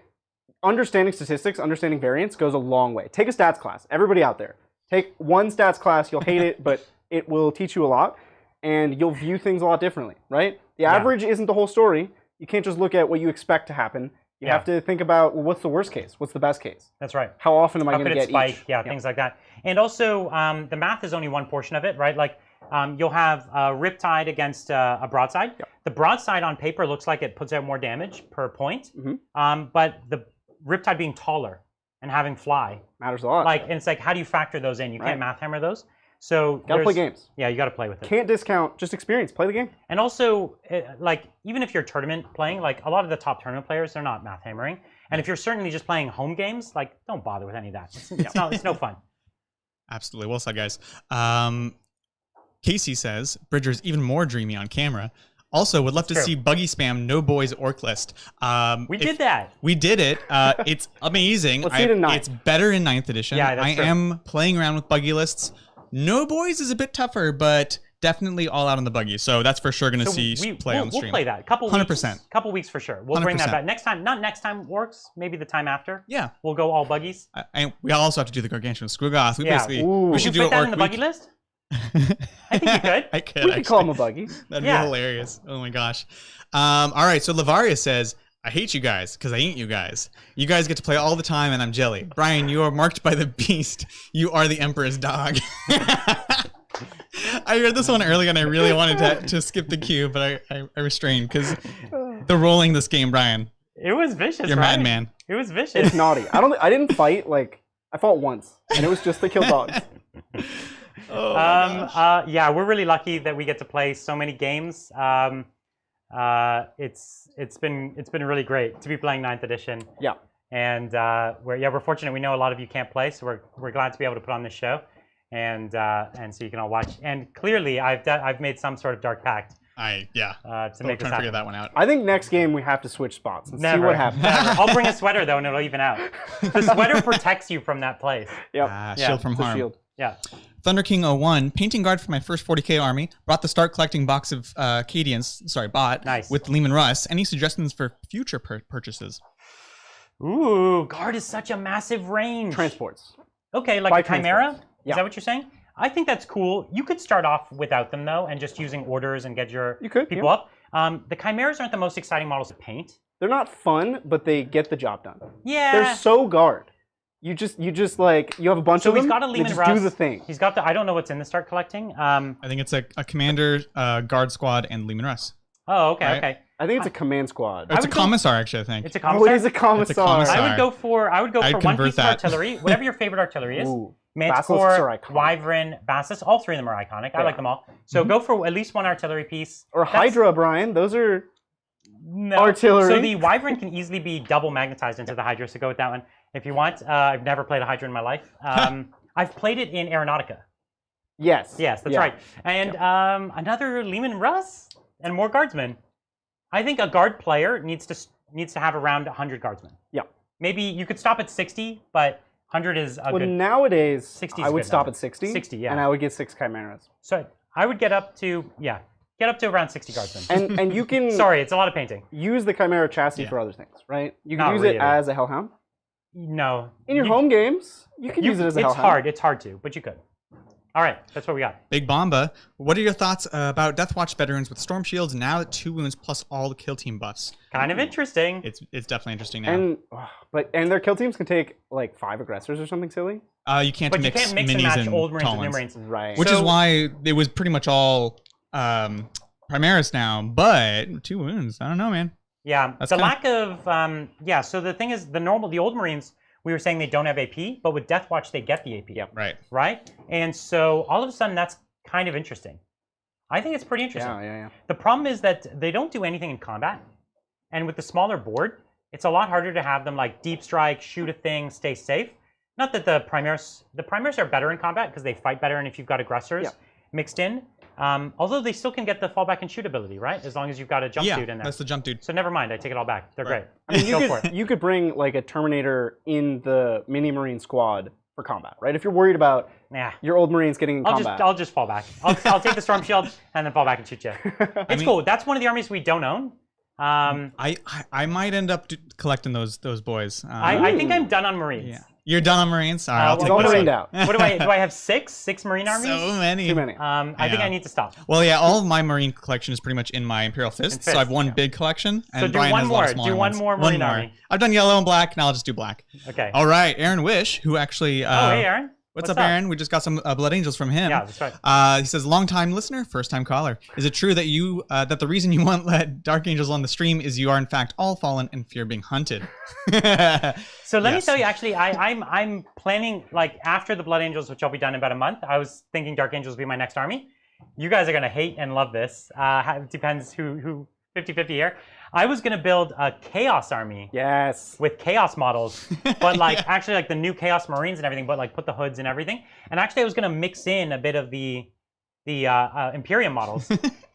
understanding statistics, understanding variance goes a long way. Take a stats class. Everybody out there. Take one stats class. You'll hate it, but it will teach you a lot. And you'll view things a lot differently, right? The average isn't the whole story. You can't just look at what you expect to happen. You have to think about, well, what's the worst case? What's the best case? That's right. How often am I going to get spike? each? Yeah, things like that. And also, the math is only one portion of it, right? Like, you'll have Riptide against a Broadside. Yep. The Broadside on paper looks like it puts out more damage per point, but the Riptide being taller and having fly matters a lot. And it's like, how do you factor those in? You can't math hammer those. So gotta play games. Yeah, you gotta play with it. Can't discount just experience. Play the game. And also, even if you're tournament playing, a lot of the top tournament players, they're not math hammering. And if you're certainly just playing home games, don't bother with any of that. It's no fun. Absolutely. Well said, guys. Casey says, Bridger's even more dreamy on camera. Also, would love to see buggy spam no boys orc list. We did that. We did it. It's amazing. Let's see it in 9th. It's better in 9th edition. Yeah, that's true. am playing around with buggy lists. No boys is a bit tougher, but definitely all out on the buggy. So that's for sure going to play on the stream. We'll play that. Couple 100%. Weeks for sure. We'll bring that back next time. Not next time works. Maybe the time after. Yeah. We'll go all buggies. And we also have to do the gargantuan Squiggoth. We should do put it that in the buggy list. I think you could. I could. We could call him a buggy. That'd be hilarious. Oh my gosh. All right. So Lavaria says, I hate you guys because I ain't you guys. You guys get to play all the time and I'm jelly. Brian, you are marked by the beast. You are the emperor's dog. I read this one earlier and I really wanted to skip the queue, but I restrained because the rolling this game, Brian. It was vicious. You're right? madman. It was vicious. It's naughty. I didn't fight. I fought once, and it was just to kill dogs. Oh my gosh. Yeah, we're really lucky that we get to play so many games. It's been really great to be playing 9th edition. Yeah. And we're fortunate. We know a lot of you can't play, so we're glad to be able to put on this show, and so you can all watch. And clearly, I've made some sort of dark pact. To make this happen. figure that one out. I think next game we have to switch spots and see what happens. Never. I'll bring a sweater though, and it'll even out. The sweater protects you from that place. Yep. Shield from harm. Shield. Yeah. Thunder King 01, painting guard for my first 40k army. Brought the start collecting box of bought nice. With Lehman Russ. Any suggestions for future purchases? Ooh, guard is such a massive range. Transports. Okay, like a Chimera? Yeah. Is that what you're saying? I think that's cool. You could start off without them though, and just using orders and get your people up. The Chimeras aren't the most exciting models to paint. They're not fun, but they get the job done. Yeah. They're so guard. You just you have a bunch of them. So he's got a Lehman Russ. Do the thing. He's got I don't know what's in the start collecting. I think it's a commander, guard squad, and Lehman Russ. Oh, okay, right? okay. I think it's a command squad. It's a commissar, actually. I think it's a commissar. Oh, it is a commissar. I would go for one piece of artillery, whatever your favorite artillery is. Ooh. Manticore, Wyvern, Bassus, all three of them are iconic. I like them all. So go for at least one artillery piece. Or Hydra, Brian. Those are artillery. So the Wyvern can easily be double magnetized into the Hydra, so go with that one if you want. I've never played a Hydra in my life. I've played it in Aeronautica. Yes. Yes, that's right. And another Lehman Russ and more guardsmen. I think a guard player needs to have around 100 guardsmen. Yeah. Maybe you could stop at 60, but 100 is a good... nowadays, 60 I would stop at 60. 60, yeah. And I would get 6 Chimeras. So I would get up to around 60 guardsmen. And you can... Sorry, it's a lot of painting. Use the Chimera chassis for other things, right? You can use it as a Hellhound. No. In your home games, you can use it as a Hellhound. It's hard to, but you could. All right, that's what we got. Big Bomba, what are your thoughts about Deathwatch veterans with storm shields now at 2 wounds plus all the kill team buffs? Kind of interesting. It's definitely interesting now. And their kill teams can take like 5 aggressors or something silly. You can't mix and match old Marines with new Marines. Right. Which is why it was pretty much all Primaris now, but 2 wounds. I don't know, man. Yeah, lack of so the thing is the old Marines, we were saying they don't have AP, but with Deathwatch they get the AP. Yep. Right. Right? And so all of a sudden that's kind of interesting. I think it's pretty interesting. Yeah. The problem is that they don't do anything in combat. And with the smaller board, it's a lot harder to have them like deep strike, shoot a thing, stay safe. Not that the Primaris are better in combat because they fight better and if you've got aggressors mixed in. Although they still can get the fallback and shoot ability, right? As long as you've got a jump dude in there. That's the jump dude. So never mind, I take it all back. They're great. I mean, you could bring like a Terminator in the mini Marine squad for combat, right? If you're worried about your old Marines getting in combat. I'll just fall back. I'll take the Storm Shield and then fall back and shoot you. It's cool. That's one of the armies we don't own. I might end up collecting those boys. I think I'm done on Marines. Yeah. You're done on Marines? All right, I'll take all Marined out. What do I have 6 Marine armies? So many. Too many. I think I need to stop. Well, yeah, all of my Marine collection is pretty much in my Imperial Fist, so I have one big collection, and so do Brian one has more. a lot of smaller Do one more Marine army. I've done yellow and black, now I'll just do black. Okay. All right, Aaron Wish, who actually... hey, Aaron. What's up, Aaron? We just got some Blood Angels from him. Yeah, that's right. He says, long-time listener, first-time caller. Is it true that that the reason you won't let Dark Angels on the stream is you are in fact all fallen and fear being hunted? So let me tell you, actually, I'm planning, like, after the Blood Angels, which I'll be done in about a month, I was thinking Dark Angels would be my next army. You guys are going to hate and love this. It depends who 50-50 here. I was going to build a Chaos army. Yes. With Chaos models, but like actually like the new Chaos Marines and everything, but like put the hoods and everything. And actually I was going to mix in a bit of the Imperium models.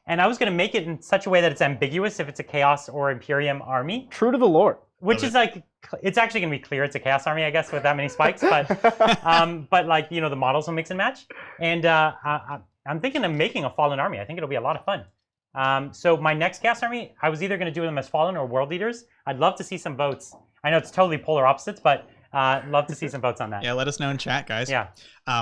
And I was going to make it in such a way that it's ambiguous if it's a Chaos or Imperium army. True to the lore. Which is like, it's actually going to be clear it's a Chaos army, I guess, with that many spikes. But like, you know, the models will mix and match. And I'm thinking of making a Fallen army. I think it'll be a lot of fun. So my next Chaos army, I was either going to do them as Fallen or World Leaders. I'd love to see some votes. I know it's totally polar opposites, but love to see some votes on that. Yeah, let us know in chat, guys. Yeah.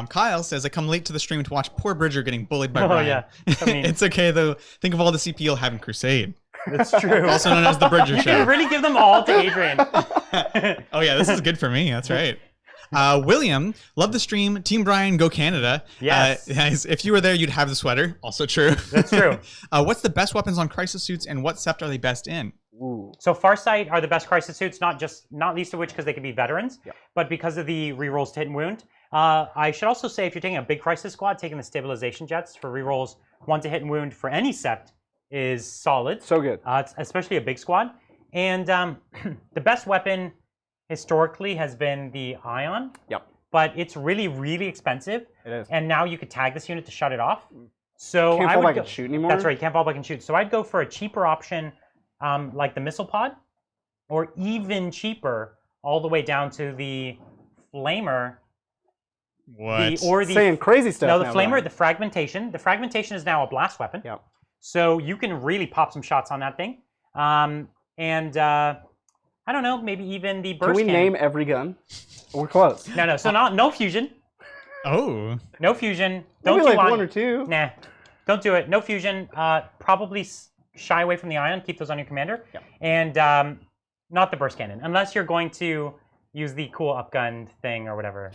Kyle says, I come late to the stream to watch poor Bridger getting bullied by Brian. Yeah. I mean, it's okay, though. Think of all the CP you'll have in Crusade. That's true. Also known as the Bridger You Show. can really give them all to Adrian. Oh, yeah, this is good for me. That's right. William, love the stream. Team Brian, go Canada. Yes. If you were there, you'd have the sweater. Also true. That's true. What's the best weapons on Crisis Suits, and what sept are they best in? Ooh. So Farsight are the best Crisis Suits, not least of which because they can be veterans, Yep. but because of the rerolls to hit and wound. I should also say if you're taking a big Crisis squad, taking the Stabilization Jets for rerolls 1 to hit and wound for any sept is solid. So good. It's especially a big squad. And the best weapon historically has been the Ion. Yep. But it's really, really expensive. It is. And now you could tag this unit to shut it off. So Can't I fall would back and shoot anymore? That's right, you can't fall back and shoot. So I'd go for a cheaper option like the Missile Pod, or even cheaper, all the way down to the Flamer. What? Saying crazy stuff. No, the now, Flamer, Brian. the Fragmentation. The Fragmentation is now a blast weapon. Yep. So you can really pop some shots on that thing. I don't know, maybe even the burst Can we cannon. name every gun? We're close. No. So no fusion. Oh. No fusion. Don't Maybe do like 1 or 2. Nah, don't do it. No fusion. Probably shy away from the Ion. Keep those on your commander. Yep. And not the burst cannon, unless you're going to use the cool upgun thing or whatever.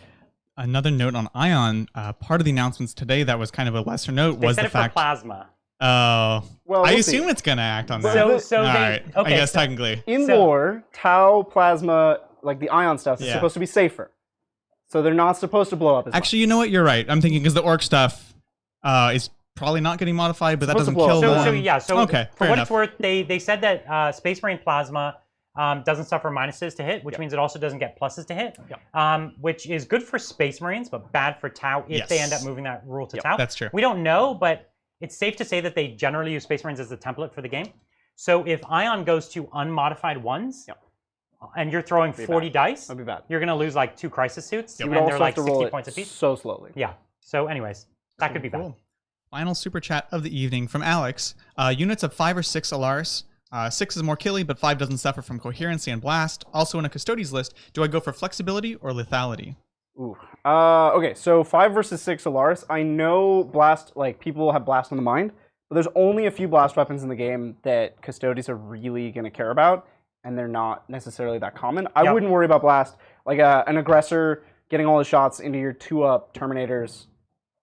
Another note on Ion, part of the announcements today that was kind of a lesser note was the fact... for plasma. Oh. Well, I we'll assume see. it's going to act on that. So All they... right. Okay, I guess technically. In lore, Tau, Plasma, like the Ion stuff, is supposed to be safer. So they're not supposed to blow up as Actually, you know what? You're right. I'm thinking because the Orc stuff is probably not getting modified, but that doesn't kill them. So okay, for fair what enough. it's worth, they said that Space Marine Plasma doesn't suffer minuses to hit, which means it also doesn't get pluses to hit, which is good for Space Marines, but bad for Tau if they end up moving that rule to Tau. That's true. We don't know, but it's safe to say that they generally use Space Marines as the template for the game. So if Ion goes to unmodified ones, and you're throwing 40 dice, That'd be bad. you're going to lose like 2 Crisis Suits, You and would also they're like have to roll 60 it points apiece. so slowly. Yeah. So anyways, that could be bad. Cool. Final super chat of the evening from Alex. Units of 5 or 6 Alaris. 6 is more killy, but 5 doesn't suffer from coherency and blast. Also in a Custodes list, do I go for flexibility or lethality? Ooh. Okay, so 5 versus 6 Alaris. I know blast, like people have blast on the mind, but there's only a few blast weapons in the game that Custodes are really going to care about, and they're not necessarily that common. I wouldn't worry about blast. Like an aggressor getting all the shots into your 2-up Terminators,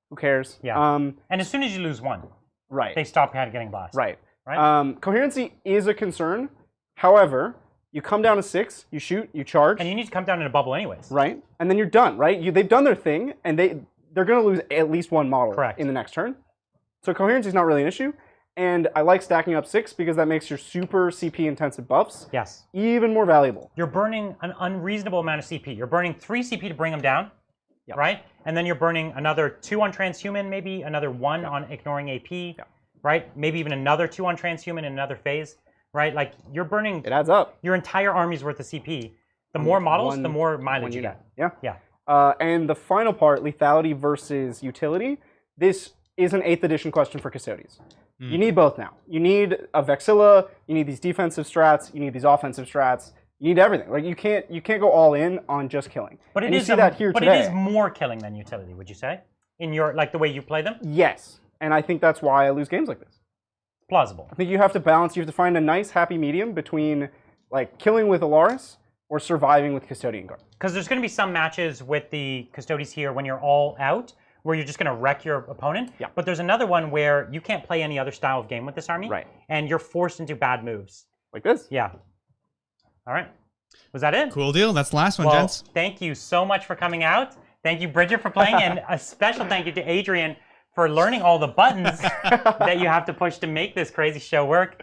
who cares? Yeah. And as soon as you lose 1, right. they stop getting blast. Right. Right? Coherency is a concern. However, you come down to 6, you shoot, you charge. And you need to come down in a bubble anyways. Right. And then you're done, right? They've done their thing, and they're going to lose at least 1 model in the next turn. So coherency is not really an issue. And I like stacking up 6 because that makes your super CP intensive buffs even more valuable. You're burning an unreasonable amount of CP. You're burning 3 CP to bring them down, right? And then you're burning another 2 on transhuman, maybe another 1 on ignoring AP, right? Maybe even another 2 on transhuman in another phase, right? Like you're burning. It adds up. Your entire army's worth of CP. The more models, the more mileage you get. Yeah. And the final part, lethality versus utility. This is an 8th edition question for Custodes. You need both now. You need a Vexilla, you need these defensive strats, you need these offensive strats, you need everything. Like you can't go all in on just killing. But you see that here today. It is more killing than utility, would you say? In your the way you play them? Yes. And I think that's why I lose games like this. Plausible. I think you have to balance, you have to find a nice happy medium between like killing with Alaris or surviving with Custodian Guard. Because there's going to be some matches with the Custodes here when you're all out, where you're just going to wreck your opponent. Yeah. But there's another one where you can't play any other style of game with this army. Right. And you're forced into bad moves. Like this? Yeah. All right. Was that it? Cool deal. That's the last one, well, gents. Thank you so much for coming out. Thank you, Bridget, for playing. And a special thank you to Adrian for learning all the buttons that you have to push to make this crazy show work.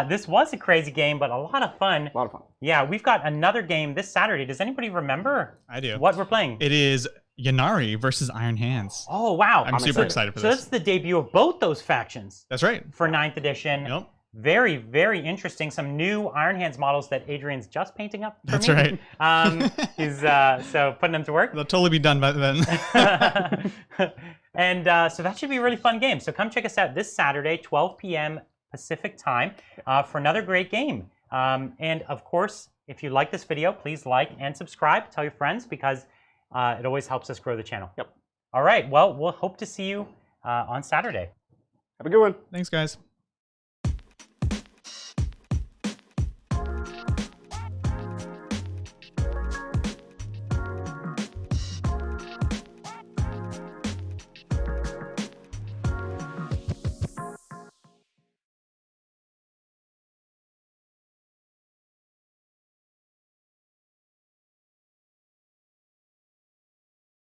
This was a crazy game, but a lot of fun. A lot of fun. Yeah, we've got another game this Saturday. Does anybody remember I do. what we're playing? It is Yannari versus Iron Hands. Oh, wow. I'm super excited for So this. this is the debut of both those factions. That's right. For 9th edition. Yep. Very, very interesting. Some new Iron Hands models that Adrian's just painting up for That's me. right. He's so putting them to work. They'll totally be done by then. And so that should be a really fun game. So come check us out this Saturday, 12 p.m. Pacific time, for another great game. And of course, if you like this video, please like and subscribe. Tell your friends because it always helps us grow the channel. Yep. All right. Well, we'll hope to see you on Saturday. Have a good one. Thanks, guys.